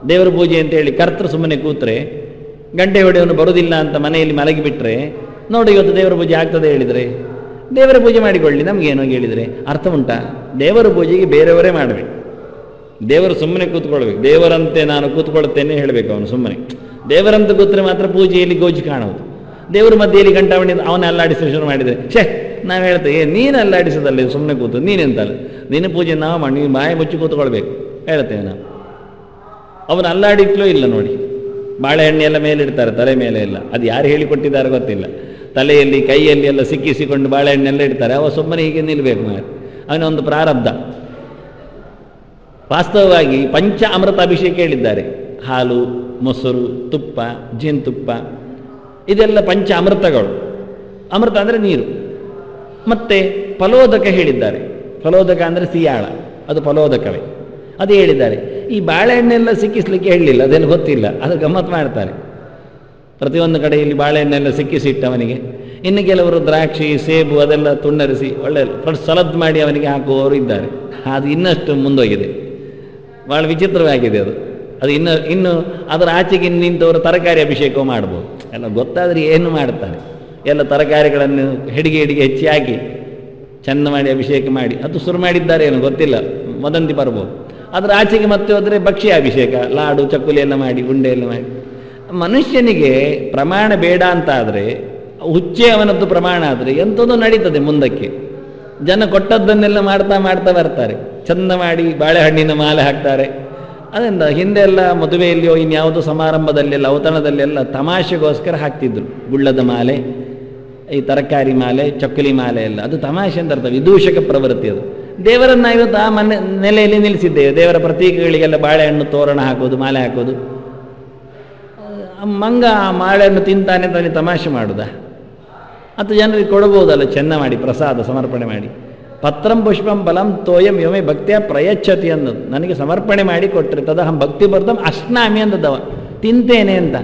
A: ದೇವರ ಪೂಜೆ ಅಂತೇಳಿ ಕರ್ತೃ ಸುಮ್ಮನೆ ಕೂತ್ರೆ, ಗಂಟೆ ಹೊಡೆಯವನು ಬರುವುದಿಲ್ಲ ಅಂತ ಮನೆಯಲ್ಲಿ ಮಲಗಿಬಿಟ್ರೆ, ನೋಡಿ ಇವತ್ತು ದೇವರ ಪೂಜೆ ಆಗ್ತದೆ ಹೇಳಿದರೆ ದೇವರ ಪೂಜೆ ಮಾಡಿಕೊಳ್ಳಿ, ನಮಗೇನೋ ಹೇಳಿದರೆ ಅರ್ಥ ಉಂಟಾ? ದೇವರ ಪೂಜೆಗೆ ಬೇರೆಯವರೇ ಮಾಡಬೇಕು, ದೇವರು ಸುಮ್ಮನೆ ಕೂತ್ಕೊಳ್ಬೇಕು. ದೇವರಂತೆ ನಾನು ಕೂತ್ಕೊಳ್ತೇನೆ ಹೇಳಬೇಕು ಅವನು. ಸುಮ್ಮನೆ ದೇವರಂತೆ ಕೂತ್ರೆ ಮಾತ್ರ ಪೂಜೆಯಲ್ಲಿ ಗೋಜಿ ಕಾಣುವುದು. ದೇವರ ಮಧ್ಯೆಯಲ್ಲಿ ಗಂಟಾವಣಿ ಅವನ ಅಲ್ಲಾಡಿಸಿ ಶುರು ಮಾಡಿದರೆ ನಾವು ಹೇಳ್ತೇವೆ, ನೀನು ಅಲ್ಲಾಡಿಸೋದಲ್ಲ, ಸುಮ್ಮನೆ ಕೂತು ನೀನೆಂತಲ್ಲ, ನಿನ್ನ ಪೂಜೆ ನಾವು ಮಾಡಿ, ನೀವು ಬಾಯಿ ಮುಚ್ಚಿ ಕೂತ್ಕೊಳ್ಬೇಕು ಹೇಳ್ತೇವೆ ನಾವು. ಅವನು ಅಲ್ಲಾಡಿಕ್ಲೂ ಇಲ್ಲ ನೋಡಿ, ಬಾಳೆಹಣ್ಣೆಲ್ಲ ಮೇಲಿಡ್ತಾರೆ ತಲೆ ಮೇಲೆ ಎಲ್ಲ, ಅದು ಯಾರು ಹೇಳಿಕೊಟ್ಟಿದ್ದಾರೆ ಗೊತ್ತಿಲ್ಲ. ತಲೆಯಲ್ಲಿ ಕೈಯಲ್ಲಿ ಎಲ್ಲ ಸಿಕ್ಕಿಸಿಕೊಂಡು ಬಾಳೆಹಣ್ಣೆಲ್ಲ ಇಡ್ತಾರೆ, ಅವ ಸುಮ್ಮನೆ ಹೀಗೆ ನಿಲ್ಲಬೇಕು ಮಾರೆ, ಅವನೊಂದು ಪ್ರಾರಬ್ಧ. ವಾಸ್ತವವಾಗಿ ಪಂಚ ಅಮೃತ ಅಭಿಷೇಕ ಹೇಳಿದ್ದಾರೆ. ಹಾಲು, ಮೊಸರು, ತುಪ್ಪ, ಜೇನುತುಪ್ಪ, ಇದೆಲ್ಲ ಪಂಚ ಅಮೃತಗಳು. ಅಮೃತ ಅಂದರೆ ನೀರು. ಮತ್ತೆ ಫಲೋದಕ ಹೇಳಿದ್ದಾರೆ. ಫಲೋದಕ ಅಂದರೆ ಸಿಯಾಳ, ಅದು ಫಲೋದಕವೇ, ಅದು ಹೇಳಿದ್ದಾರೆ. ಈ ಬಾಳೆಹಣ್ಣೆಲ್ಲ ಸಿಕ್ಕಿಸ್ಲಿಕ್ಕೆ ಹೇಳಲಿಲ್ಲ, ಅದೇನು ಗೊತ್ತಿಲ್ಲ, ಅದು ಗಮ್ಮತ್ತು ಮಾಡ್ತಾರೆ. ಪ್ರತಿಯೊಂದು ಕಡೆಯಲ್ಲಿ ಬಾಳೆಹಣ್ಣೆಲ್ಲ ಸಿಕ್ಕಿಸಿಟ್ಟವನಿಗೆ, ಇನ್ನು ಕೆಲವರು ದ್ರಾಕ್ಷಿ, ಸೇಬು ಅದೆಲ್ಲ ತುಂಡರಿಸಿ ಒಳ್ಳೆ ಸಲದ್ ಮಾಡಿ ಅವನಿಗೆ ಹಾಕುವವರು ಇದ್ದಾರೆ. ಅದು ಇನ್ನಷ್ಟು ಮುಂದೋಗಿದೆ, ಭಾಳ ವಿಚಿತ್ರವಾಗಿದೆ ಅದು. ಅದು ಇನ್ನು ಅದರ ಆಚೆಗೆ ನಿಂತವರು ತರಕಾರಿ ಅಭಿಷೇಕ ಮಾಡ್ಬೋದು. ಎಲ್ಲ ಗೊತ್ತಾದರೆ ಏನು ಮಾಡ್ತಾರೆ, ಎಲ್ಲ ತರಕಾರಿಗಳನ್ನು ಹೆಡಿಗೆ ಹೆಚ್ಚಿ ಹಾಕಿ ಚೆಂದ ಮಾಡಿ ಅಭಿಷೇಕ ಮಾಡಿ ಅದು ಶುರು ಮಾಡಿದ್ದಾರೆ, ಏನು ಗೊತ್ತಿಲ್ಲ, ವದಂತಿ ಬರ್ಬೋದು. ಅದರ ಆಚೆಗೆ ಮತ್ತೆ ಹೋದರೆ ಭಕ್ಷ್ಯ ಅಭಿಷೇಕ, ಲಾಡು ಚಕ್ಕುಲಿ ಎಲ್ಲ ಮಾಡಿ, ಉಂಡೆ ಎಲ್ಲ ಮಾಡಿ. ಮನುಷ್ಯನಿಗೆ ಪ್ರಮಾಣ ಬೇಡ ಅಂತ ಆದರೆ, ಹುಚ್ಚೆ ಅವನದ್ದು ಪ್ರಮಾಣ ಆದರೆ ಎಂಥದ್ದು ನಡೀತದೆ ಮುಂದಕ್ಕೆ. ಜನ ಕೊಟ್ಟದ್ದನ್ನೆಲ್ಲ ಮಾಡ್ತಾ ಮಾಡ್ತಾ ಬರ್ತಾರೆ, ಚಂದ ಮಾಡಿ ಬಾಳೆಹಣ್ಣಿನ ಮಾಲೆ ಹಾಕ್ತಾರೆ. ಅದರಿಂದ ಹಿಂದೆಲ್ಲ ಮದುವೆಯಲ್ಲಿಯೋ ಇನ್ಯಾವುದೋ ಸಮಾರಂಭದಲ್ಲೆಲ್ಲ ಔತಣದಲ್ಲೆಲ್ಲ ತಮಾಷೆಗೋಸ್ಕರ ಹಾಕ್ತಿದ್ರು ಗುಳ್ಳದ ಮಾಲೆ, ಈ ತರಕಾರಿ ಮಾಲೆ, ಚಕ್ಕುಲಿ ಮಾಲೆ ಎಲ್ಲ. ಅದು ತಮಾಷೆ ಅಂತ ಅರ್ಥ, ವಿದೂಷಕ ಪ್ರವೃತ್ತಿ ಅದು. ದೇವರನ್ನ ಇವತ್ತು ಆ ನೆಲೆಯಲ್ಲಿ ನಿಲ್ಲಿಸಿದ್ದೇವೆ. ದೇವರ ಪ್ರತೀಕಗಳಿಗೆಲ್ಲ ಬಾಳೆಹಣ್ಣು ತೋರಣ ಹಾಕೋದು, ಮಾಲೆ ಹಾಕೋದು. ಮಂಗ ಆ ಮಾಳೆಹಣ್ಣು ತಿಂತಾನೆ ತಾನೆ ತಮಾಷೆ ಮಾಡುದಾ? ಅದು ಜನರಿಗೆ ಕೊಡಬಹುದಲ್ಲ, ಚೆನ್ನ ಮಾಡಿ ಪ್ರಸಾದ ಸಮರ್ಪಣೆ ಮಾಡಿ. ಪತ್ರಂ ಪುಷ್ಪಂ ಫಲಂ ತೋಯಂ ಯೋಮೆ ಭಕ್ತಿಯ ಪ್ರಯಚ್ಛತಿ ಅನ್ನೋದು. ನನಗೆ ಸಮರ್ಪಣೆ ಮಾಡಿ ಕೊಟ್ಟರೆ ತದಹಂ ಭಕ್ತಿ ಬರ್ದಂ ಅಶ್ನಾಮಿ ಅಂದದವ, ತಿಂತೇನೆ ಅಂತ.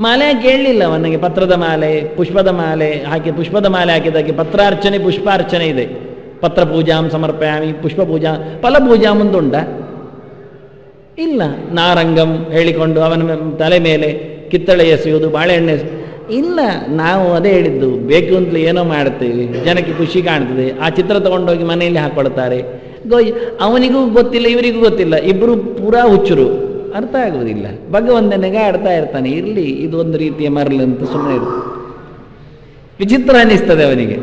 A: ಮಾಲೆ ಕೇಳಲಿಲ್ಲ ಅವನಿಗೆ, ಪತ್ರದ ಮಾಲೆ, ಪುಷ್ಪದ ಮಾಲೆ ಹಾಕಿ, ಪುಷ್ಪದ ಮಾಲೆ ಹಾಕಿದಾಗೆ ಪತ್ರಾರ್ಚನೆ ಪುಷ್ಪಾರ್ಚನೆ ಇದೆ. ಪತ್ರ ಪೂಜಾಂ ಸಮರ್ಪಯಾಮಿ, ಪುಷ್ಪ ಪೂಜಾ, ಫಲಪೂಜಾ ಮುಂದುಂಟ ಇಲ್ಲ. ನಾರಂಗಂ ಹೇಳಿಕೊಂಡು ಅವನ ತಲೆ ಮೇಲೆ ಕಿತ್ತಳೆ ಎಸೆಯುವುದು, ಬಾಳೆಹಣ್ಣೆ ಇಲ್ಲ. ನಾವು ಅದೇ ಹೇಳಿದ್ದು, ಬೇಕು ಅಂತಲೇ ಏನೋ ಮಾಡ್ತೇವೆ, ಜನಕ್ಕೆ ಖುಷಿ ಕಾಣ್ತದೆ, ಆ ಚಿತ್ರ ತಗೊಂಡೋಗಿ ಮನೆಯಲ್ಲಿ ಹಾಕ್ಕೊಳ್ತಾರೆ. ಅವನಿಗೂ ಗೊತ್ತಿಲ್ಲ, ಇವರಿಗೂ ಗೊತ್ತಿಲ್ಲ, ಇಬ್ಬರು ಪೂರಾ ಹುಚ್ಚರು, ಅರ್ಥ ಆಗುವುದಿಲ್ಲ. ಭಗವಂತನಿಗೆ ಆಡ್ತಾ ಇರ್ತಾನೆ, ಇರಲಿ ಇದು ಒಂದು ರೀತಿಯ ಮರಳು ಅಂತ ಸುಮ್ಮನೆ ಇರು. ವಿಚಿತ್ರ ಅನ್ನಿಸ್ತದೆ ಅವನಿಗೆ.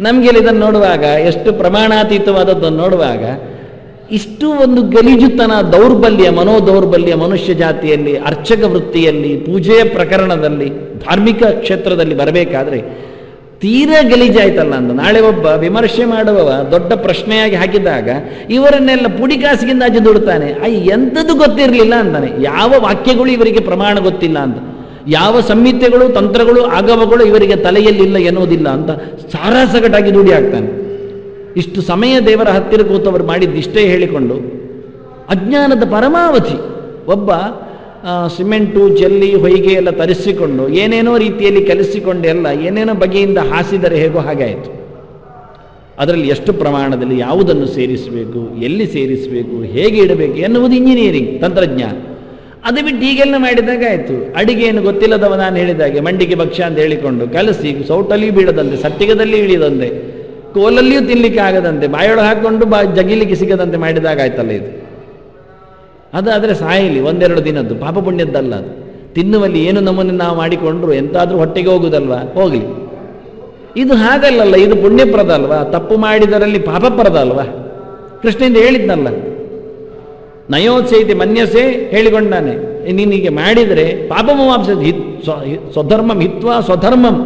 A: ನಮಗೆಲ್ಲ ಇದನ್ನು ನೋಡುವಾಗ, ಎಷ್ಟು ಪ್ರಮಾಣಾತೀತವಾದದ್ದನ್ನು ನೋಡುವಾಗ, ಇಷ್ಟು ಒಂದು ಗಲೀಜುತನ, ದೌರ್ಬಲ್ಯ, ಮನೋದೌರ್ಬಲ್ಯ ಮನುಷ್ಯ ಜಾತಿಯಲ್ಲಿ, ಅರ್ಚಕ ವೃತ್ತಿಯಲ್ಲಿ, ಪೂಜೆಯ ಪ್ರಕರಣದಲ್ಲಿ, ಧಾರ್ಮಿಕ ಕ್ಷೇತ್ರದಲ್ಲಿ ಬರಬೇಕಾದ್ರೆ ತೀರಾ ಗಲೀಜಾಯ್ತಲ್ಲ ಅಂತ. ನಾಳೆ ಒಬ್ಬ ವಿಮರ್ಶೆ ಮಾಡುವವ ದೊಡ್ಡ ಪ್ರಶ್ನೆಯಾಗಿ ಹಾಕಿದಾಗ ಇವರನ್ನೆಲ್ಲ ಪುಡಿಕಾಸಿಗಿಂದ ಆಚೆ ದುಡ್ತಾನೆ. ಎಂಥದ್ದು ಗೊತ್ತಿರಲಿಲ್ಲ ಅಂತಾನೆ, ಯಾವ ವಾಕ್ಯಗಳು ಇವರಿಗೆ ಪ್ರಮಾಣ ಗೊತ್ತಿಲ್ಲ ಅಂತ, ಯಾವ ಸಂಹಿತೆಗಳು, ತಂತ್ರಗಳು, ಆಗಮಗಳು ಇವರಿಗೆ ತಲೆಯಲ್ಲಿಲ್ಲ ಎನ್ನುವುದಿಲ್ಲ ಅಂತ ಸಾರಾಸಗಟಾಗಿ ದುಡಿ ಹಾಕ್ತಾನೆ. ಇಷ್ಟು ಸಮಯ ದೇವರ ಹತ್ತಿರ ಕೂತವರು ಮಾಡಿದ್ದಿಷ್ಟೇ ಹೇಳಿಕೊಂಡು, ಅಜ್ಞಾನದ ಪರಮಾವಧಿ. ಒಬ್ಬ ಸಿಮೆಂಟು, ಜಲ್ಲಿ, ಹೊಯ್ಗೆ ಎಲ್ಲ ತರಿಸಿಕೊಂಡು ಏನೇನೋ ರೀತಿಯಲ್ಲಿ ಕಲಿಸಿಕೊಂಡು ಎಲ್ಲ ಏನೇನೋ ಬಗೆಯಿಂದ ಹಾಸಿದರೆ ಹೇಗೋ ಹಾಗೆ ಆಯಿತು. ಅದರಲ್ಲಿ ಎಷ್ಟು ಪ್ರಮಾಣದಲ್ಲಿ ಯಾವುದನ್ನು ಸೇರಿಸಬೇಕು, ಎಲ್ಲಿ ಸೇರಿಸಬೇಕು, ಹೇಗೆ ಇಡಬೇಕು ಎನ್ನುವುದು ಇಂಜಿನಿಯರಿಂಗ್ ತಂತ್ರಜ್ಞಾನ. ಅದು ಬಿಟ್ಟು ಹೀಗೆಲ್ಲ ಮಾಡಿದಾಗ ಆಯಿತು. ಅಡಿಗೆಯನ್ನು ಗೊತ್ತಿಲ್ಲದವ ನಾನು ಹೇಳಿದಾಗೆ ಮಂಡಿಗೆ ಭಕ್ಷ್ಯ ಅಂತ ಹೇಳಿಕೊಂಡು ಕಲಸಿ ಸೌಟಲ್ಲಿಯೂ ಬೀಳದಂತೆ, ಸಟ್ಟಿಗದಲ್ಲಿ ಇಳಿಯದಂತೆ, ಕೋಲಲ್ಲಿಯೂ ತಿನ್ನಲಿಕ್ಕೆ ಆಗದಂತೆ, ಬಾಯೊಳಗೆ ಹಾಕ್ಕೊಂಡು ಜಗಿಲಿಕ್ಕೆ ಸಿಗದಂತೆ ಮಾಡಿದಾಗ ಆಯ್ತಲ್ಲ ಇದು. ಅದಾದರೆ ಸಾಯಲಿ, ಒಂದೆರಡು ದಿನದ್ದು, ಪಾಪ ಪುಣ್ಯದ್ದಲ್ಲ ಅದು. ತಿನ್ನುವಲ್ಲಿ ಏನು ನಮ್ಮನ್ನು ನಾವು ಮಾಡಿಕೊಂಡ್ರು ಎಂತಾದರೂ ಹೊಟ್ಟೆಗೆ ಹೋಗುವುದಲ್ವಾ, ಹೋಗಲಿ. ಇದು ಹಾಗಲ್ಲಲ್ಲ, ಇದು ಪುಣ್ಯಪ್ರದ ಅಲ್ವಾ, ತಪ್ಪು ಮಾಡಿದರಲ್ಲಿ ಪಾಪಪ್ರದ ಅಲ್ವಾ. ಕೃಷ್ಣನಿಂದ ಹೇಳಿದ್ನಲ್ಲ, ನಯೋತ್ಸೈತಿ ಮನ್ಯಸೆ ಹೇಳಿಕೊಂಡಾನೆ, ನೀನೀಗೆ ಮಾಡಿದರೆ ಪಾಪಮವಾಪ್ಸ್ಯಸಿ ಸ್ವಧರ್ಮಂ ಹಿತ್ವಾ ಸ್ವಧರ್ಮಂ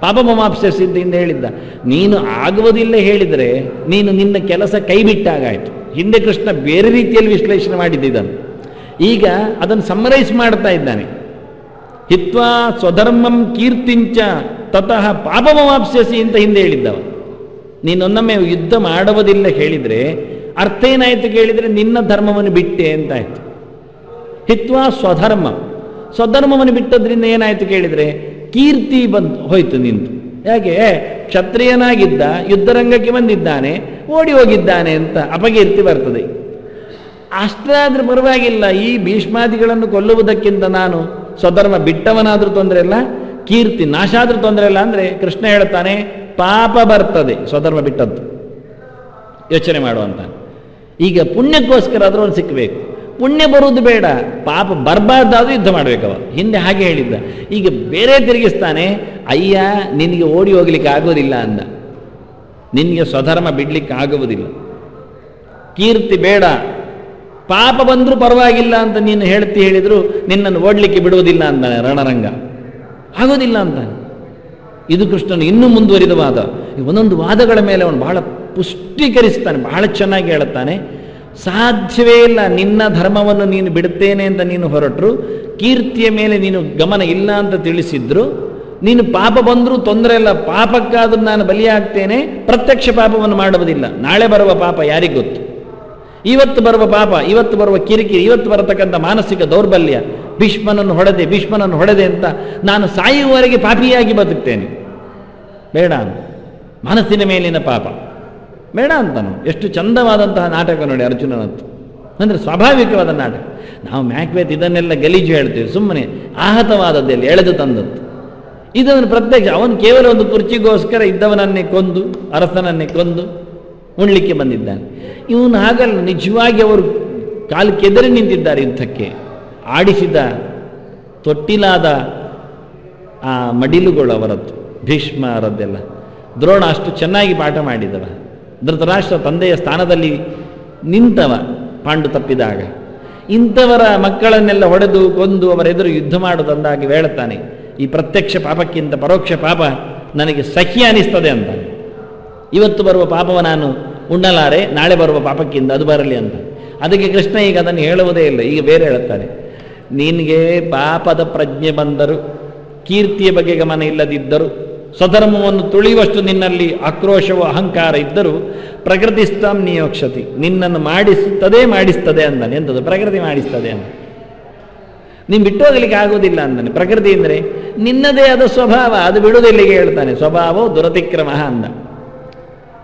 A: ಪಾಪಮವಾಪ್ಸ್ಯಸಿದ್ದಿಂದ ಹೇಳಿದ್ದ. ನೀನು ಆಗುವುದಿಲ್ಲ ಹೇಳಿದರೆ ನೀನು ನಿನ್ನ ಕೆಲಸ ಕೈ ಬಿಟ್ಟಾಗಾಯಿತು. ಹಿಂದೆ ಕೃಷ್ಣ ಬೇರೆ ರೀತಿಯಲ್ಲಿ ವಿಶ್ಲೇಷಣೆ ಮಾಡಿದ್ದಿದ್ದನು, ಈಗ ಅದನ್ನು ಸಮ್ಮರೈಸ್ ಮಾಡ್ತಾ ಇದ್ದಾನೆ. ಹಿತ್ವಾ ಸ್ವಧರ್ಮಂ ಕೀರ್ತಿಂಚ ತತಃ ಪಾಪಮವಾಪ್ಸ್ಯಸಿ ಅಂತ ಹಿಂದೆ ಹೇಳಿದ್ದವ. ನೀನೊನ್ನೊಮ್ಮೆ ಯುದ್ಧ ಮಾಡುವುದಿಲ್ಲ ಹೇಳಿದರೆ ಅರ್ಥ ಏನಾಯಿತು ಕೇಳಿದರೆ ನಿನ್ನ ಧರ್ಮವನ್ನು ಬಿಟ್ಟೆ ಅಂತಾಯ್ತು. ಹಿತ್ವಾ ಸ್ವಧರ್ಮವನ್ನು ಬಿಟ್ಟದ್ರಿಂದ ಏನಾಯಿತು ಕೇಳಿದರೆ ಕೀರ್ತಿ ಹೋಯ್ತು ನಿಂತು. ಯಾಕೆ? ಕ್ಷತ್ರಿಯನಾಗಿದ್ದ ಯುದ್ಧರಂಗಕ್ಕೆ ಬಂದಿದ್ದಾನೆ, ಓಡಿ ಹೋಗಿದ್ದಾನೆ ಅಂತ ಅಪಕೀರ್ತಿ ಬರ್ತದೆ. ಅಷ್ಟಾದ್ರೂ ಪರವಾಗಿಲ್ಲ, ಈ ಭೀಷ್ಮಾದಿಗಳನ್ನು ಕೊಲ್ಲುವುದಕ್ಕಿಂತ ನಾನು ಸ್ವಧರ್ಮ ಬಿಟ್ಟವನಾದ್ರೂ ತೊಂದರೆ ಇಲ್ಲ, ಕೀರ್ತಿ ನಾಶ ಆದ್ರೂ ತೊಂದರೆ ಇಲ್ಲ ಅಂದರೆ ಕೃಷ್ಣ ಹೇಳ್ತಾನೆ ಪಾಪ ಬರ್ತದೆ ಸ್ವಧರ್ಮ ಬಿಟ್ಟದ್ದು. ಯೋಚನೆ ಮಾಡುವಂತ. ಈಗ ಪುಣ್ಯಕ್ಕೋಸ್ಕರ ಆದ್ರೂ ಒಂದು ಸಿಕ್ಕಬೇಕು. ಪುಣ್ಯ ಬರುವುದು ಬೇಡ, ಪಾಪ ಬರಬಾರ್ದಾದ್ರೂ ಯುದ್ಧ ಮಾಡಬೇಕವ. ಹಿಂದೆ ಹಾಗೆ ಹೇಳಿದ್ದ. ಈಗ ಬೇರೆ ತಿರುಗಿಸ್ತಾನೆ, ಅಯ್ಯ ನಿನಗೆ ಓಡಿ ಹೋಗ್ಲಿಕ್ಕೆ ಆಗೋದಿಲ್ಲ ಅಂದ. ನಿನಗೆ ಸ್ವಧರ್ಮ ಬಿಡ್ಲಿಕ್ಕೆ ಆಗುವುದಿಲ್ಲ, ಕೀರ್ತಿ ಬೇಡ, ಪಾಪ ಬಂದರೂ ಪರವಾಗಿಲ್ಲ ಅಂತ ನೀನು ಹೇಳಿದ್ರು ನಿನ್ನನ್ನು ಓಡ್ಲಿಕ್ಕೆ ಬಿಡುವುದಿಲ್ಲ ಅಂತಾನೆ ರಣರಂಗ. ಆಗೋದಿಲ್ಲ ಅಂತಾನೆ. ಇದು ಕೃಷ್ಣನು ಇನ್ನೂ ಮುಂದುವರಿದ ವಾದ. ಒಂದೊಂದು ವಾದಗಳ ಮೇಲೆ ಅವನು ಬಹಳ ಪುಷ್ಟೀಕರಿಸ್ತಾನೆ, ಬಹಳ ಚೆನ್ನಾಗಿ ಹೇಳುತ್ತಾನೆ. ಸಾಧ್ಯವೇ ಇಲ್ಲ, ನಿನ್ನ ಧರ್ಮವನ್ನು ನೀನು ಬಿಡುತ್ತೇನೆ ಅಂತ ನೀನು ಹೊರಟರು, ಕೀರ್ತಿಯ ಮೇಲೆ ನೀನು ಗಮನ ಇಲ್ಲ ಅಂತ ತಿಳಿಸಿದ್ರು, ನೀನು ಪಾಪ ಬಂದರೂ ತೊಂದರೆ ಇಲ್ಲ, ಪಾಪಕ್ಕಾದ್ರೂ ನಾನು ಬಲಿಯಾಗ್ತೇನೆ, ಪ್ರತ್ಯಕ್ಷ ಪಾಪವನ್ನು ಮಾಡುವುದಿಲ್ಲ. ನಾಳೆ ಬರುವ ಪಾಪ ಯಾರಿಗೆ ಗೊತ್ತು? ಇವತ್ತು ಬರುವ ಪಾಪ, ಇವತ್ತು ಬರುವ ಕಿರಿಕಿರಿ, ಇವತ್ತು ಬರತಕ್ಕಂಥ ಮಾನಸಿಕ ದೌರ್ಬಲ್ಯ, ಭೀಷ್ಮನನ್ನು ಹೊಡೆದೆ ಅಂತ ನಾನು ಸಾಯುವವರೆಗೆ ಪಾಪಿಯಾಗಿ ಬದುಕ್ತೇನೆ, ಬೇಡ. ಮನಸ್ಸಿನ ಮೇಲಿನ ಪಾಪ ಬೇಡ ಅಂತನು. ಎಷ್ಟು ಚಂದವಾದಂತಹ ನಾಟಕ ನೋಡಿ ಅರ್ಜುನನತ್ತು, ಅಂದರೆ ಸ್ವಾಭಾವಿಕವಾದ ನಾಟಕ. ನಾವು ಮ್ಯಾಕ್ಬೇತ್ ಇದನ್ನೆಲ್ಲ ಗಲೀಜು ಹೇಳ್ತೀವಿ, ಸುಮ್ಮನೆ ಆಹತವಾದದ್ದೆಲ್ಲ ಎಳೆದು ತಂದದ್ದು. ಇದನ್ನು ಪ್ರತ್ಯಕ್ಷ ಅವನು ಕೇವಲ ಒಂದು ಕುರ್ಚಿಗೋಸ್ಕರ ಇದ್ದವನನ್ನೇ ಕೊಂದು, ಅರಸನನ್ನೇ ಕೊಂದು ಉಣ್ಲಿಕ್ಕೆ ಬಂದಿದ್ದಾನೆ. ಇವನು ಹಾಗಲ್ಲ, ನಿಜವಾಗಿ ಅವರು ಕಾಲು ಕೆದರಿ ನಿಂತಿದ್ದಾರೆ ಯುದ್ಧಕ್ಕೆ. ಆಡಿಸಿದ ತೊಟ್ಟಿಲಾದ ಆ ಮಡಿಲುಗಳು ಅವರದ್ದು, ಭೀಷ್ಮರದ್ದೆಲ್ಲ. ದ್ರೋಣ ಅಷ್ಟು ಚೆನ್ನಾಗಿ ಪಾಠ ಮಾಡಿದವ. ಧೃತರಾಷ್ಟ್ರ ತಂದೆಯ ಸ್ಥಾನದಲ್ಲಿ ನಿಂತವ ಪಾಂಡು ತಪ್ಪಿದಾಗ. ಇಂಥವರ ಮಕ್ಕಳನ್ನೆಲ್ಲ ಹೊಡೆದು ಕೊಂದು ಅವರೆದುರು ಯುದ್ಧ ಮಾಡುವುದಂದಾಗಿ ಹೇಳುತ್ತಾನೆ, ಈ ಪ್ರತ್ಯಕ್ಷ ಪಾಪಕ್ಕಿಂತ ಪರೋಕ್ಷ ಪಾಪ ನನಗೆ ಸಹ್ಯ ಅನಿಸ್ತದೆ ಅಂತ. ಇವತ್ತು ಬರುವ ಪಾಪವ ನಾನು ಉಣ್ಣಲಾರೆ, ನಾಳೆ ಬರುವ ಪಾಪಕ್ಕಿಂತ ಅದು ಬರಲಿ ಅಂತ. ಅದಕ್ಕೆ ಕೃಷ್ಣ ಈಗ ಅದನ್ನು ಹೇಳುವುದೇ ಇಲ್ಲ. ಈಗ ಬೇರೆ ಹೇಳುತ್ತಾನೆ, ನಿನಗೆ ಪಾಪದ ಪ್ರಜ್ಞೆ ಬಂದರು, ಕೀರ್ತಿಯ ಬಗ್ಗೆ ಗಮನ ಇಲ್ಲದಿದ್ದರು, ಸ್ವಧರ್ಮವನ್ನು ತುಳಿಯುವಷ್ಟು ನಿನ್ನಲ್ಲಿ ಆಕ್ರೋಶವೋ ಅಹಂಕಾರ ಇದ್ದರೂ ಪ್ರಕೃತಿಸ್ಥಾಂ ನಿಯೋಕ್ಷತಿ, ನಿನ್ನನ್ನು ಮಾಡಿಸ್ತದೆ ಅಂದಾನೆ. ಎಂಥದ್ದು? ಪ್ರಕೃತಿ ಮಾಡಿಸ್ತದೆ ಅಂತ. ನೀನು ಬಿಟ್ಟು ಹೋಗ್ಲಿಕ್ಕೆ ಆಗೋದಿಲ್ಲ ಅಂದಾನೆ. ಪ್ರಕೃತಿ ಅಂದರೆ ನಿನ್ನದೇ ಆದ ಸ್ವಭಾವ, ಅದು ಬಿಡುವುದಿಲ್ಲಿಗೆ ಹೇಳ್ತಾನೆ. ಸ್ವಭಾವೋ ದುರತಿಕ್ರಮ ಅಂದ.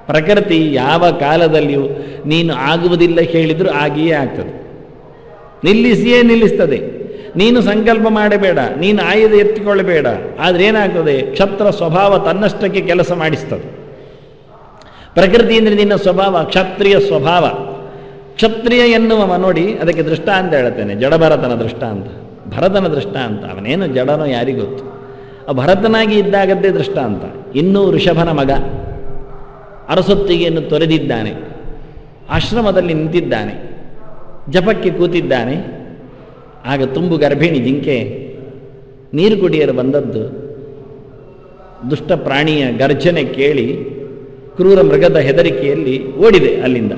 A: ಪ್ರಕೃತಿ ಯಾವ ಕಾಲದಲ್ಲಿಯೂ ನೀನು ಆಗುವುದಿಲ್ಲ ಹೇಳಿದರೂ ಆಗಿಯೇ ಆಗ್ತದೆ, ನಿಲ್ಲಿಸಿಯೇ ನಿಲ್ಲಿಸ್ತದೆ. ನೀನು ಸಂಕಲ್ಪ ಮಾಡಬೇಡ, ನೀನು ಆಯುಧ ಎತ್ತಿಕೊಳ್ಳಬೇಡ, ಆದರೆ ಏನಾಗ್ತದೆ? ಕ್ಷತ್ರ ಸ್ವಭಾವ ತನ್ನಷ್ಟಕ್ಕೆ ಕೆಲಸ ಮಾಡಿಸ್ತದೆ. ಪ್ರಕೃತಿ ಅಂದರೆ ನಿನ್ನ ಸ್ವಭಾವ, ಕ್ಷತ್ರಿಯ ಸ್ವಭಾವ. ಕ್ಷತ್ರಿಯ ಎನ್ನುವ ನೋಡಿ, ಅದಕ್ಕೆ ದೃಷ್ಟಾಂತ ಹೇಳ್ತೇನೆ, ಜಡಭರತನ ದೃಷ್ಟಾಂತ. ಭರತನ ದೃಷ್ಟಾಂತ, ಅವನೇನು ಜಡನೋ ಯಾರಿಗೊತ್ತು. ಭರತನಾಗಿ ಇದ್ದಾಗದ್ದೇ ದೃಷ್ಟಾಂತ. ಇನ್ನೂ ಋಷಭನ ಮಗ, ಅರಸೊತ್ತಿಗೆಯನ್ನು ತೊರೆದಿದ್ದಾನೆ, ಆಶ್ರಮದಲ್ಲಿ ನಿಂತಿದ್ದಾನೆ, ಜಪಕ್ಕೆ ಕೂತಿದ್ದಾನೆ. ಆಗ ತುಂಬು ಗರ್ಭಿಣಿ ಜಿಂಕೆ ನೀರು ಕುಡಿಯಲು ಬಂದದ್ದು. ದುಷ್ಟ ಪ್ರಾಣಿಯ ಗರ್ಜನೆ ಕೇಳಿ ಕ್ರೂರ ಮೃಗದ ಹೆದರಿಕೆಯಲ್ಲಿ ಓಡಿದೆ ಅಲ್ಲಿಂದ.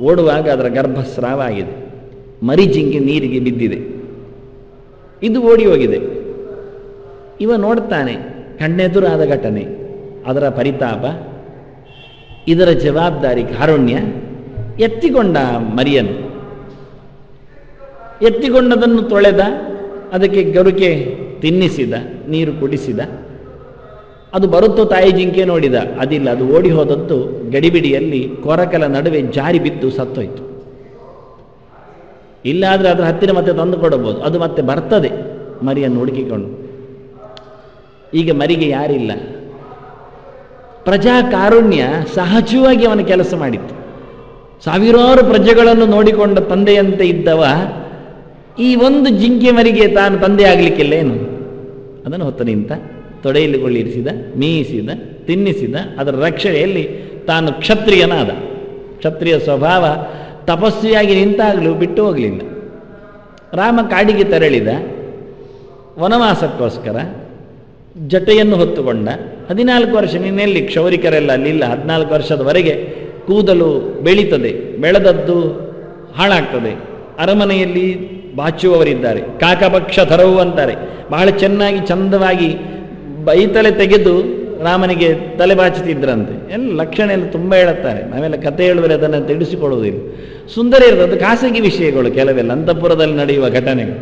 A: ಓಡುವಾಗ ಅದರ ಗರ್ಭಸ್ರಾವ ಆಗಿದೆ, ಮರಿ ಜಿಂಕೆ ನೀರಿಗೆ ಬಿದ್ದಿದೆ. ಇದು ಓಡಿ ಹೋಗಿದೆ. ಇವ ನೋಡ್ತಾನೆ, ಕಣ್ಣೆದುರಾದ ಘಟನೆ, ಅದರ ಪರಿತಾಪ, ಇದರ ಜವಾಬ್ದಾರಿ, ಕಾರುಣ್ಯ. ಎತ್ತಿಕೊಂಡ ಮರಿಯನ್ನು, ಎತ್ತಿಕೊಂಡದನ್ನು ತೊಳೆದ, ಅದಕ್ಕೆ ಗರುಕೆ ತಿನ್ನಿಸಿದ, ನೀರು ಕುಡಿಸಿದ. ಅದು ಬರುತ್ತೋ ತಾಯಿ ಜಿಂಕೆ ನೋಡಿದ, ಅದಿಲ್ಲ, ಅದು ಓಡಿ ಹೋದದ್ದು ಗಡಿಬಿಡಿಯಲ್ಲಿ ಕೊರಕಲ ನಡುವೆ ಜಾರಿ ಬಿದ್ದು ಸತ್ತೋಯ್ತು. ಇಲ್ಲಾದರೆ ಅದರ ಹತ್ತಿರ ಮತ್ತೆ ತಂದು ಕೊಡಬಹುದು, ಅದು ಮತ್ತೆ ಬರ್ತದೆ ಮರಿಯನ್ನು ಹುಡುಕಿಕೊಂಡು. ಈಗ ಮರಿಗೆ ಯಾರಿಲ್ಲ. ಪ್ರಜಾ ಕಾರುಣ್ಯ ಸಹಜವಾಗಿ ಅವನ ಕೆಲಸ ಮಾಡಿತ್ತು. ಸಾವಿರಾರು ಪ್ರಜೆಗಳನ್ನು ನೋಡಿಕೊಂಡ ತಂದೆಯಂತೆ ಇದ್ದವ ಈ ಒಂದು ಜಿಂಕೆ ಮರಿಗೆ ತಾನು ತಂದೆ ಆಗಲಿಕ್ಕಿಲ್ಲ ಏನು? ಅದನ್ನು ಹೊತ್ತು ನಿಂತ, ತೊಡೆಯಲ್ಲಿ ಕೊಳ್ಳಿರಿಸಿದ, ಮೀಯಿಸಿದ, ತಿನ್ನಿಸಿದ. ಅದರ ರಕ್ಷಣೆಯಲ್ಲಿ ತಾನು ಕ್ಷತ್ರಿಯನಾದ. ಕ್ಷತ್ರಿಯ ಸ್ವಭಾವ ತಪಸ್ವಿಯಾಗಿ ನಿಂತಾಗಲೂ ಬಿಟ್ಟು ಹೋಗಲಿಲ್ಲ. ರಾಮ ಕಾಡಿಗೆ ತೆರಳಿದ ವನವಾಸಕ್ಕೋಸ್ಕರ, ಜಟೆಯನ್ನು ಹೊತ್ತುಕೊಂಡ. 14 ವರ್ಷ, ನಿನ್ನೆಲ್ಲಿ ಕ್ಷೌರಿಕರೆಲ್ಲ ಅಲ್ಲಿಲ್ಲ. 14 ವರ್ಷದವರೆಗೆ ಕೂದಲು ಬೆಳೀತದೆ, ಬೆಳೆದದ್ದು ಹಾಳಾಗ್ತದೆ. ಅರಮನೆಯಲ್ಲಿ ಬಾಚುವವರಿದ್ದಾರೆ, ಕಾಕಪಕ್ಷ ಧರವು ಅಂತಾರೆ. ಬಹಳ ಚೆನ್ನಾಗಿ ಚಂದವಾಗಿ ಬೈತಲೆ ತೆಗೆದು ರಾಮನಿಗೆ ತಲೆ ಬಾಚುತ್ತಿದ್ರಂತೆ. ಎಲ್ಲ ಲಕ್ಷಣ ಎಲ್ಲ ತುಂಬ ಹೇಳುತ್ತಾರೆ, ನಾವೆಲ್ಲ ಕಥೆ ಹೇಳುವರೆ ಅದನ್ನು ತಿಳಿಸಿಕೊಳ್ಳುವುದಿಲ್ಲ. ಸುಂದರ ಇರ್ತದೆ, ಅದು ಖಾಸಗಿ ವಿಷಯಗಳು ಕೆಲವೆಲ್ಲ ಅಂತಃಪುರದಲ್ಲಿ ನಡೆಯುವ ಘಟನೆಗಳು.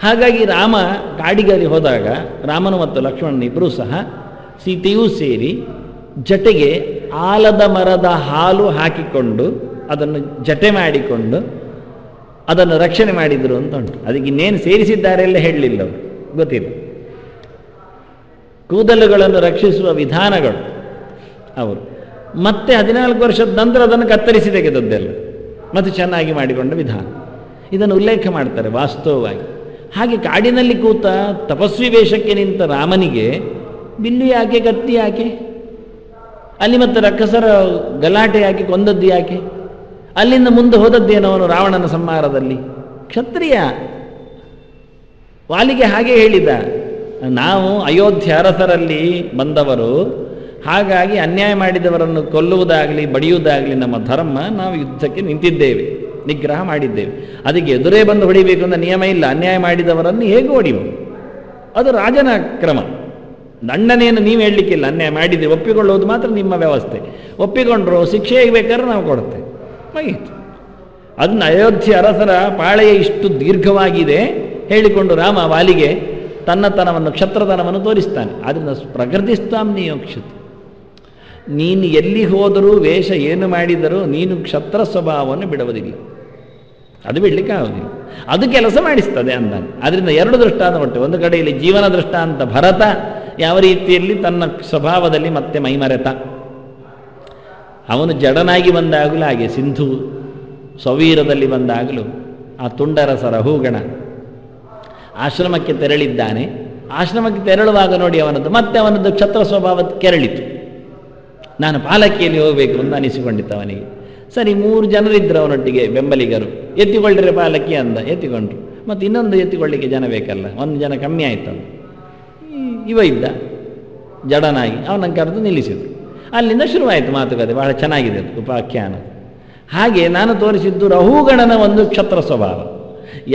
A: ಹಾಗಾಗಿ ರಾಮ ಕಾಡಿಗಲ್ಲಿ ಹೋದಾಗ ರಾಮನು ಮತ್ತು ಲಕ್ಷ್ಮಣನ ಇಬ್ಬರೂ ಸಹ ಸೀತೆಯೂ ಸೇರಿ ಜಟೆಗೆ ಆಲದ ಮರದ ಹಾಲು ಹಾಕಿಕೊಂಡು ಅದನ್ನು ಜಟೆ ಮಾಡಿಕೊಂಡು ಅದನ್ನು ರಕ್ಷಣೆ ಮಾಡಿದರು ಅಂತ ಉಂಟು. ಅದಕ್ಕೆ ಇನ್ನೇನು ಸೇರಿಸಿದ್ದಾರೆ ಎಲ್ಲ ಹೇಳಲಿಲ್ಲ ಅವರು, ಗೊತ್ತಿಲ್ಲ. ಕೂದಲುಗಳನ್ನು ರಕ್ಷಿಸುವ ವಿಧಾನಗಳು ಅವರು ಮತ್ತೆ 14 ವರ್ಷದ ನಂತರ ಅದನ್ನು ಕತ್ತರಿಸಿ ತೆಗೆದದ್ದೆಲ್ಲ ಮತ್ತು ಚೆನ್ನಾಗಿ ಮಾಡಿಕೊಂಡ ವಿಧಾನ ಇದನ್ನು ಉಲ್ಲೇಖ ಮಾಡ್ತಾರೆ ವಾಸ್ತವವಾಗಿ. ಹಾಗೆ ಕಾಡಿನಲ್ಲಿ ಕೂತ ತಪಸ್ವಿ ವೇಷಕ್ಕೆ ನಿಂತ ರಾಮನಿಗೆ ಬಿಲ್ಲು ಯಾಕೆ, ಕತ್ತಿ ಯಾಕೆ, ಅಲ್ಲಿ ಮತ್ತೆ ರಕ್ಕಸರ ಗಲಾಟೆ ಯಾಕೆ, ಕೊಂದದ್ದು ಯಾಕೆ, ಅಲ್ಲಿಂದ ಮುಂದೆ ಹೋದದ್ದೇನೋ ಅವನು ರಾವಣನ ಸಂಹಾರದಲ್ಲಿ. ಕ್ಷತ್ರಿಯ ವಾಲಿಗೆ ಹಾಗೆ ಹೇಳಿದ, ನಾವು ಅಯೋಧ್ಯೆ ಅರಸರಲ್ಲಿ ಬಂದವರು, ಹಾಗಾಗಿ ಅನ್ಯಾಯ ಮಾಡಿದವರನ್ನು ಕೊಲ್ಲುವುದಾಗಲಿ ಬಡಿಯುವುದಾಗಲಿ ನಮ್ಮ ಧರ್ಮ, ನಾವು ಯುದ್ಧಕ್ಕೆ ನಿಂತಿದ್ದೇವೆ, ನಿಗ್ರಹ ಮಾಡಿದ್ದೇವೆ. ಅದಕ್ಕೆ ಎದುರೇ ಬಂದು ಹೊಡಿಬೇಕು ಅಂತ ನಿಯಮ ಇಲ್ಲ. ಅನ್ಯಾಯ ಮಾಡಿದವರನ್ನು ಹೇಗೆ ಹೊಡಿಬಹುದು, ಅದು ರಾಜನ ಕ್ರಮ. ದಂಡನೆಯನ್ನು ನೀವು ಹೇಳಲಿಕ್ಕಿಲ್ಲ. ಅನ್ಯಾಯ ಮಾಡಿದ್ದೀವಿ ಒಪ್ಪಿಕೊಳ್ಳುವುದು ಮಾತ್ರ ನಿಮ್ಮ ವ್ಯವಸ್ಥೆ. ಒಪ್ಪಿಕೊಂಡ್ರು ಶಿಕ್ಷೆ ಬೇಕಾದ್ರೆ ನಾವು ಕೊಡುತ್ತೇವೆ, ಮುಗಿಯಿತು. ಅದನ್ನು ಅಯೋಧ್ಯೆ ಅರಸರ ಪಾಳೆಯ ಇಷ್ಟು ದೀರ್ಘವಾಗಿದೆ ಹೇಳಿಕೊಂಡು ರಾಮ ವಾಲಿಗೆ ತನ್ನತನವನ್ನು, ಕ್ಷತ್ರತನವನ್ನು ತೋರಿಸ್ತಾನೆ. ಅದನ್ನು ಪ್ರಕೃತಿಸ್ತಾಂ ನಿಯೋಕ್ಷತೆ. ನೀನು ಎಲ್ಲಿ ಹೋದರೂ ವೇಷ ಏನು ಮಾಡಿದರೂ ನೀನು ಕ್ಷತ್ರ ಸ್ವಭಾವವನ್ನು ಬಿಡುವುದಿಲ್ಲ, ಅದು ಬಿಡಲಿಕ್ಕೆ ಆಗೋದಿಲ್ಲ, ಅದು ಕೆಲಸ ಮಾಡಿಸ್ತದೆ ಅಂದಾನೆ. ಅದರಿಂದ 2 ದೃಷ್ಟಾಂತ ಕೊಟ್ಟೆ. ಒಂದು ಕಡೆಯಲ್ಲಿ ಜೀವನ ದೃಷ್ಟಾಂತ ಭರತ ಯಾವ ರೀತಿಯಲ್ಲಿ ತನ್ನ ಸ್ವಭಾವದಲ್ಲಿ ಮತ್ತೆ ಮೈಮರೆತ. ಅವನು ಜಡನಾಗಿ ಬಂದಾಗಲೂ ಹಾಗೆ, ಸಿಂಧು ಸ್ವವೀರದಲ್ಲಿ ಬಂದಾಗಲೂ ಆ ತುಂಡರಸರ ಹೂಗಣ ಆಶ್ರಮಕ್ಕೆ ತೆರಳಿದ್ದಾನೆ. ಆಶ್ರಮಕ್ಕೆ ತೆರಳುವಾಗ ನೋಡಿ ಅವನದ್ದು ಕ್ಷತ್ರ ಸ್ವಭಾವ ಕೆರಳಿತು. ನಾನು ಪಾಲಕಿಯಲ್ಲಿ ಹೋಗಬೇಕು ಅಂತ ಅನಿಸಿಕೊಂಡಿತ್ತು ಅವನಿಗೆ. ಸರಿ, 3 ಜನರಿದ್ದರು ಅವನೊಟ್ಟಿಗೆ ಬೆಂಬಲಿಗರು. ಎತ್ತಿಕೊಳ್ಳ್ರಿ ಪಾಲಕಿ ಅಂದ, ಎತ್ತಿಕೊಂಡ್ರು. ಮತ್ತು ಇನ್ನೊಂದು ಎತ್ತಿಕೊಳ್ಳಿಕ್ಕೆ ಜನ ಬೇಕಲ್ಲ, 1 ಜನ ಕಮ್ಮಿ ಆಯ್ತು. ಇವ ಇದ್ದ ಜಡನಾಗಿ, ಅವನನ್ನು ಕರೆದು ನಿಲ್ಲಿಸಿದ್ರು. ಅಲ್ಲಿಂದ ಶುರುವಾಯಿತು ಮಾತುಕತೆ. ಬಹಳ ಚೆನ್ನಾಗಿದೆ ಅದು ಉಪಾಖ್ಯಾನ. ಹಾಗೆ ನಾನು ತೋರಿಸಿದ್ದು ರಹುಗಣನ ಒಂದು ಕ್ಷತ್ರ ಸ್ವಭಾವ.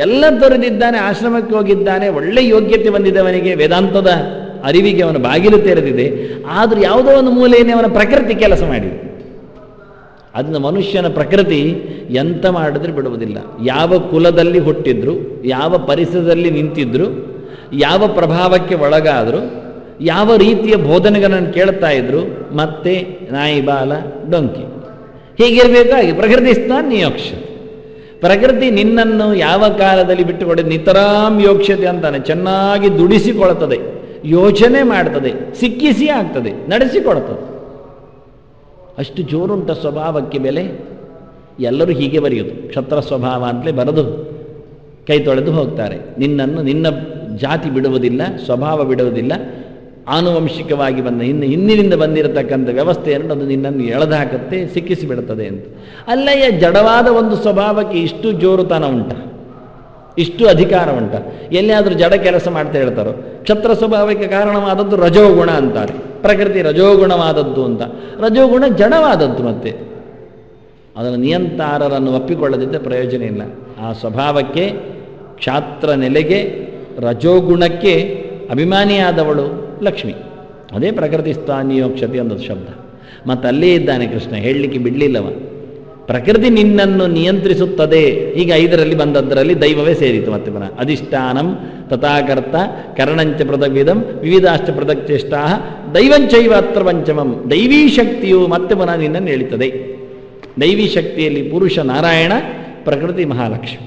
A: ಎಲ್ಲ ತೊರೆದಿದ್ದಾನೆ, ಆಶ್ರಮಕ್ಕೆ ಹೋಗಿದ್ದಾನೆ, ಒಳ್ಳೆ ಯೋಗ್ಯತೆ ಬಂದಿದೆ ಅವನಿಗೆ, ವೇದಾಂತದ ಅರಿವಿಗೆ ಅವನ ಬಾಗಿಲು ತೆರೆದಿದೆ. ಆದರೂ ಯಾವುದೋ ಒಂದು ಮೂಲೆಯಲ್ಲಿ ಅವನ ಪ್ರಕೃತಿ ಕೆಲಸ ಮಾಡಿದೆ. ಅದನ್ನು ಮನುಷ್ಯನ ಪ್ರಕೃತಿ ಎಂತ ಮಾಡಿದ್ರೆ ಬಿಡುವುದಿಲ್ಲ. ಯಾವ ಕುಲದಲ್ಲಿ ಹುಟ್ಟಿದ್ರು, ಯಾವ ಪರಿಸರದಲ್ಲಿ ನಿಂತಿದ್ರು, ಯಾವ ಪ್ರಭಾವಕ್ಕೆ ಒಳಗಾದರು, ಯಾವ ರೀತಿಯ ಬೋಧನೆಗಳನ್ನು ಕೇಳ್ತಾ ಇದ್ರು, ಮತ್ತೆ ನಾಯಿ ಬಾಲ ಡೊಂಕಿ ಹೀಗಿರಬೇಕಾಗಿ ಪ್ರಕೃತಿಸ್ತಾನ್ ನಿಯೋಕ್ಷತೆ. ಪ್ರಕೃತಿ ನಿನ್ನನ್ನು ಯಾವ ಕಾಲದಲ್ಲಿ ಬಿಟ್ಟುಕೊಡೋದು, ನಿತರಾಂ ಯೋಕ್ಷತೆ ಅಂತಾನೆ. ಚೆನ್ನಾಗಿ ದುಡಿಸಿಕೊಳ್ತದೆ, ಯೋಚನೆ ಮಾಡ್ತದೆ, ಸಿಕ್ಕಿಸಿ ಆಗ್ತದೆ, ನಡೆಸಿಕೊಡ್ತದೆ. ಅಷ್ಟು ಜೋರುಂಟ ಸ್ವಭಾವಕ್ಕೆ ಬೆಲೆ. ಎಲ್ಲರೂ ಹೀಗೆ ಬರೆಯುವುದು, ಕ್ಷತ್ರ ಸ್ವಭಾವ ಅಂತಲೇ ಬರೆದು ಕೈ ತೊಳೆದು ಹೋಗ್ತಾರೆ. ನಿನ್ನನ್ನು ನಿನ್ನ ಜಾತಿ ಬಿಡುವುದಿಲ್ಲ, ಸ್ವಭಾವ ಬಿಡುವುದಿಲ್ಲ, ಆನುವಂಶಿಕವಾಗಿ ಬಂದ ಹಿಂದಿನಿಂದ ಬಂದಿರತಕ್ಕಂಥ ವ್ಯವಸ್ಥೆಯನ್ನು ಅದು ನಿನ್ನನ್ನು ಎಳೆದು ಹಾಕುತ್ತೆ, ಸಿಕ್ಕಿಸಿ ಬಿಡುತ್ತದೆ ಅಂತ. ಅಲ್ಲಯ್ಯ, ಜಡವಾದ ಒಂದು ಸ್ವಭಾವಕ್ಕೆ ಇಷ್ಟು ಜೋರುತನ ಉಂಟ, ಇಷ್ಟು ಅಧಿಕಾರ ಉಂಟ? ಎಲ್ಲಿಯಾದರೂ ಜಡ ಕೆಲಸ ಮಾಡ್ತಾ ಹೇಳ್ತಾರೋ. ಕ್ಷತ್ರ ಸ್ವಭಾವಕ್ಕೆ ಕಾರಣವಾದದ್ದು ರಜೋಗುಣ ಅಂತಾರೆ. ಪ್ರಕೃತಿ ರಜೋಗುಣವಾದದ್ದು ಅಂತ. ರಜೋಗುಣ ಜಡವಾದದ್ದು. ಮತ್ತೆ ಅದನ್ನು ನಿಯಂತಾರರನ್ನು ಒಪ್ಪಿಕೊಳ್ಳದಿದ್ದರೆ ಪ್ರಯೋಜನ ಇಲ್ಲ. ಆ ಸ್ವಭಾವಕ್ಕೆ, ಕ್ಷಾತ್ರ ನೆಲೆಗೆ, ರಜೋಗುಣಕ್ಕೆ ಅಭಿಮಾನಿಯಾದವಳು ಲಕ್ಷ್ಮಿ. ಅದೇ ಪ್ರಕೃತಿ ಸ್ಥಾನಿಯೋಕ್ಷತೆ ಅನ್ನೋದು ಶಬ್ದ. ಮತ್ತು ಅಲ್ಲೇ ಇದ್ದಾನೆ ಕೃಷ್ಣ, ಹೇಳಲಿಕ್ಕೆ ಬಿಡಲಿಲ್ಲವ. ಪ್ರಕೃತಿ ನಿನ್ನನ್ನು ನಿಯಂತ್ರಿಸುತ್ತದೆ. ಈಗ 5ರಲ್ಲಿ ಬಂದದ್ದರಲ್ಲಿ ದೈವವೇ ಸೇರಿತು. ಮತ್ತೆ ಪುನಃ ಅಧಿಷ್ಠಾನಂ ತಥಾಕರ್ತ ಕರ್ಣಂಚ ಪೃಥಗ್ವಿಧಂ ವಿವಿಧಾಶ್ಚ ಪೃಥಕ್ಚೇಷ್ಟಾ ದೈವಂಚೈವ ಅತ್ರ ಪಂಚಮಂ. ದೈವೀ ಶಕ್ತಿಯು ಮತ್ತೆ ಪುನಃ ನಿನ್ನನ್ನು ಹೇಳ್ತದೆ. ದೈವೀ ಶಕ್ತಿಯಲ್ಲಿ ಪುರುಷ ನಾರಾಯಣ, ಪ್ರಕೃತಿ ಮಹಾಲಕ್ಷ್ಮಿ,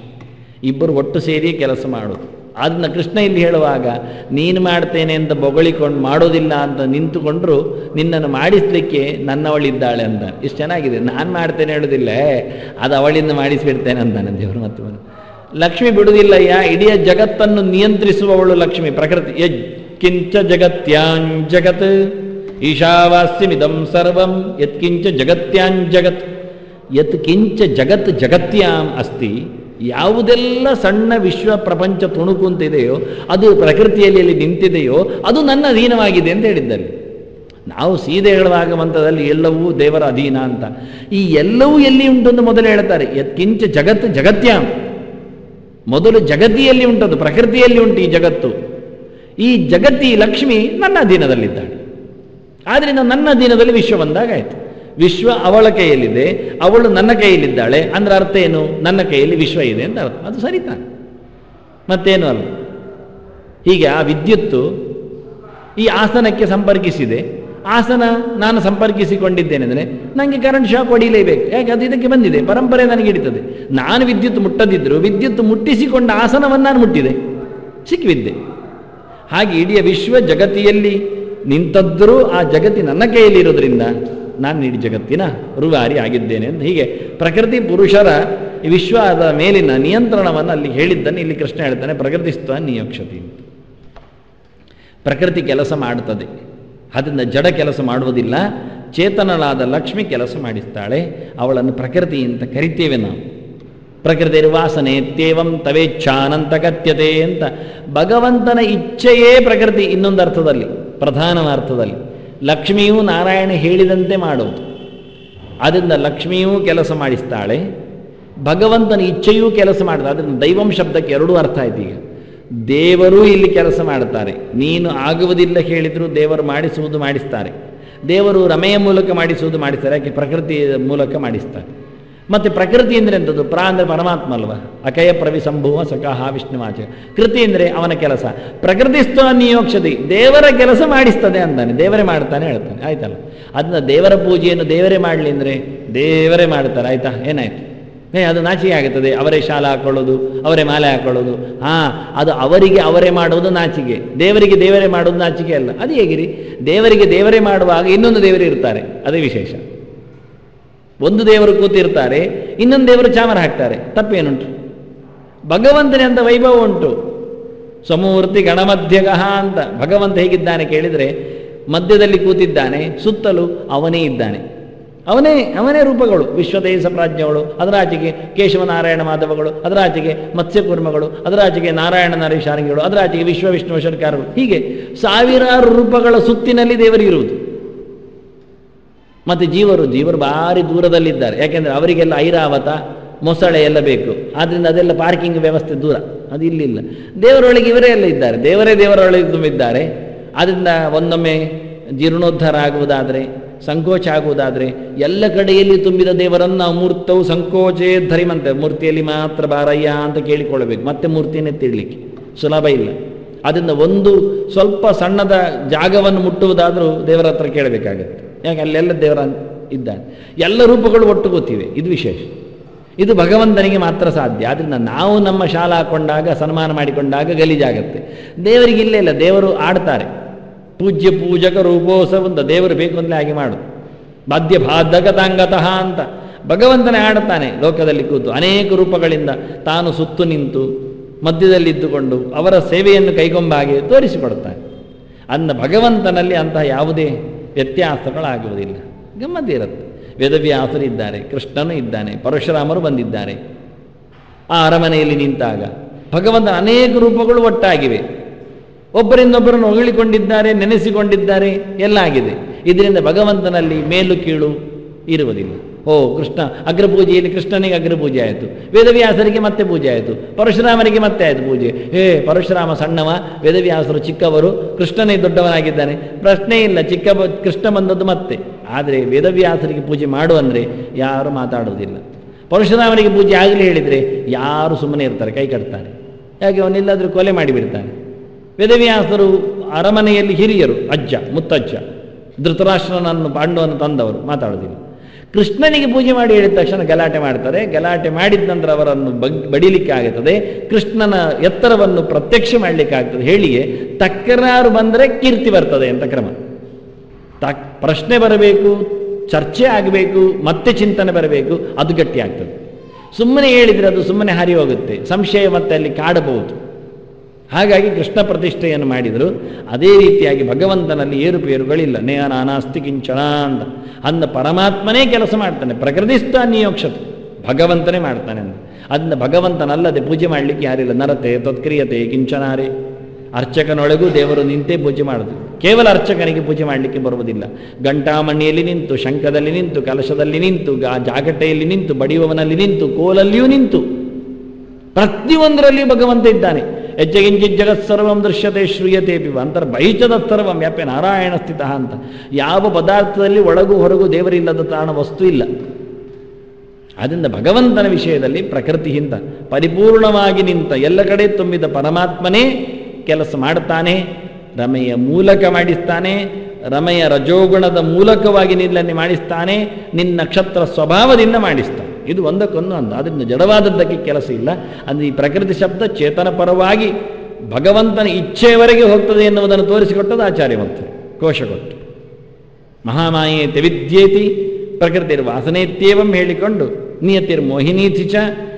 A: ಇಬ್ಬರು ಒಟ್ಟು ಸೇರಿ ಕೆಲಸ ಮಾಡೋದು. ಅದನ್ನು ಕೃಷ್ಣ ಇಲ್ಲಿ ಹೇಳುವಾಗ ನೀನು ಮಾಡ್ತೇನೆ ಅಂತ ಬೊಗಳಿಕೊಂಡು ಮಾಡೋದಿಲ್ಲ ಅಂತ ನಿಂತುಕೊಂಡ್ರು ನಿನ್ನನ್ನು ಮಾಡಿಸ್ಲಿಕ್ಕೆ ನನ್ನವಳಿದ್ದಾಳೆ ಅಂತ. ಇಷ್ಟು ಚೆನ್ನಾಗಿದೆ. ನಾನು ಮಾಡ್ತೇನೆ ಹೇಳೋದಿಲ್ಲ, ಅದು ಅವಳಿಂದ ಮಾಡಿಸಿಬಿಡ್ತೇನೆ ಅಂತಾನೆ ದೇವರು. ಮತ್ತೆ ಲಕ್ಷ್ಮಿ ಬಿಡುವುದಿಲ್ಲಯ್ಯ, ಇಡೀ ಜಗತ್ತನ್ನು ನಿಯಂತ್ರಿಸುವವಳು ಲಕ್ಷ್ಮಿ. ಪ್ರಕೃತಿ ಯತ್ಕಿಂಚ ಜಗತ್ಯಾಂಜಗತ್ ಈಶಾವಾಸ್ಯಮಿದಂ ಸರ್ವಂ ಯತ್ಕಿಂಚ ಜಗತ್ಯಾಂಜಗತ್. ಯತ್ಕಿಂಚ ಜಗತ್ ಜಗತ್ಯಾಂ ಅಸ್ತಿ. ಯಾವುದೆಲ್ಲ ಸಣ್ಣ ವಿಶ್ವ ಪ್ರಪಂಚ ತುಣುಕುಂತಿದೆಯೋ, ಅದು ಪ್ರಕೃತಿಯಲ್ಲಿ ಎಲ್ಲಿ ನಿಂತಿದೆಯೋ ಅದು ನನ್ನ ಅಧೀನವಾಗಿದೆ ಅಂತ ಹೇಳಿದ್ದಲ್ಲಿ. ನಾವು ಸೀದೆ ಹೇಳುವಾಗ ಮಂತ್ರದಲ್ಲಿ ಎಲ್ಲವೂ ದೇವರ ಅಧೀನ ಅಂತ. ಈ ಎಲ್ಲವೂ ಎಲ್ಲಿ ಉಂಟು ಅಂತ ಮೊದಲು ಹೇಳ್ತಾರೆ. ಯತ್ಕಿಂಚ ಜಗತ್ ಜಗತ್ಯಾಂ. ಮೊದಲು ಜಗತ್ತಿಯಲ್ಲಿ ಉಂಟದು, ಪ್ರಕೃತಿಯಲ್ಲಿ ಉಂಟು ಈ ಜಗತ್ತು. ಈ ಜಗತ್ತಿ ಲಕ್ಷ್ಮಿ ನನ್ನ ಅಧೀನದಲ್ಲಿದ್ದಾಳೆ. ಆದ್ದರಿಂದ ನನ್ನ ಅಧೀನದಲ್ಲಿ ವಿಶ್ವ ಬಂದಾಗಾಯ್ತು. ವಿಶ್ವ ಅವಳ ಕೈಯಲ್ಲಿದೆ, ಅವಳು ನನ್ನ ಕೈಯಲ್ಲಿದ್ದಾಳೆ ಅಂದ್ರೆ ಅರ್ಥ ಏನು? ನನ್ನ ಕೈಯಲ್ಲಿ ವಿಶ್ವ ಇದೆ ಅಂತ ಅರ್ಥ. ಅದು ಸರಿ ತಾನೆ, ಮತ್ತೇನು ಅಲ್ಲ. ಹೀಗೆ ಆ ವಿದ್ಯುತ್ತು ಈ ಆಸನಕ್ಕೆ ಸಂಪರ್ಕಿಸಿದೆ. ಆಸನ ನಾನು ಸಂಪರ್ಕಿಸಿಕೊಂಡಿದ್ದೇನೆ ಅಂದರೆ ನನಗೆ ಕರೆಂಟ್ ಶಾಕ್ ಹೊಡಿಲೇಬೇಕು. ಯಾಕೆ? ಅದು ಇದಕ್ಕೆ ಬಂದಿದೆ, ಪರಂಪರೆ ನನಗೆ ಹಿಡಿತದೆ. ನಾನು ವಿದ್ಯುತ್ ಮುಟ್ಟದಿದ್ದರೂ ವಿದ್ಯುತ್ ಮುಟ್ಟಿಸಿಕೊಂಡ ಆಸನವನ್ನು ನಾನು ಮುಟ್ಟಿದೆ, ಸಿಕ್ಕಿದ್ದೆ. ಹಾಗೆ ಇಡೀ ವಿಶ್ವ ಜಗತ್ತಿಯಲ್ಲಿ ನಿಂತದ್ದರೂ ಆ ಜಗತ್ತಿ ನನ್ನ ಕೈಯಲ್ಲಿ ಇರೋದ್ರಿಂದ ನಾನು ಇಡೀ ಜಗತ್ತಿನ ರೂವಾರಿ ಆಗಿದ್ದೇನೆ ಅಂತ. ಹೀಗೆ ಪ್ರಕೃತಿ ಪುರುಷರ ವಿಶ್ವದ ಮೇಲಿನ ನಿಯಂತ್ರಣವನ್ನು ಅಲ್ಲಿ ಹೇಳಿದ್ದನ್ನು ಇಲ್ಲಿ ಕೃಷ್ಣ ಹೇಳ್ತಾನೆ, ಪ್ರಕೃತಿಸ್ತ್ವ ನಿಯೋಕ್ಷತಿ. ಪ್ರಕೃತಿ ಕೆಲಸ ಮಾಡುತ್ತದೆ, ಅದರಿಂದ ಜಡ ಕೆಲಸ ಮಾಡುವುದಿಲ್ಲ. ಚೇತನಳಾದ ಲಕ್ಷ್ಮಿ ಕೆಲಸ ಮಾಡಿಸ್ತಾಳೆ, ಅವಳನ್ನು ಪ್ರಕೃತಿ ಅಂತ ಕರಿತೇವೆ ನಾವು. ಪ್ರಕೃತಿರ್ವಾಸನೆ ತ್ಯೇವಂ ತವೇಚ್ಛಾನಂತ ಕಥ್ಯತೆ ಅಂತ. ಭಗವಂತನ ಇಚ್ಛೆಯೇ ಪ್ರಕೃತಿ ಇನ್ನೊಂದು ಅರ್ಥದಲ್ಲಿ, ಪ್ರಧಾನ ಅರ್ಥದಲ್ಲಿ. ಲಕ್ಷ್ಮಿಯೂ ನಾರಾಯಣ ಹೇಳಿದಂತೆ ಮಾಡೋದು. ಆದ್ದರಿಂದ ಲಕ್ಷ್ಮಿಯೂ ಕೆಲಸ ಮಾಡಿಸ್ತಾಳೆ, ಭಗವಂತನ ಇಚ್ಛೆಯೂ ಕೆಲಸ ಮಾಡ್ತಾಳೆ. ಅದರಿಂದ ದೈವಂ ಶಬ್ದಕ್ಕೆ ಎರಡೂ ಅರ್ಥ ಆಯ್ತು. ಈಗ ದೇವರು ಇಲ್ಲಿ ಕೆಲಸ ಮಾಡ್ತಾರೆ. ನೀನು ಆಗುವುದಿಲ್ಲ ಹೇಳಿದರೂ ದೇವರು ಮಾಡಿಸುವುದು ಮಾಡಿಸ್ತಾರೆ. ದೇವರು ರಮೆಯ ಮೂಲಕ ಮಾಡಿಸುವುದು ಮಾಡಿಸ್ತಾರೆ. ಯಾಕೆ? ಪ್ರಕೃತಿಯ ಮೂಲಕ ಮಾಡಿಸ್ತಾರೆ. ಮತ್ತು ಪ್ರಕೃತಿ ಅಂದರೆ ಎಂಥದ್ದು? ಪ್ರ ಅಂದರೆ ಪರಮಾತ್ಮ ಅಲ್ವಾ? ಅಕಯ ಪ್ರವಿಸಂಭುವ ಸಕಹ ವಿಷ್ಣುವಾಚ. ಕೃತಿ ಅಂದರೆ ಅವನ ಕೆಲಸ. ಪ್ರಕೃತಿಸ್ತ್ವ ನಿಯೋಕ್ಷತಿ, ದೇವರ ಕೆಲಸ ಮಾಡಿಸ್ತದೆ ಅಂತಾನೆ, ದೇವರೇ ಮಾಡ್ತಾನೆ ಹೇಳ್ತಾನೆ. ಆಯ್ತಲ್ಲ? ಅದನ್ನ ದೇವರ ಪೂಜೆಯನ್ನು ದೇವರೇ ಮಾಡಲಿ ಅಂದರೆ ದೇವರೇ ಮಾಡ್ತಾರೆ. ಆಯ್ತಾ? ಏನಾಯ್ತು? ಅದು ನಾಚಿಕೆ ಆಗುತ್ತದೆ. ಅವರೇ ಶಾಲ ಹಾಕೊಳ್ಳೋದು, ಅವರೇ ಮಾಲೆ ಹಾಕೊಳ್ಳೋದು. ಅದು ಅವರಿಗೆ ಅವರೇ ಮಾಡೋದು ನಾಚಿಕೆ, ದೇವರಿಗೆ ದೇವರೇ ಮಾಡೋದು ನಾಚಿಕೆ ಅಲ್ಲ. ಅದು ಹೇಗಿರಿ? ದೇವರಿಗೆ ದೇವರೇ ಮಾಡುವಾಗ ಇನ್ನೊಂದು ದೇವರು ಇರ್ತಾರೆ, ಅದೇ ವಿಶೇಷ. ಒಂದು ದೇವರು ಕೂತಿರ್ತಾರೆ, ಇನ್ನೊಂದು ದೇವರು ಚಾಮರ ಹಾಕ್ತಾರೆ, ತಪ್ಪೇನುಂಟು? ಭಗವಂತನೇ ಅಂತ ವೈಭವ ಉಂಟು. ಸಮೂರ್ತಿ ಗಣಮಧ್ಯಗಃ ಅಂತ ಭಗವಂತ ಹೇಗಿದ್ದಾನೆ ಕೇಳಿದರೆ, ಮಧ್ಯದಲ್ಲಿ ಕೂತಿದ್ದಾನೆ, ಸುತ್ತಲೂ ಅವನೇ ಇದ್ದಾನೆ. ಅವನೇ ರೂಪಗಳು. ವಿಶ್ವದೇಶ ಪ್ರಾಜ್ಞಗಳು, ಅದರಾಚೆಗೆ ಕೇಶವನಾರಾಯಣ ಮಾಧವಗಳು, ಅದರಾಚೆಗೆ ಮತ್ಸ್ಯಕೂರ್ಮಗಳು, ಅದರಾಚೆಗೆ ನಾರಾಯಣ ನರೇಶಾರಂಗಿಗಳು, ಅದರಾಚೆಗೆ ವಿಶ್ವ ವಿಷ್ಣು ಸರ್ಕಾರಗಳು. ಹೀಗೆ ಸಾವಿರಾರು ರೂಪಗಳ ಸುತ್ತಿನಲ್ಲಿ ದೇವರಿರುವುದು. ಮತ್ತು ಜೀವರು ಭಾರಿ ದೂರದಲ್ಲಿದ್ದಾರೆ. ಯಾಕೆಂದರೆ ಅವರಿಗೆಲ್ಲ ಐರಾವತ ಮೊಸಳೆ ಎಲ್ಲ ಬೇಕು. ಆದ್ದರಿಂದ ಅದೆಲ್ಲ ಪಾರ್ಕಿಂಗ್ ವ್ಯವಸ್ಥೆ ದೂರ, ಅದು ಇಲ್ಲಿಲ್ಲ. ದೇವರೊಳಗೆ ಇವರೇ ಎಲ್ಲ ಇದ್ದಾರೆ, ದೇವರೊಳಗೆ ತುಂಬಿದ್ದಾರೆ. ಆದ್ದರಿಂದ ಒಂದೊಮ್ಮೆ ಜೀರ್ಣೋದ್ಧಾರ ಆಗುವುದಾದರೆ, ಸಂಕೋಚ ಆಗುವುದಾದರೆ, ಎಲ್ಲ ಕಡೆಯಲ್ಲಿ ತುಂಬಿದ ದೇವರನ್ನು ನಾವು ಮೂರ್ತವು ಸಂಕೋಚೇ ಧರಿಮಂತೆ, ಮೂರ್ತಿಯಲ್ಲಿ ಮಾತ್ರ ಬಾರಯ್ಯ ಅಂತ ಕೇಳಿಕೊಳ್ಳಬೇಕು. ಮತ್ತೆ ಮೂರ್ತಿಯನ್ನೇ ತಿಳಲಿಕ್ಕೆ ಸುಲಭ ಇಲ್ಲ. ಅದರಿಂದ ಒಂದು ಸ್ವಲ್ಪ ಸಣ್ಣದ ಜಾಗವನ್ನು ಮುಟ್ಟುವುದಾದರೂ ದೇವರ ಹತ್ರ ಕೇಳಬೇಕಾಗತ್ತೆ. ಯಾಕೆ? ಅಲ್ಲೆಲ್ಲ ದೇವರ ಇದ್ದಾನೆ, ಎಲ್ಲ ರೂಪಗಳು ಒಟ್ಟು ಗೊತ್ತಿವೆ. ಇದು ವಿಶೇಷ, ಇದು ಭಗವಂತನಿಗೆ ಮಾತ್ರ ಸಾಧ್ಯ. ಆದ್ದರಿಂದ ನಾವು ನಮ್ಮ ಶಾಲ ಹಾಕೊಂಡಾಗ, ಸನ್ಮಾನ ಮಾಡಿಕೊಂಡಾಗ ಗಲೀಜಾಗತ್ತೆ. ದೇವರಿಗೆ ಇಲ್ಲೇ ಇಲ್ಲ, ದೇವರು ಆಡ್ತಾರೆ. ಪೂಜ್ಯ ಪೂಜಕ ರೂಪೋತ್ಸವ ಅಂತ ದೇವರು ಬೇಕು ಅಂದರೆ ಹಾಗೆ ಮಾಡು. ಬಾಧ್ಯ ಬಾಧಕತಾಂಗತಃ ಅಂತ ಭಗವಂತನೇ ಆಡುತ್ತಾನೆ ಲೋಕದಲ್ಲಿ ಕೂತು. ಅನೇಕ ರೂಪಗಳಿಂದ ತಾನು ಸುತ್ತು ನಿಂತು ಮಧ್ಯದಲ್ಲಿದ್ದುಕೊಂಡು ಅವರ ಸೇವೆಯನ್ನು ಕೈಗೊಂಬ ಹಾಗೆ ತೋರಿಸಿಕೊಡುತ್ತಾನೆ. ಅಂದ ಭಗವಂತನಲ್ಲಿ ಅಂತಹ ಯಾವುದೇ ವ್ಯತ್ಯಾಸಗಳಾಗುವುದಿಲ್ಲ, ಗಮ್ಮತ್ತಿರುತ್ತೆ. ವೇದವ್ಯಾಸರು ಇದ್ದಾರೆ, ಕೃಷ್ಣನು ಇದ್ದಾನೆ, ಪರಶುರಾಮರು ಬಂದಿದ್ದಾರೆ. ಆ ಅರಮನೆಯಲ್ಲಿ ನಿಂತಾಗ ಭಗವಂತನ ಅನೇಕ ರೂಪಗಳು ಒಟ್ಟಾಗಿವೆ. ಒಬ್ಬರಿಂದೊಬ್ಬರನ್ನು ಹೊಗಳಿಕೊಂಡಿದ್ದಾರೆ, ನೆನೆಸಿಕೊಂಡಿದ್ದಾರೆ, ಎಲ್ಲ ಆಗಿದೆ. ಇದರಿಂದ ಭಗವಂತನಲ್ಲಿ ಮೇಲು ಕೀಳು ಇರುವುದಿಲ್ಲ. ಕೃಷ್ಣ ಅಗ್ರಪೂಜೆಯಲ್ಲಿ ಕೃಷ್ಣನಿಗೆ ಅಗ್ರಪೂಜೆ ಆಯಿತು, ವೇದವ್ಯಾಸರಿಗೆ ಮತ್ತೆ ಪೂಜೆ ಆಯಿತು, ಪರಶುರಾಮರಿಗೆ ಮತ್ತೆ ಆಯಿತು ಪೂಜೆ. ಪರಶುರಾಮ ಸಣ್ಣವ, ವೇದವ್ಯಾಸರು ಚಿಕ್ಕವರು, ಕೃಷ್ಣನೇ ದೊಡ್ಡವನಾಗಿದ್ದಾನೆ, ಪ್ರಶ್ನೆ ಇಲ್ಲ. ಕೃಷ್ಣ ಬಂದದ್ದು ಮತ್ತೆ. ಆದರೆ ವೇದವ್ಯಾಸರಿಗೆ ಪೂಜೆ ಮಾಡು ಅಂದರೆ ಯಾರು ಮಾತಾಡುವುದಿಲ್ಲ. ಪರಶುರಾಮನಿಗೆ ಪೂಜೆ ಆಗಲಿ ಹೇಳಿದರೆ ಯಾರು ಸುಮ್ಮನೆ ಇರ್ತಾರೆ, ಕೈ ಕಟ್ತಾರೆ. ಯಾಕೆ? ಅವನಿಲ್ಲಾದರೂ ಕೊಲೆ ಮಾಡಿಬಿಡ್ತಾನೆ. ವೇದವ್ಯಾಸರು ಅರಮನೆಯಲ್ಲಿ ಹಿರಿಯರು, ಅಜ್ಜ ಮುತ್ತಜ್ಜ, ಧೃತರಾಷ್ಟ್ರನನ್ನು ಪಾಂಡವನ್ನು ತಂದವರು, ಮಾತಾಡೋದಿಲ್ಲ. ಕೃಷ್ಣನಿಗೆ ಪೂಜೆ ಮಾಡಿ ಹೇಳಿದ ತಕ್ಷಣ ಗಲಾಟೆ ಮಾಡ್ತಾರೆ. ಗಲಾಟೆ ಮಾಡಿದ ನಂತರ ಅವರನ್ನು ಬಡಿಲಿಕ್ಕೆ ಆಗುತ್ತದೆ, ಕೃಷ್ಣನ ಎತ್ತರವನ್ನು ಪ್ರತ್ಯಕ್ಷ ಮಾಡಲಿಕ್ಕೆ ಆಗ್ತದೆ. ಹೇಳಿಯೇ ತಕರಾರು ಬಂದರೆ ಕೀರ್ತಿ ಬರ್ತದೆ ಅಂತ ಕ್ರಮ. ಪ್ರಶ್ನೆ ಬರಬೇಕು, ಚರ್ಚೆ ಆಗಬೇಕು, ಮತ್ತೆ ಚಿಂತನೆ ಬರಬೇಕು, ಅದು ಗಟ್ಟಿ ಆಗ್ತದೆ. ಸುಮ್ಮನೆ ಹೇಳಿದರೆ ಅದು ಸುಮ್ಮನೆ ಹಾರಿ ಹೋಗುತ್ತೆ, ಸಂಶಯ ಮತ್ತೆ ಅಲ್ಲಿ ಕಾಡಬಹುದು. ಹಾಗಾಗಿ ಕೃಷ್ಣ ಪ್ರತಿಷ್ಠೆಯನ್ನು ಮಾಡಿದರು. ಅದೇ ರೀತಿಯಾಗಿ ಭಗವಂತನಲ್ಲಿ ಏರುಪೇರುಗಳಿಲ್ಲ. ನೇಹ ನಾನಾಸ್ತಿ ಕಿಂಚನ ಅಂತ ಅಂದ ಪರಮಾತ್ಮನೇ ಕೆಲಸ ಮಾಡ್ತಾನೆ. ಪ್ರಕೃತಿಸ್ಥ ನಿಯೋಕ್ಷತೆ, ಭಗವಂತನೇ ಮಾಡ್ತಾನೆ ಅಂತ. ಅದನ್ನ ಭಗವಂತನಲ್ಲದೆ ಪೂಜೆ ಮಾಡಲಿಕ್ಕೆ ಯಾರಿಲ್ಲ. ನರತೆ ತತ್ಕ್ರಿಯತೆ ಕಿಂಚನಾರೇ. ಅರ್ಚಕನೊಳಗೂ ದೇವರು ನಿಂತೇ ಪೂಜೆ ಮಾಡೋದು. ಕೇವಲ ಅರ್ಚಕನಿಗೆ ಪೂಜೆ ಮಾಡಲಿಕ್ಕೆ ಬರುವುದಿಲ್ಲ. ಗಂಟಾಮಣಿಯಲ್ಲಿ ನಿಂತು, ಶಂಖದಲ್ಲಿ ನಿಂತು, ಕಲಶದಲ್ಲಿ ನಿಂತು, ಜಾಗಟೆಯಲ್ಲಿ ನಿಂತು, ಬಡಿಯುವವನಲ್ಲಿ ನಿಂತು, ಕೋಲಲ್ಲಿಯೂ ನಿಂತು, ಪ್ರತಿಯೊಂದರಲ್ಲಿಯೂ ಭಗವಂತ ಇದ್ದಾನೆ. ಯಜ್ಜಗಿಂಚಿತ್ ಜಗತ್ಸರ್ವಂ ದೃಶ್ಯತೆ ಶ್ರೂಯತೆ ಪಿವ ಅಂತರ್ಬಹಿಷ್ಠದ ಸರ್ವಂ ವ್ಯಾಪ್ಯ ನಾರಾಯಣ ಸ್ಥಿತ ಅಂತ. ಯಾವ ಪದಾರ್ಥದಲ್ಲಿ ಒಳಗೂ ಹೊರಗೂ ದೇವರಿಲ್ಲದ ತಾಣ ವಸ್ತು ಇಲ್ಲ. ಆದ್ದರಿಂದ ಭಗವಂತನ ವಿಷಯದಲ್ಲಿ ಪ್ರಕೃತಿಯಿಂದ ಪರಿಪೂರ್ಣವಾಗಿ ನಿಂತ ಎಲ್ಲ ಕಡೆ ತುಂಬಿದ ಪರಮಾತ್ಮನೇ ಕೆಲಸ ಮಾಡ್ತಾನೆ. ರಮೆಯ ಮೂಲಕ ಮಾಡಿಸ್ತಾನೆ, ರಮೆಯ ರಜೋಗುಣದ ಮೂಲಕವಾಗಿ ನಿನ್ನನ್ನು ಮಾಡಿಸ್ತಾನೆ, ನಿನ್ನ ನಕ್ಷತ್ರ ಸ್ವಭಾವದಿಂದ ಮಾಡಿಸ್ತಾನೆ. ಇದು ಒಂದಕ್ಕೊಂದು ಅಂದ. ಅದರಿಂದ ಜಡವಾದದ್ದಕ್ಕೆ ಕೆಲಸ ಇಲ್ಲ. ಅಂದರೆ ಈ ಪ್ರಕೃತಿ ಶಬ್ದ ಚೇತನ ಪರವಾಗಿ ಭಗವಂತನ ಇಚ್ಛೆಯವರೆಗೆ ಹೋಗ್ತದೆ ಎನ್ನುವುದನ್ನು ತೋರಿಸಿಕೊಟ್ಟದ್ದು ಆಚಾರ್ಯ ಮಂತ್ರ ಕೋಶ ಕೊಟ್ಟು. ಮಹಾಮಾಯೇತಿ ವಿದ್ಯೇತಿ ಪ್ರಕೃತಿರ್ವಾಸನೇತ್ಯೇವಂ ಹೇಳಿಕೊಂಡು ನಿಯತಿರ್ಮೋಹಿನೀತಿ ಚ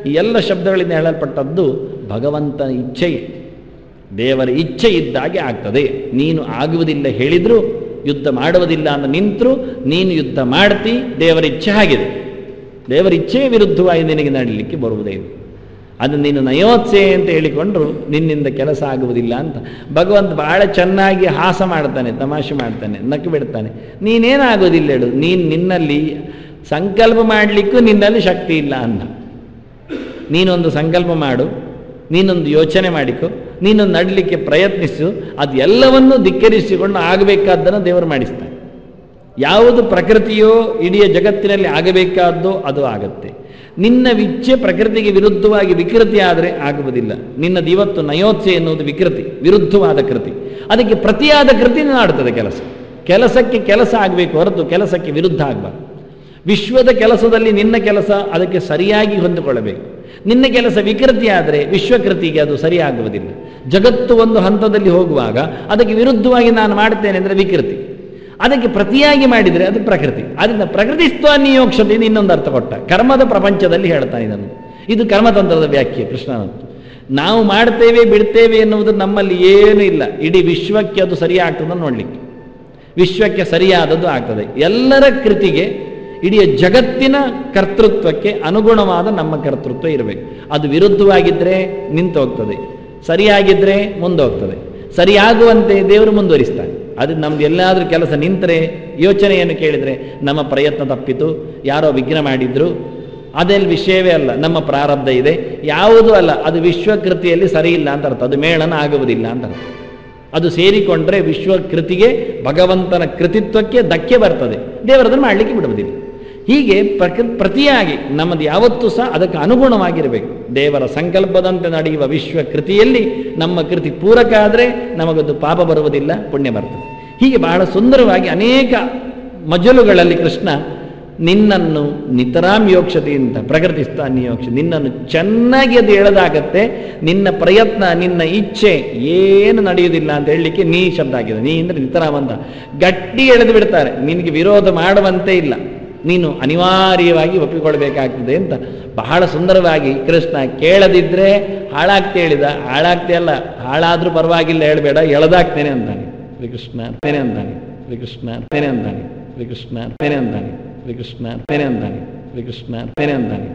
A: ಈ ಎಲ್ಲ ಶಬ್ದಗಳಿಂದ ಹೇಳಲ್ಪಟ್ಟದ್ದು ಭಗವಂತನ ಇಚ್ಛೆಯೇ. ದೇವರ ಇಚ್ಛೆ ಇದ್ದಾಗೆ ಆಗ್ತದೆ. ನೀನು ಆಗುವುದಿಲ್ಲ ಹೇಳಿದ್ರು, ಯುದ್ಧ ಮಾಡುವುದಿಲ್ಲ ಅಂತ ನಿಂತರೂ ನೀನು ಯುದ್ಧ ಮಾಡ್ತಿ. ದೇವರ ಇಚ್ಛೆ ಆಗಿದೆ. ದೇವರ ಇಚ್ಛೆಯ ವಿರುದ್ಧವಾಗಿ ನಿನಗೆ ನಡೀಲಿಕ್ಕೆ ಬರುವುದೇ ಇಲ್ಲ. ಅದನ್ನು ನೀನು ನಯೋತ್ಸೆ ಅಂತ ಹೇಳಿಕೊಂಡ್ರು ನಿನ್ನಿಂದ ಕೆಲಸ ಆಗುವುದಿಲ್ಲ ಅಂತ ಭಗವಂತ ಬಹಳ ಚೆನ್ನಾಗಿ ಹಾಸ ಮಾಡ್ತಾನೆ, ತಮಾಷೆ ಮಾಡ್ತಾನೆ, ನಕ್ಕು ಬಿಡ್ತಾನೆ. ನೀನೇನಾಗೋದಿಲ್ಲ ಹೇಳು, ನಿನ್ನಲ್ಲಿ ಸಂಕಲ್ಪ ಮಾಡಲಿಕ್ಕೂ ನಿನ್ನಲ್ಲಿ ಶಕ್ತಿ ಇಲ್ಲ ಅಂದ. ನೀನೊಂದು ಸಂಕಲ್ಪ ಮಾಡು, ನೀನೊಂದು ಯೋಚನೆ ಮಾಡಿಕೊ, ನೀನೊಂದು ನಡಲಿಕ್ಕೆ ಪ್ರಯತ್ನಿಸು, ಅದು ಎಲ್ಲವನ್ನೂ ಧಿಕ್ಕರಿಸಿಕೊಂಡು ಆಗಬೇಕಾದ್ದನ್ನು ದೇವರು ಮಾಡಿಸ್ತಾನೆ. ಯಾವುದು ಪ್ರಕೃತಿಯೋ ಇಡೀ ಜಗತ್ತಿನಲ್ಲಿ ಆಗಬೇಕಾದ್ದೋ ಅದು ಆಗತ್ತೆ. ನಿನ್ನ ಇಚ್ಛೆ ಪ್ರಕೃತಿಗೆ ವಿರುದ್ಧವಾಗಿ ವಿಕೃತಿ ಆದರೆ ಆಗುವುದಿಲ್ಲ. ನಿನ್ನದು ಇವತ್ತು ನಯೋತ್ಸೆ ಎನ್ನುವುದು ವಿಕೃತಿ, ವಿರುದ್ಧವಾದ ಕೃತಿ. ಅದಕ್ಕೆ ಪ್ರತಿಯಾದ ಕೃತಿ ಆಡ್ತದೆ. ಕೆಲಸಕ್ಕೆ ಕೆಲಸ ಆಗಬೇಕು ಹೊರತು ಕೆಲಸಕ್ಕೆ ವಿರುದ್ಧ ಆಗಬಾರ್ದು. ವಿಶ್ವದ ಕೆಲಸದಲ್ಲಿ ನಿನ್ನ ಕೆಲಸ ಅದಕ್ಕೆ ಸರಿಯಾಗಿ ಹೊಂದಿಕೊಳ್ಳಬೇಕು. ನಿನ್ನ ಕೆಲಸ ವಿಕೃತಿ ಆದರೆ ವಿಶ್ವಕೃತಿಗೆ ಅದು ಸರಿಯಾಗುವುದಿಲ್ಲ. ಜಗತ್ತು ಒಂದು ಹಂತದಲ್ಲಿ ಹೋಗುವಾಗ ಅದಕ್ಕೆ ವಿರುದ್ಧವಾಗಿ ನಾನು ಮಾಡ್ತೇನೆ ಅಂದರೆ ವಿಕೃತಿ, ಅದಕ್ಕೆ ಪ್ರತಿಯಾಗಿ ಮಾಡಿದರೆ ಅದು ಪ್ರಕೃತಿ. ಅದರಿಂದ ಪ್ರಕೃತಿಸ್ತ್ವ ನಿಯೋಕ್ಷತೆಯಿಂದ ಇನ್ನೊಂದು ಅರ್ಥ ಕೊಟ್ಟ. ಕರ್ಮದ ಪ್ರಪಂಚದಲ್ಲಿ ಹೇಳ್ತಾನೆ ಇದನ್ನು. ಇದು ಕರ್ಮತಂತ್ರದ ವ್ಯಾಖ್ಯೆ ಕೃಷ್ಣನಂತು. ನಾವು ಮಾಡ್ತೇವೆ ಬಿಡ್ತೇವೆ ಎನ್ನುವುದು ನಮ್ಮಲ್ಲಿ ಏನೂ ಇಲ್ಲ. ಇಡೀ ವಿಶ್ವಕ್ಕೆ ಅದು ಸರಿಯಾಗ್ತದೆ ನೋಡಲಿಕ್ಕೆ. ವಿಶ್ವಕ್ಕೆ ಸರಿಯಾದದ್ದು ಆಗ್ತದೆ. ಎಲ್ಲರ ಕೃತಿಗೆ ಇಡೀ ಜಗತ್ತಿನ ಕರ್ತೃತ್ವಕ್ಕೆ ಅನುಗುಣವಾದ ನಮ್ಮ ಕರ್ತೃತ್ವ ಇರಬೇಕು. ಅದು ವಿರುದ್ಧವಾಗಿದ್ದರೆ ನಿಂತು ಹೋಗ್ತದೆ, ಸರಿಯಾಗಿದ್ದರೆ ಮುಂದೋಗ್ತದೆ. ಸರಿಯಾಗುವಂತೆ ದೇವರು ಮುಂದುವರಿಸ್ತಾನೆ. ಅದು ನಮ್ದು ಎಲ್ಲಾದರೂ ಕೆಲಸ ನಿಂತರೆ ಯೋಚನೆಯನ್ನು ಕೇಳಿದರೆ ನಮ್ಮ ಪ್ರಯತ್ನ ತಪ್ಪಿತು, ಯಾರೋ ವಿಘ್ನ ಮಾಡಿದ್ರು, ಅದೆಲ್ಲ ವಿಷಯವೇ ಅಲ್ಲ, ನಮ್ಮ ಪ್ರಾರಬ್ಧ ಇದೆ, ಯಾವುದೂ ಅಲ್ಲ, ಅದು ವಿಶ್ವಕೃತಿಯಲ್ಲಿ ಸರಿ ಇಲ್ಲ ಅಂತ ಅರ್ಥ. ಅದು ಮೇಳನ ಆಗುವುದಿಲ್ಲ ಅಂತ ಅರ್ಥ. ಅದು ಸೇರಿಕೊಂಡ್ರೆ ವಿಶ್ವಕೃತಿಗೆ ಭಗವಂತನ ಕೃತಿತ್ವಕ್ಕೆ ಧಕ್ಕೆ ಬರ್ತದೆ. ದೇವರದನ್ನು ಮಾಡಲಿಕ್ಕೆ ಬಿಡುವುದಿಲ್ಲ. ಹೀಗೆ ಪ್ರತಿಯಾಗಿ ನಮ್ಮದು ಯಾವತ್ತೂ ಸಹ ಅದಕ್ಕೆ ಅನುಗುಣವಾಗಿರಬೇಕು. ದೇವರ ಸಂಕಲ್ಪದಂತೆ ನಡೆಯುವ ವಿಶ್ವಕೃತಿಯಲ್ಲಿ ನಮ್ಮ ಕೃತಿ ಪೂರಕ ಆದರೆ ನಮಗದು ಪಾಪ ಬರುವುದಿಲ್ಲ, ಪುಣ್ಯ ಬರ್ತದೆ. ಹೀಗೆ ಬಹಳ ಸುಂದರವಾಗಿ ಅನೇಕ ಮಜಲುಗಳಲ್ಲಿ ಕೃಷ್ಣ ನಿನ್ನನ್ನು ನಿತರಾಂ ಯೋಕ್ಷತೆಯಿಂದ ಪ್ರಕೃತಿಸ್ತಾ ನಿಯೋಕ್ಷ, ನಿನ್ನನ್ನು ಚೆನ್ನಾಗಿ ಅದು ಎಳೆದಾಗತ್ತೆ. ನಿನ್ನ ಪ್ರಯತ್ನ, ನಿನ್ನ ಇಚ್ಛೆ ಏನು ನಡೆಯುವುದಿಲ್ಲ ಅಂತ ಹೇಳಲಿಕ್ಕೆ ನೀ ಶಬ್ದ ಆಗಿದೆ. ನೀ ಅಂದರೆ ನಿತರಾಮ್ ಅಂತ ಗಟ್ಟಿ ಎಳೆದು ಬಿಡ್ತಾರೆ. ನಿನಗೆ ವಿರೋಧ ಮಾಡುವಂತೆ ಇಲ್ಲ, ನೀನು ಅನಿವಾರ್ಯವಾಗಿ ಒಪ್ಪಿಕೊಳ್ಬೇಕಾಗ್ತದೆ ಅಂತ ಬಹಳ ಸುಂದರವಾಗಿ ಕೃಷ್ಣ ಕೇಳದಿದ್ರೆ ಹಾಳಾಗ್ತೇ ಹೇಳಿದ. ಹಾಳಾಗ್ತೇ ಅಲ್ಲ, ಹಾಳಾದ್ರೂ ಪರವಾಗಿಲ್ಲ ಹೇಳಬೇಡ, ಎಳೆದಾಗ್ತೇನೆ ಅಂತಾನೆ ಶ್ರೀಕೃಷ್ಣ. ಅಂತಾನೆ ಶ್ರೀಕೃಷ್ಣ ಅಂತಾನೆ ಶ್ರೀಕೃಷ್ಣ ಅಂತಾನೆ ಶ್ರೀಕೃಷ್ಣ ಅಂತಾನೆ ಶ್ರೀಕೃಷ್ಣ ಅಂತಾನೆ